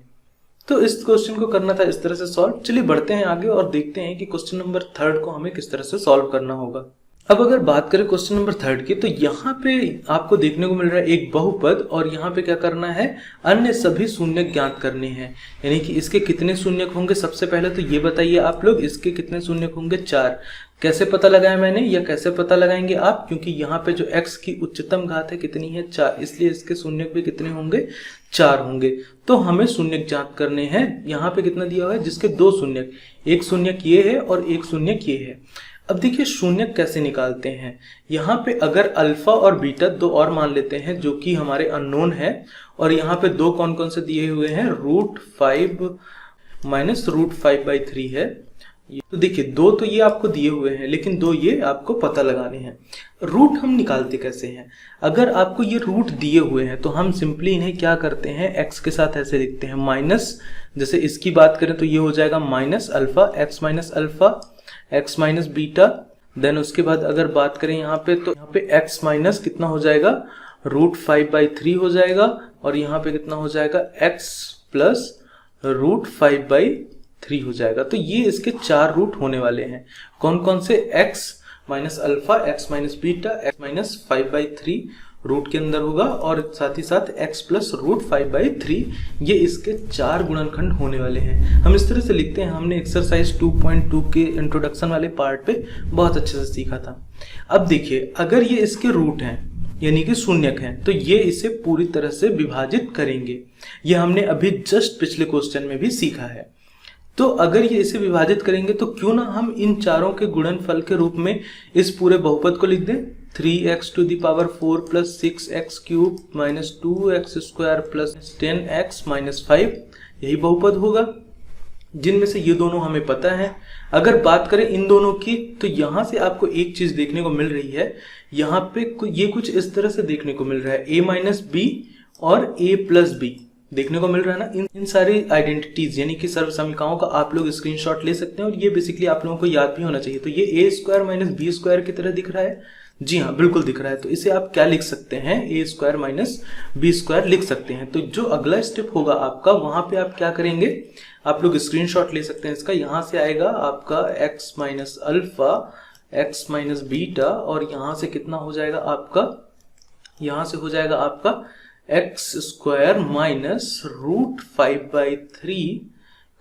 तो इस क्वेश्चन को करना था इस तरह से सॉल्व। चलिए बढ़ते हैं आगे और देखते हैं कि क्वेश्चन नंबर 3 को हमें किस तरह से सॉल्व करना होगा। अब अगर बात करें क्वेश्चन नंबर 3 की, तो यहाँ पे आपको देखने को मिल रहा है एक बहुपद, और यहाँ पे क्या करना है, अन्य सभी शून्यक ज्ञात करने हैं। यानी कि इसके कितने शून्यक होंगे, सबसे पहले तो ये बताइए आप लोग, इसके कितने शून्यक होंगे, 4। कैसे पता लगाया मैंने, या कैसे पता लगाएंगे आप, क्योंकि यहाँ पे जो x की उच्चतम घात है कितनी है, 4, इसलिए इसके शून्यक भी कितने होंगे, 4 होंगे। तो हमें शून्यक ज्ञात करने हैं। यहाँ पे कितना दिया हुआ है, जिसके 2 शून्यक, एक शून्यक ये है और एक शून्यक ये है। अब देखिए शून्यक कैसे निकालते हैं। यहाँ पे अगर अल्फा और बीटा 2 और मान लेते हैं जो कि हमारे अननोन है, और यहाँ पे 2 कौन कौन से दिए हुए हैं, √5 माइनस √5/3 है। तो देखिए 2 तो ये आपको दिए हुए हैं, लेकिन 2 ये आपको पता लगाने हैं। रूट हम निकालते कैसे हैं, अगर आपको ये रूट दिए हुए हैं तो हम सिंपली इन्हें क्या करते हैं, x के साथ ऐसे लिखते हैं, माइनस, जैसे इसकी बात करें तो ये हो जाएगा minus alpha, x minus alpha, x minus beta. Then उसके बाद अगर बात करें यहाँ पे, तो यहाँ पे x माइनस कितना हो जाएगा, √5/3 हो जाएगा, और यहाँ पे कितना हो जाएगा, x प्लस √5/3 हो जाएगा। तो ये इसके 4 रूट होने वाले हैं। कौन कौन से, x minus alpha, x minus beta, x minus 5/3 root के अंदर होगा, और साथ ही साथ x प्लस √5/3, ये इसके 4 गुणनखंड होने वाले हैं। हम इस तरह से लिखते हैं। हमने एक्सरसाइज 2.2 के इंट्रोडक्शन वाले पार्ट पे बहुत अच्छे से सीखा था। अब देखिए अगर ये इसके रूट हैं यानी कि शून्यक हैं, तो ये इसे पूरी तरह से विभाजित करेंगे। ये हमने अभी जस्ट पिछले क्वेश्चन में भी सीखा है। तो अगर ये इसे विभाजित करेंगे तो क्यों ना हम इन चारों के गुणनफल के रूप में इस पूरे बहुपद को लिख दें, 3x⁴ plus 6x cube minus 2x² plus 10x minus 5, यही बहुपद होगा, जिनमें से ये दोनों हमें पता है। अगर बात करें इन दोनों की, तो यहाँ से आपको एक चीज देखने को मिल रही है, यहाँ पे ये कुछ इस तरह से देखने को मिल रहा है, a माइनस बी और a प्लस बी देखने को मिल रहा है ना। इन सारी आइडेंटिटीज यानी कि सर्वसमीकाओं का आप लोग स्क्रीनशॉट ले सकते हैं, और ये बेसिकली आप लोगों को याद भी होना चाहिए। तो ये a² माइनस b² की तरह दिख रहा है, जी हाँ बिल्कुल दिख रहा है। तो इसे आप क्या लिख सकते हैं, a² माइनस b² लिख सकते हैं। तो जो अगला स्टेप होगा आपका, वहां पे आप क्या करेंगे, आप लोग स्क्रीनशॉट ले सकते हैं इसका। यहाँ से आएगा आपका x minus alpha, x minus beta, और यहाँ से कितना हो जाएगा आपका, यहाँ से हो जाएगा आपका x² माइनस √5/3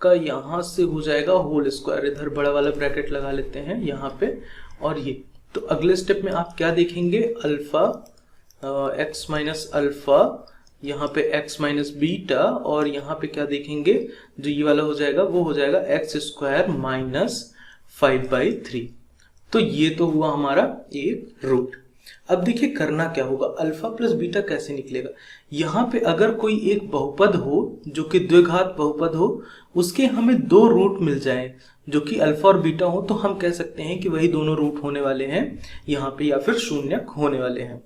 का, यहाँ से हो जाएगा होल स्क्वायर। इधर बड़ा वाला ब्रैकेट लगा लेते हैं यहाँ पे, और ये। तो अगले स्टेप में आप क्या देखेंगे, अल्फा, x माइनस अल्फा, यहाँ पे x माइनस बीटा, और यहाँ पे क्या देखेंगे, जो ये वाला हो जाएगा वो हो जाएगा x² माइनस 5/3। तो ये तो हुआ हमारा एक रूट। अब देखिए करना क्या होगा, अल्फा प्लस बीटा कैसे निकलेगा। यहाँ पे अगर कोई एक बहुपद हो जो कि द्विघात बहुपद हो, उसके हमें दो रूट मिल जाए जो कि अल्फा और बीटा हो, तो हम कह सकते हैं कि वही दोनों रूट होने वाले हैं यहाँ पे या फिर शून्यक होने वाले हैं।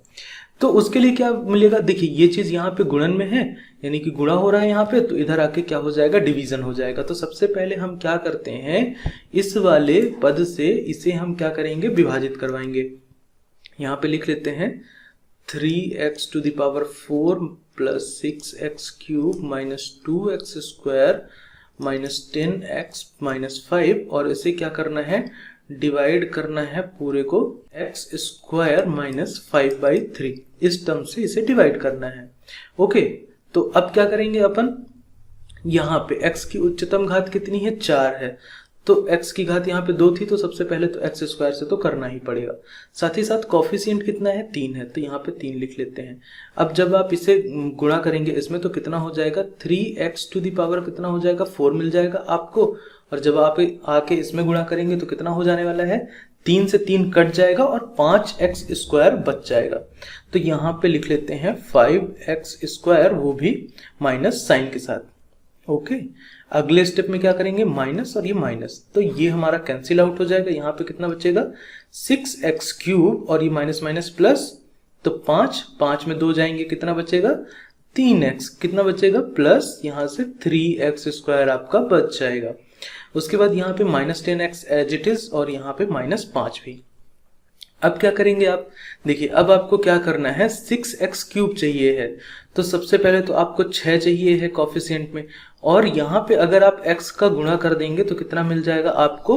तो उसके लिए क्या मिलेगा, देखिए ये चीज यहाँ पे गुणन में है, यानी कि गुणा हो रहा है यहाँ पे, तो इधर आके क्या हो जाएगा, डिवीजन हो जाएगा। तो सबसे पहले हम क्या करते हैं, इस वाले पद से इसे हम क्या करेंगे, विभाजित करवाएंगे। यहाँ पे लिख लेते हैं 3x to the power 4 plus 6x cube minus 2x square minus 10x minus 5, और इसे क्या करना है, डिवाइड करना है पूरे को x स्क्वायर माइनस 5/3, इस टर्म से इसे डिवाइड करना है। ओके, तो अब क्या करेंगे अपन, यहाँ पे x की उच्चतम घात कितनी है, 4 है, तो x की घात यहाँ पे 2 थी, तो सबसे पहले तो x स्क्वायर से तो करना ही पड़ेगा। साथ ही साथ कॉफिशिएंट कितना है, 3 है, तो यहाँ पे 3 लिख लेते हैं। अब जब आप इसे गुणा करेंगे इसमें तो कितना हो जाएगा, 3x टू द पावर कितना हो जाएगा, 4 मिल जाएगा आपको, और जब आप आके इसमें गुणा करेंगे तो कितना हो जाने वाला है, 3 से 3 कट जाएगा और 5x स्क्वायर बच जाएगा। तो यहाँ पे लिख लेते हैं 5x स्क्वायर, वो भी माइनस साइन के साथ। ओके, अगले स्टेप में क्या करेंगे, माइनस और ये माइनस, तो ये हमारा कैंसिल आउट हो जाएगा। यहाँ पे कितना बचेगा, 6x क्यूब, और ये माइनस माइनस प्लस, तो 5 में 2 जाएंगे, कितना बचेगा, 3x, कितना बचेगा, प्लस यहाँ से 3x स्क्वायर आपका बच जाएगा। उसके बाद यहाँ पे minus 10x as it is, और यहाँ पे माइनस 5 भी। अब क्या करेंगे आप, देखिए अब आपको क्या करना है, 6x क्यूब चाहिए है, तो सबसे पहले तो आपको 6 चाहिए है कॉफिशिएंट में, और यहाँ पे अगर आप x का गुणा कर देंगे तो कितना मिल जाएगा आपको,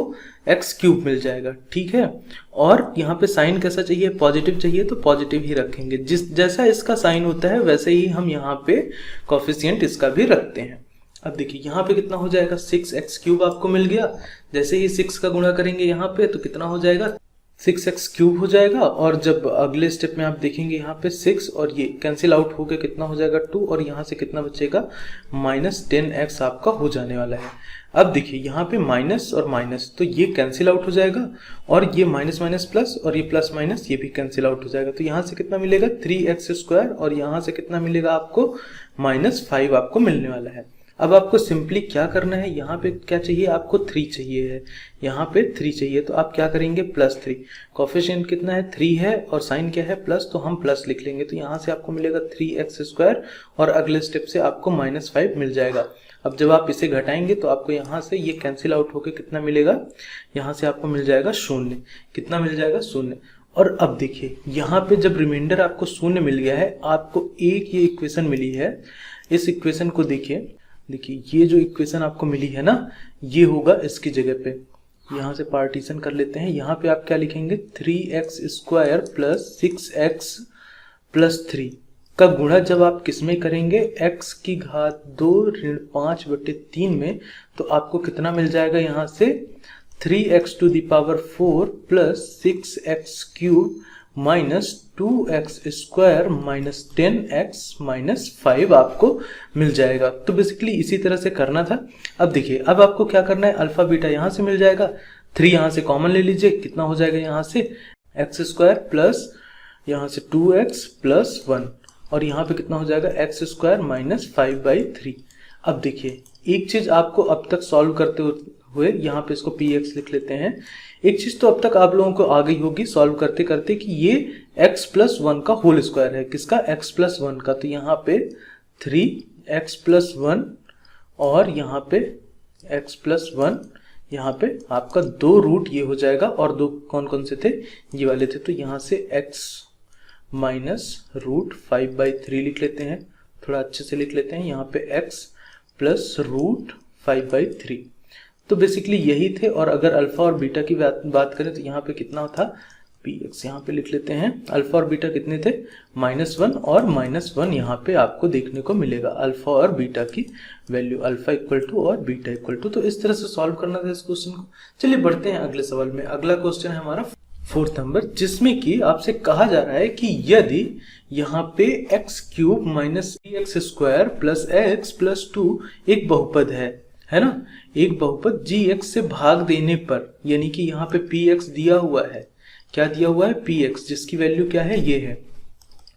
x क्यूब मिल जाएगा, ठीक है। और यहाँ पे साइन कैसा चाहिए, पॉजिटिव चाहिए, तो पॉजिटिव ही रखेंगे, जैसा इसका साइन होता है वैसे ही हम यहाँ पे कॉफिशिएंट इसका भी रखते हैं। अब देखिए यहाँ पे कितना हो जाएगा, 6x क्यूब आपको मिल गया, जैसे ही 6 का गुणा करेंगे यहाँ पे तो कितना हो जाएगा, 6x क्यूब हो जाएगा। और जब अगले स्टेप में आप देखेंगे यहाँ पे 6 और ये कैंसिल आउट होकर कितना हो जाएगा, 2, और यहाँ से कितना बचेगा, माइनस 10x आपका हो जाने वाला है। अब देखिए यहाँ पे माइनस और माइनस, तो ये कैंसिल आउट हो जाएगा, और ये माइनस माइनस प्लस, और ये प्लस माइनस ये भी कैंसिल आउट हो जाएगा। तो यहाँ से कितना मिलेगा, 3x स्क्वायर, और यहाँ से कितना मिलेगा आपको, -5 आपको मिलने वाला है। अब आपको सिंपली क्या करना है, यहाँ पे क्या चाहिए आपको, 3 चाहिए है, यहाँ पे 3 चाहिए, तो आप क्या करेंगे, +3, कॉफिशिएंट कितना है, 3 है, और साइन क्या है, प्लस, तो हम प्लस लिख लेंगे, तो यहाँ से आपको मिलेगा 3x स्क्वायर, और अगले स्टेप से आपको -5 मिल जाएगा। अब जब आप इसे घटाएंगे तो आपको यहाँ से ये कैंसिल आउट होकर कितना मिलेगा, यहाँ से आपको मिल जाएगा 0, कितना मिल जाएगा, 0। और अब देखिए यहाँ पे जब रिमाइंडर आपको 0 मिल गया है, आपको एक ये इक्वेशन मिली है, इस इक्वेशन को देखिए ये जो इक्वेशन आपको मिली है ना, ये होगा इसकी जगह पे, यहाँ से पार्टीशन कर लेते हैं। यहाँ पे आप क्या लिखेंगे, 3x square plus 6x plus 3 का गुणा जब आप किस में करेंगे, x की घात 2 ऋण 5/3 में, तो आपको कितना मिल जाएगा, यहाँ से 3x to the power 4 plus 6x cube minus 2x square minus 10x minus 5 आपको मिल जाएगा। तो बेसिकली इसी तरह से करना था। अब देखिए अब आपको क्या करना है, अल्फा बीटा यहाँ से मिल जाएगा, 3 यहाँ से कॉमन ले लीजिए, कितना हो जाएगा यहाँ से x स्क्वायर प्लस यहाँ से 2x प्लस 1, और यहाँ पे कितना हो जाएगा x स्क्वायर माइनस 5/3। अब देखिए एक चीज आपको अब तक सॉल्व करते हुए, यहाँ पे इसको px लिख लेते हैं, एक चीज तो अब तक आप लोगों को आ गई होगी सॉल्व करते करते कि ये x प्लस 1 का होल स्क्वायर है, किसका, x प्लस 1 का, तो यहाँ पे 3x प्लस 1 और यहाँ पे x प्लस 1, यहाँ पे आपका 2 रूट ये हो जाएगा, और 2 कौन कौन से थे, ये वाले थे, तो यहाँ से x माइनस रूट 5/3 लिख लेते हैं, थोड़ा अच्छे से लिख लेते हैं, यहाँ पे x प्लस रूट 5/3। तो बेसिकली यही थे। और अगर अल्फा और बीटा की बात करें तो यहाँ पे कितना था, px यहाँ पे लिख लेते हैं, अल्फा और बीटा कितने थे, -1 और -1 यहाँ पे आपको देखने को मिलेगा, अल्फा और बीटा की वैल्यू, अल्फा इक्वल टू और बीटा इक्वल टू। तो इस तरह से सॉल्व करना था इस क्वेश्चन को। चलिए बढ़ते हैं अगले सवाल में। अगला क्वेश्चन है हमारा 4th नंबर, जिसमें कि आपसे कहा जा रहा है कि यदि यहाँ पे x cube minus 3x square plus x plus 2 एक बहुपद है ना, एक बहुपद gx से भाग देने पर, यानी कि यहाँ पे px दिया हुआ है, क्या दिया हुआ है px, जिसकी वैल्यू क्या है ये है।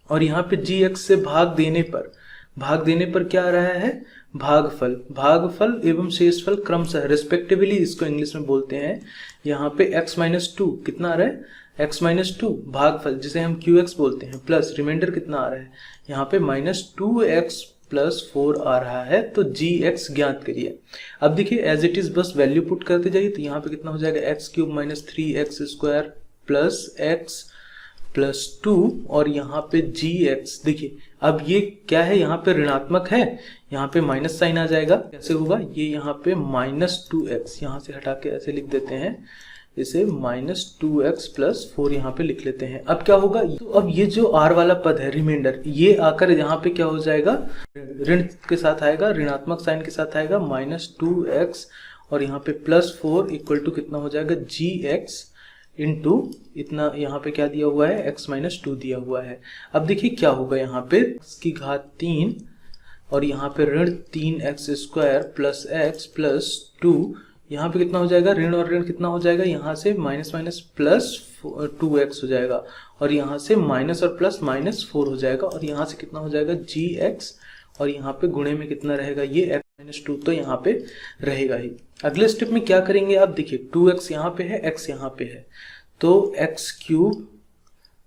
और यहाँ पे gx से भाग देने पर क्या आ रहा है भागफल एवं शेषफल क्रमशः रिस्पेक्टिवली, इसको इंग्लिश में बोलते हैं। यहाँ पे x-2 कितना आ रहा है x-2 भागफल, जिसे हम qx बोलते हैं, प्लस रिमाइंडर कितना आ रहा है यहाँ पे -2x + 4 आ रहा है। तो gx ज्ञात करिए। अब देखिए एज इट इज बस वैल्यू पुट करते जाइए। तो यहाँ पे कितना हो जाएगा x³ - 3x² + x + 2 और यहाँ पे gx। देखिए अब ये क्या है, यहाँ पे ऋणात्मक है, यहाँ पे माइनस साइन आ जाएगा। कैसे होगा ये, यहाँ पे -2x यहाँ से हटा के ऐसे लिख देते हैं, इसे -2x + 4 यहाँ पे लिख लेते हैं। अब क्या होगा, तो अब ये जो r वाला पद है रिमाइंडर, ये आकर यहाँ पे क्या हो जाएगा, ऋण के साथ आएगा, ऋणात्मक साइन के साथ आएगा, -2x और यहाँ पे +4 = कितना हो जाएगा gx इंटू इतना, यहाँ पे क्या दिया हुआ है x-2 दिया हुआ है। अब देखिए क्या होगा, यहाँ पे x³ और यहाँ पे -3x² + x + 2, यहाँ पे कितना हो जाएगा, ऋण और ऋण कितना हो जाएगा, यहाँ से माइनस +2x हो जाएगा और यहाँ से माइनस और प्लस -4 हो जाएगा और यहाँ से कितना हो जाएगा gx और यहाँ पे गुणे में कितना रहेगा ये x-2, तो यहाँ पे रहेगा ही। अगले स्टेप में क्या करेंगे आप देखिए, 2x यहाँ पे है, x यहाँ पे है, तो x³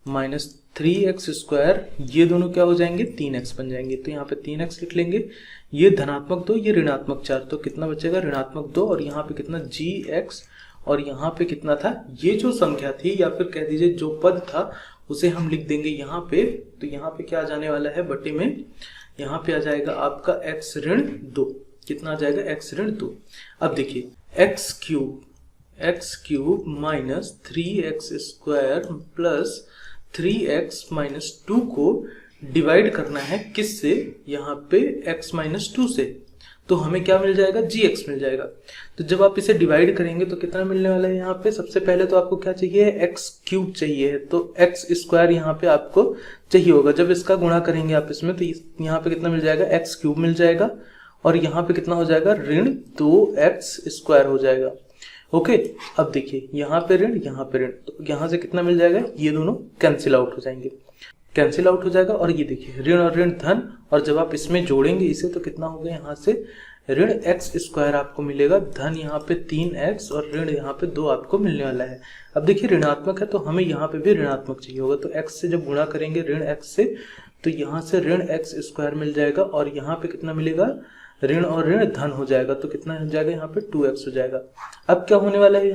- 3x² ये दोनों क्या हो जाएंगे 3x बन जाएंगे। तो यहाँ पे 3x लिख लेंगे, ये धनात्मक 2 ये ऋणात्मक 4, तो कितना बचेगा ऋणात्मक 2 और यहाँ पे कितना gx और यहाँ पे कितना था, ये जो संख्या थी या फिर कह दीजिए जो पद था उसे हम लिख देंगे यहाँ पे। तो यहाँ पे क्या आ जाने वाला है बटे में, यहाँ पे आ जाएगा आपका x-2, कितना आ जाएगा x-2। अब देखिए x³ - 3x² + 3x - 2 को डिवाइड करना है किससे, यहाँ पे x-2 से, तो हमें क्या मिल जाएगा gx मिल जाएगा। तो जब आप इसे डिवाइड करेंगे तो कितना मिलने वाला है, यहाँ पे सबसे पहले तो आपको क्या चाहिए x³ चाहिए है, तो x² यहाँ पे आपको चाहिए होगा। जब इसका गुणा करेंगे आप इसमें तो यहाँ पे कितना मिल जाएगा x³ मिल जाएगा और यहाँ पे कितना हो जाएगा -2x² हो जाएगा। ओके, अब देखिए यहाँ पे ऋण यहाँ पे ऋण, तो यहाँ से कितना मिल जाएगा, ये दोनों कैंसिल आउट हो जाएंगे, कैंसिल आउट हो जाएगा। और ये देखिए ऋण और ऋण धन, और जब आप इसमें जोड़ेंगे इसे तो कितना होगा, यहाँ से ऋण x² आपको मिलेगा, धन यहाँ पे 3x और ऋण यहाँ पे 2 आपको मिलने वाला है। अब देखिए ऋणात्मक है तो हमें यहाँ पे भी ऋणात्मक चाहिए होगा, तो x से जब गुणा करेंगे ऋण x से तो यहाँ से ऋण x² मिल जाएगा और यहाँ पे कितना मिलेगा, ऋण और ऋण धन हो जाएगा, तो कितना हो जाएगा यहाँ पे 2x हो जाएगा। अब क्या होने वाला है,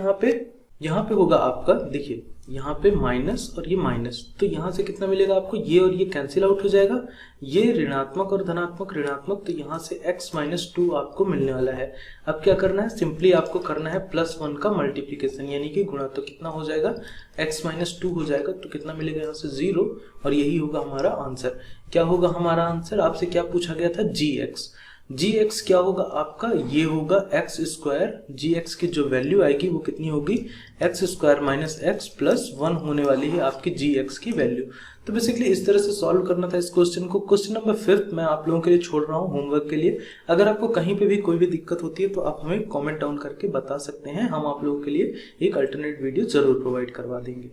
यहाँ पे होगा आपका, देखिए यहाँ पे माइनस और ये माइनस, तो यहाँ से कितना मिलेगा आपको, ये और ये कैंसिल आउट हो जाएगा, ये ऋणात्मक और धनात्मक ऋणात्मक, तो यहाँ से x-2 आपको मिलने वाला है। अब क्या करना है, सिंपली आपको करना है +1 का मल्टीप्लीकेशन यानी कि गुणा, तो कितना हो जाएगा x-2 हो जाएगा, तो कितना मिलेगा यहाँ से 0 और यही होगा हमारा आंसर। क्या होगा हमारा आंसर, आपसे क्या पूछा गया था gx क्या होगा आपका, ये होगा x², gx की जो वैल्यू आएगी वो कितनी होगी x² - x + 1 होने वाली है आपकी gx की वैल्यू। तो बेसिकली इस तरह से सॉल्व करना था इस क्वेश्चन को। क्वेश्चन नंबर 5 मैं आप लोगों के लिए छोड़ रहा हूँ होमवर्क के लिए। अगर आपको कहीं पे भी कोई भी दिक्कत होती है तो आप हमें कमेंट डाउन करके बता सकते हैं, हम आप लोगों के लिए एक अल्टरनेट वीडियो जरूर प्रोवाइड करवा देंगे।